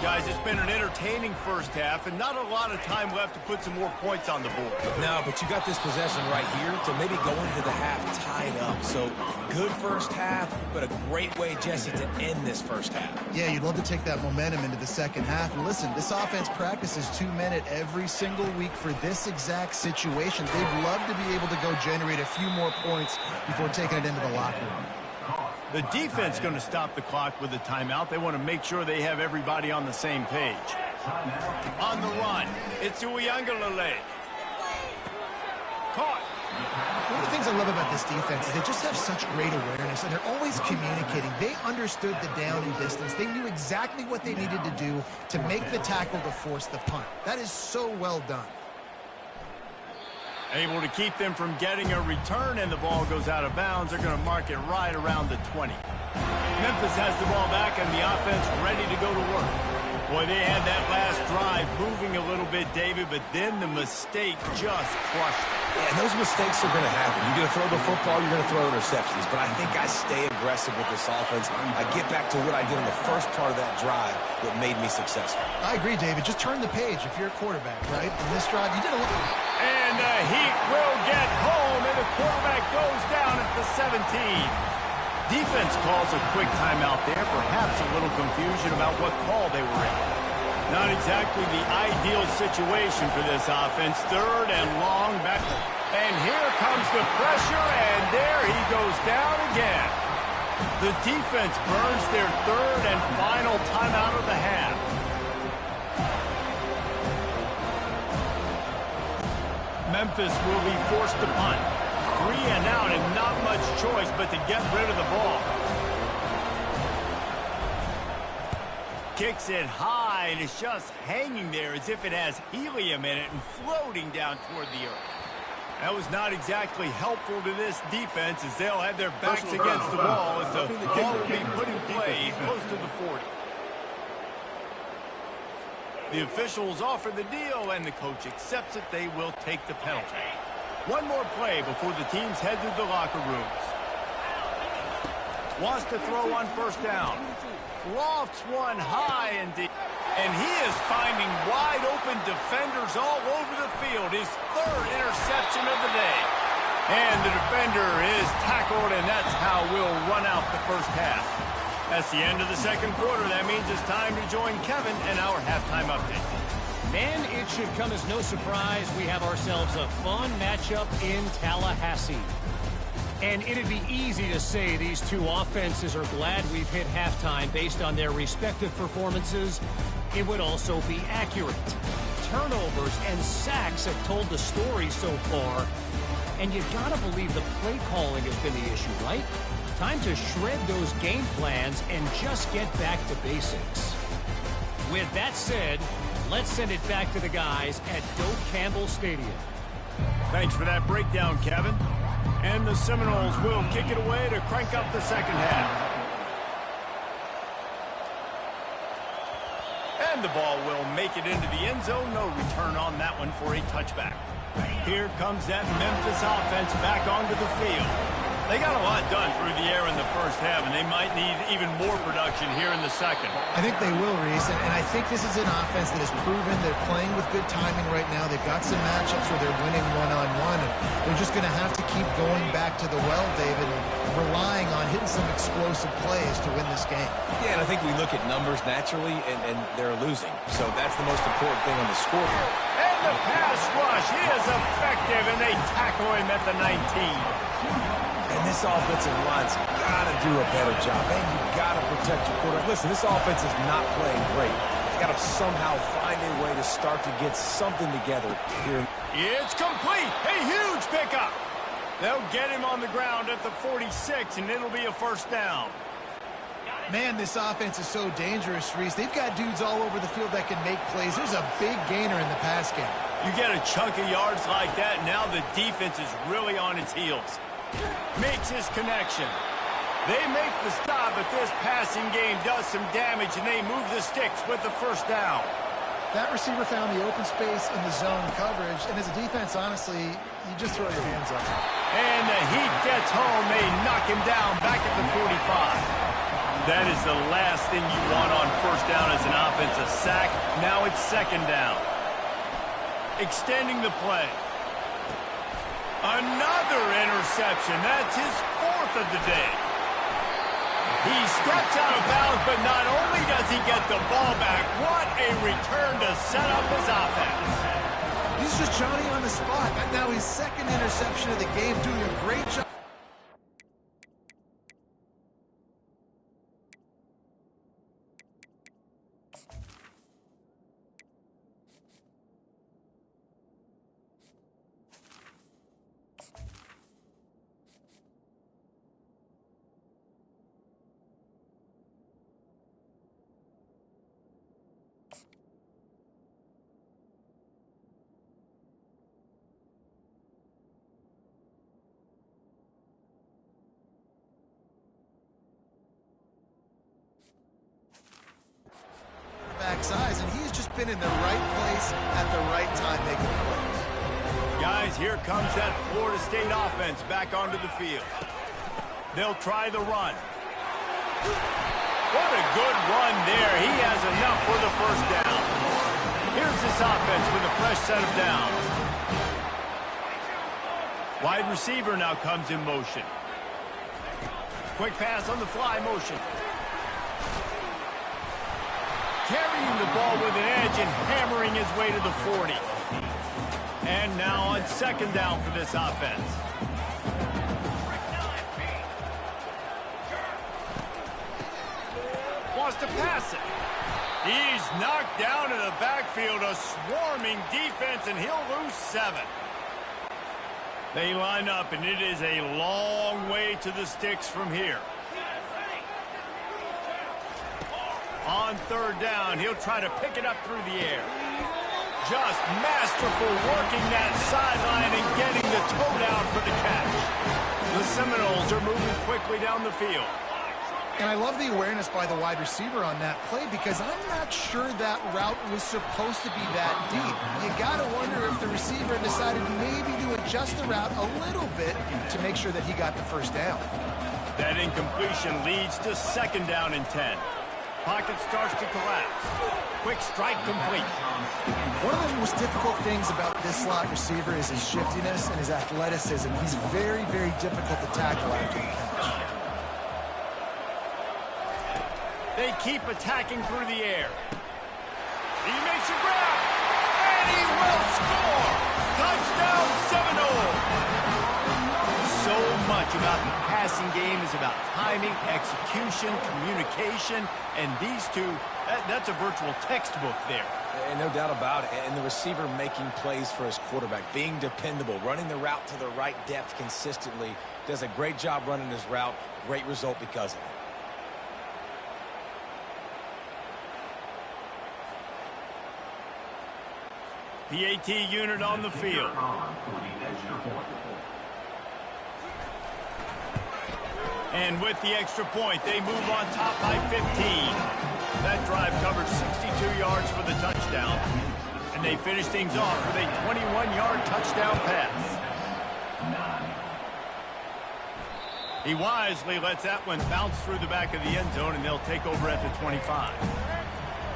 S1: Guys, it's been an entertaining first half and not a lot of time left to put some more points on the board.
S2: No, but you got this possession right here to maybe go into the half tied up. So good first half, but a great way, Jesse, to end this first half.
S3: Yeah, you'd love to take that momentum into the second half. And listen, this offense practices 2-minute every single week for this exact situation. They'd love to be able to go generate a few more points before taking it into the locker room.
S1: The defense going to stop the clock with a timeout. They want to make sure they have everybody on the same page. On the run, it's Uiagalelei. Caught.
S3: One of the things I love about this defense is they just have such great awareness, and they're always communicating. They understood the down and distance. They knew exactly what they needed to do to make the tackle to force the punt. That is so well done.
S1: Able to keep them from getting a return, and the ball goes out of bounds. They're going to mark it right around the 20. Memphis has the ball back, and the offense ready to go to work. Boy, they had that last drive moving a little bit, David, but then the mistake just crushed them.
S2: Yeah, and those mistakes are going to happen. You're going to throw the football, you're going to throw interceptions. But I think I stay aggressive with this offense. I get back to what I did in the first part of that drive that made me successful.
S3: I agree, David. Just turn the page if you're a quarterback, right? In this drive, you did a little...
S1: And the Heat will get home, and the quarterback goes down at the 17. Defense calls a quick timeout there, perhaps a little confusion about what call they were in. Not exactly the ideal situation for this offense. 3rd and long back. And here comes the pressure, and there he goes down again. The defense burns their 3rd and final timeout of the half. Memphis will be forced to punt. 3 and out, and not much choice but to get rid of the ball. Kicks it high, and it's just hanging there as if it has helium in it and floating down toward the earth. That was not exactly helpful to this defense, as they'll have their backs against the wall as the ball will be put in play close to the 40. The officials offer the deal, and the coach accepts it. They will take the penalty. One more play before the teams head to the locker rooms. Wants to throw on first down. Lofts one high and deep. And he is finding wide open defenders all over the field. His 3rd interception of the day. And the defender is tackled, and that's how we'll run out the first half. That's the end of the second quarter. That means it's time to join Kevin and our halftime update.
S4: Man, it should come as no surprise we have ourselves a fun matchup in Tallahassee. And it'd be easy to say these two offenses are glad we've hit halftime based on their respective performances. It would also be accurate. Turnovers and sacks have told the story so far. And you gotta believe the play calling has been the issue, right? Time to shred those game plans and just get back to basics. With that said, let's send it back to the guys at Doak Campbell Stadium.
S1: Thanks for that breakdown, Kevin. And the Seminoles will kick it away to crank up the second half. And the ball will make it into the end zone. No return on that one for a touchback. Here comes that Memphis offense back onto the field. They got a lot done through the air in the first half, and they might need even more production here in the second.
S3: I think they will, Reese, and I think this is an offense that has proven they're playing with good timing right now. They've got some matchups where they're winning one-on-one, and they're just going to have to keep going back to the well, David, and relying on hitting some explosive plays to win this game.
S2: Yeah, and I think we look at numbers naturally, and they're losing. So that's the most important thing on the scoreboard.
S1: And the pass rush is effective, and they tackle him at the 19.
S2: And this offensive line's got to do a better job. And you've got to protect your quarterback. Listen, this offense is not playing great. It's got to somehow find a way to start to get something together here.
S1: It's complete. A huge pickup. They'll get him on the ground at the 46, and it'll be a first down.
S3: Man, this offense is so dangerous, Reese. They've got dudes all over the field that can make plays. There's a big gainer in the pass game.
S1: You get a chunk of yards like that, now the defense is really on its heels. Makes his connection. They make the stop, but this passing game does some damage, and they move the sticks with the first down.
S3: That receiver found the open space in the zone coverage, and as a defense, honestly, you just throw your hands up.
S1: And the heat gets home. They knock him down back at the 45. That is the last thing you want on first down as an offensive sack. Now it's second down. Extending the play. Another interception. That's his fourth of the day. He steps out of bounds, but not only does he get the ball back, what a return to set up his offense.
S3: He's just Johnny on the spot. And now his second interception of the game, doing a great job. Size, and he's just been in the right place at the right time making plays.
S1: Guys, here comes that Florida State offense back onto the field. They'll try the run. What a good run there. He has enough for the first down. Here's this offense with a fresh set of downs. Wide receiver now comes in motion. Quick pass on the fly motion. Carrying the ball with an edge and hammering his way to the 40. And now on second down for this offense. Wants to pass it. He's knocked down in the backfield, a swarming defense, and he'll lose 7. They line up, and it is a long way to the sticks from here. On third down, he'll try to pick it up through the air. Just masterful working that sideline and getting the toe down for the catch. The Seminoles are moving quickly down the field.
S3: And I love the awareness by the wide receiver on that play because I'm not sure that route was supposed to be that deep. You got to wonder if the receiver decided maybe to adjust the route a little bit to make sure that he got the first down.
S1: That incompletion leads to second down and 10. Pocket starts to collapse. Quick strike complete.
S3: One of the most difficult things about this slot receiver is his shiftiness and his athleticism. He's very, very difficult to tackle after the catch.
S1: They keep attacking through the air. He makes a grab, and he will score! Touchdown, Seminoles! So much about the passing game is about timing, execution, communication, and these two, that's a virtual textbook there.
S2: And no doubt about it. And the receiver making plays for his quarterback, being dependable, running the route to the right depth consistently, does a great job running his route. Great result because of it.
S1: PAT unit on the field. And with the extra point, they move on top by 15. That drive covered 62 yards for the touchdown. And they finish things off with a 21-yard touchdown pass. He wisely lets that one bounce through the back of the end zone, and they'll take over at the 25.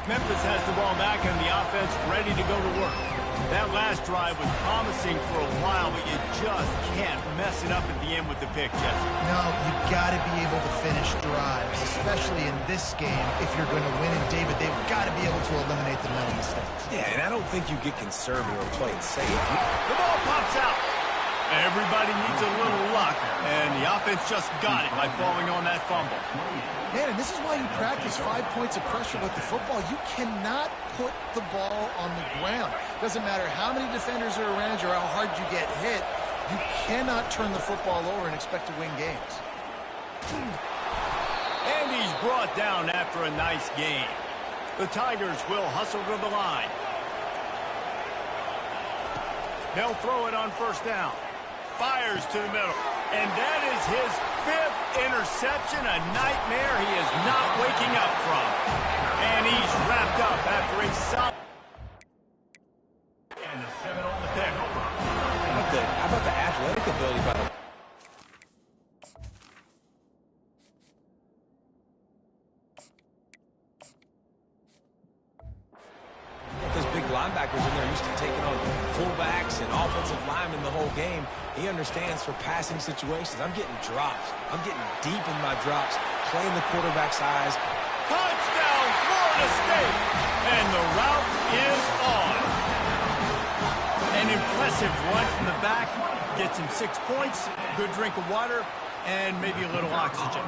S1: Memphis has the ball back and the offense ready to go to work. That last drive was promising for a while, but you just can't mess it up at the end with the pick, Jesse.
S3: No, you've got to be able to finish drives, especially in this game. If you're going to win it, David, they've got to be able to eliminate the mental mistakes.
S2: Yeah, and I don't think you get conservative or play it safe.
S1: The ball pops out. Everybody needs a little luck, and the offense just got it by falling on that fumble.
S3: Man, and this is why you practice 5 points of pressure with the football. You cannot put the ball on the ground. Doesn't matter how many defenders are around you or how hard you get hit. You cannot turn the football over and expect to win games.
S1: And he's brought down after a nice gain. The Tigers will hustle to the line. They'll throw it on first down. Fires to the middle. And that is his 5th interception, a nightmare he is not waking up from. And he's wrapped up after a solid... And the 7 on the pick.
S2: How about the athletic ability by the... Those big linebackers in there used to taking on fullbacks and offensive linemen the whole game. He understands for passing situations. I'm getting drops. I'm getting deep in my drops, playing the quarterback's eyes.
S1: Touchdown, Florida State! And the route is on. An impressive run from the back. Gets him 6 points, good drink of water, and maybe a little oxygen.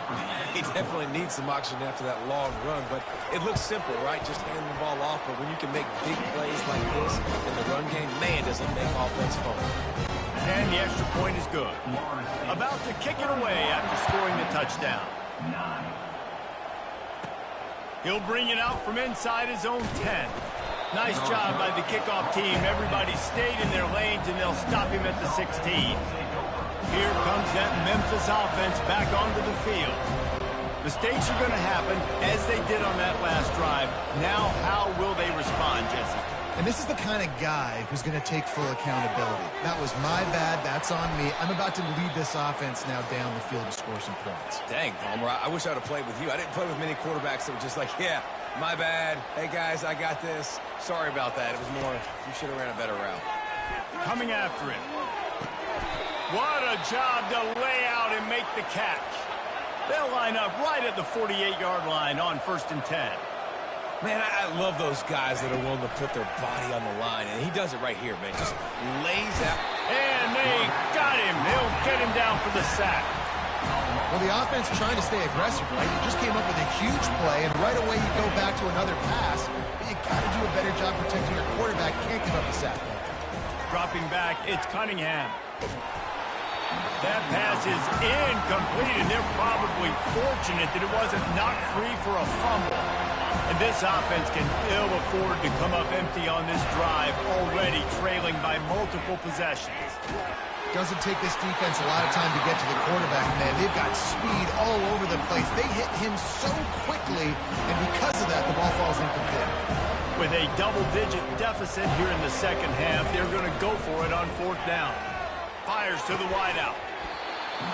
S2: He definitely needs some oxygen after that long run, but it looks simple, right? Just hand the ball off, but when you can make big plays like this in the run game, man, does it make offense fun.
S1: And the extra point is good. About to kick it away after scoring the touchdown. He'll bring it out from inside his own 10. Nice job by the kickoff team. Everybody stayed in their lanes, and they'll stop him at the 16. Here comes that Memphis offense back onto the field. Mistakes are going to happen, as they did on that last drive. Now, how will they respond, Jesse?
S3: And this is the kind of guy who's going to take full accountability. That was my bad. That's on me. I'm about to lead this offense now down the field to score some points.
S2: Dang, Palmer, I wish I would have played with you. I didn't play with many quarterbacks that were just like, yeah, my bad. Hey, guys, I got this. Sorry about that. It was more, you should have ran a better route.
S1: Coming after him. What a job to lay out and make the catch. They'll line up right at the 48-yard line on 1st and 10.
S2: Man, I love those guys that are willing to put their body on the line, and he does it right here, man. Just lays out.
S1: And they got him. He'll get him down for the sack.
S3: Well, the offense trying to stay aggressive, right? You just came up with a huge play, and right away you go back to another pass. But you got to do a better job protecting your quarterback. Can't give up a sack.
S1: Dropping back, it's Cunningham. That pass is incomplete, and they're probably fortunate that it wasn't knocked free for a fumble. And this offense can ill afford to come up empty on this drive, already trailing by multiple possessions.
S3: Doesn't take this defense a lot of time to get to the quarterback, man. They've got speed all over the place. They hit him so quickly, and because of that, the ball falls incomplete.
S1: With a double-digit deficit here in the second half, they're going to go for it on 4th down. Fires to the wideout.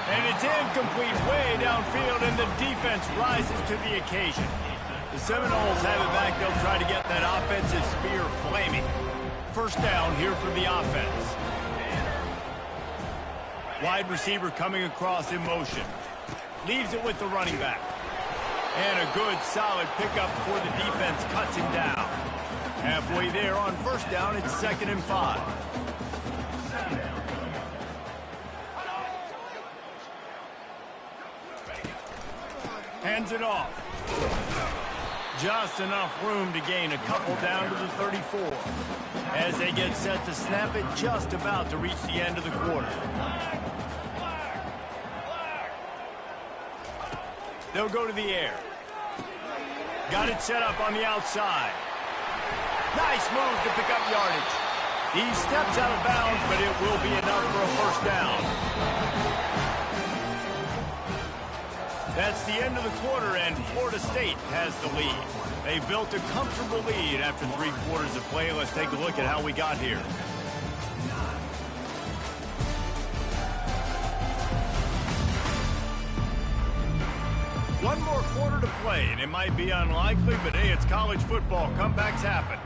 S1: And it's incomplete way downfield, and the defense rises to the occasion. The Seminoles have it back. They'll try to get that offensive spear flaming. 1st down here for the offense. Wide receiver coming across in motion. Leaves it with the running back. And a good, solid pickup before the defense cuts him down. Halfway there on 1st down, it's 2nd and 5. Hands it off. Just enough room to gain a couple down to the 34. As they get set to snap it, just about to reach the end of the quarter. They'll go to the air. Got it set up on the outside. Nice move to pick up yardage. He steps out of bounds, but it will be enough for a 1st down. That's the end of the quarter, and Florida State has the lead. They built a comfortable lead after 3 quarters of play. Let's take a look at how we got here. One more quarter to play, and it might be unlikely, but hey, it's college football. Comebacks happen.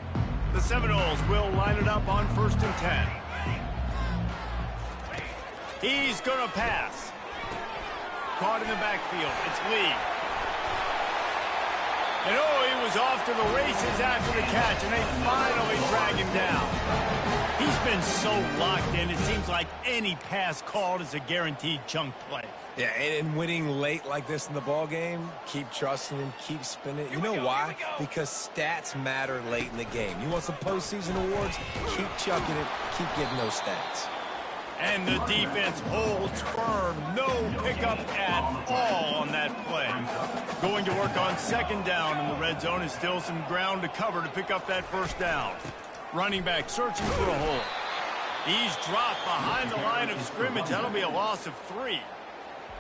S1: The Seminoles will line it up on 1st and 10. He's going to pass. Caught in the backfield. It's Lee. And oh, he was off to the races after the catch, and they finally drag him down. He's been so locked in, it seems like any pass called is a guaranteed chunk play.
S2: Yeah, and winning late like this in the ball game, keep trusting him, keep spinning. You know why? Because stats matter late in the game. You want some postseason awards? Keep chucking it, keep getting those stats.
S1: And the defense holds firm. No pickup at all on that play. Going to work on second down in the red zone is still some ground to cover to pick up that first down. Running back searching for a hole. He's dropped behind the line of scrimmage. That'll be a loss of 3.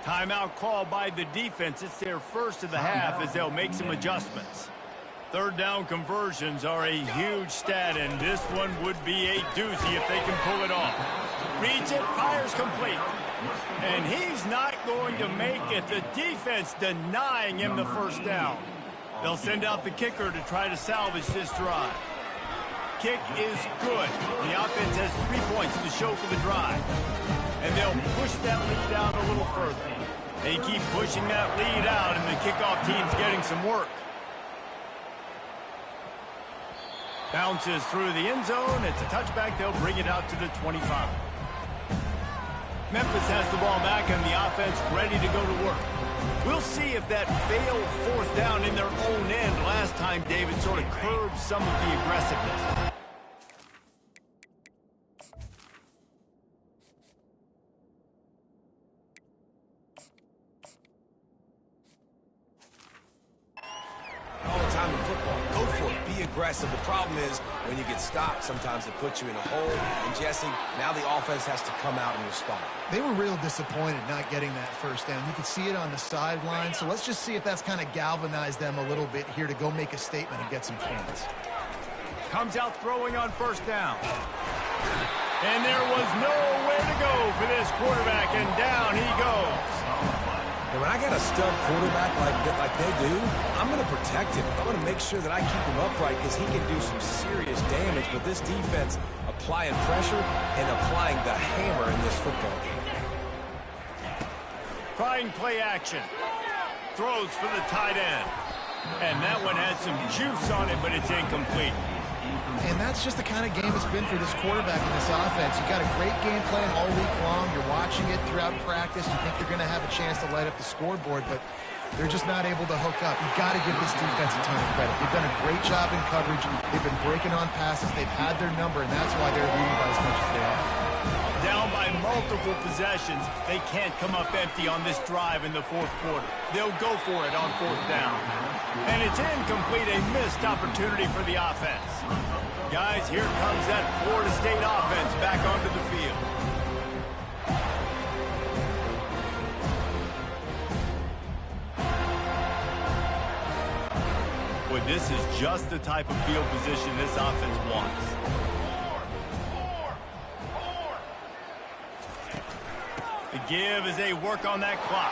S1: Timeout called by the defense. It's their first of the half as they'll make some adjustments. Third down conversions are a huge stat, and this one would be a doozy if they can pull it off. Reads it, fires complete. And he's not going to make it. The defense denying him the first down. They'll send out the kicker to try to salvage this drive. Kick is good. The offense has 3 points to show for the drive. And they'll push that lead out a little further. They keep pushing that lead out, and the kickoff team's getting some work. Bounces through the end zone. It's a touchback. They'll bring it out to the 25. Memphis has the ball back, and the offense ready to go to work. We'll see if that failed fourth down in their own end last time, David, sort of curbed some of the aggressiveness.
S2: All the time in football. Go for it. Be aggressive. The problem is when you get stopped, sometimes it puts you in a hole. And Jesse, now the offense has to come out and respond.
S3: They were real disappointed not getting that first down. You could see it on the sideline. So let's just see if that's kind of galvanized them a little bit here to go make a statement and get some points.
S1: Comes out throwing on first down. And there was nowhere to go for this quarterback, and down he goes.
S2: And when I got a stud quarterback like they do, I'm going to protect him. I'm going to make sure that I keep him upright because he can do some serious damage. But this defense applying pressure and applying the hammer in this football game.
S1: Trying play action. Throws for the tight end. And that one had some juice on it, but it's incomplete.
S3: And that's just the kind of game it's been for this quarterback in this offense. You've got a great game plan all week long. You're watching it throughout practice. You think you're going to have a chance to light up the scoreboard, but they're just not able to hook up. You've got to give this defense a ton of credit. They've done a great job in coverage. They've been breaking on passes. They've had their number, and that's why they're leading by as much as they are.
S1: Down by multiple possessions, they can't come up empty on this drive in the fourth quarter. They'll go for it on fourth down. And it's incomplete, a missed opportunity for the offense. Guys, here comes that Florida State offense back onto the field. Boy, this is just the type of field position this offense wants. The give as they work on that clock.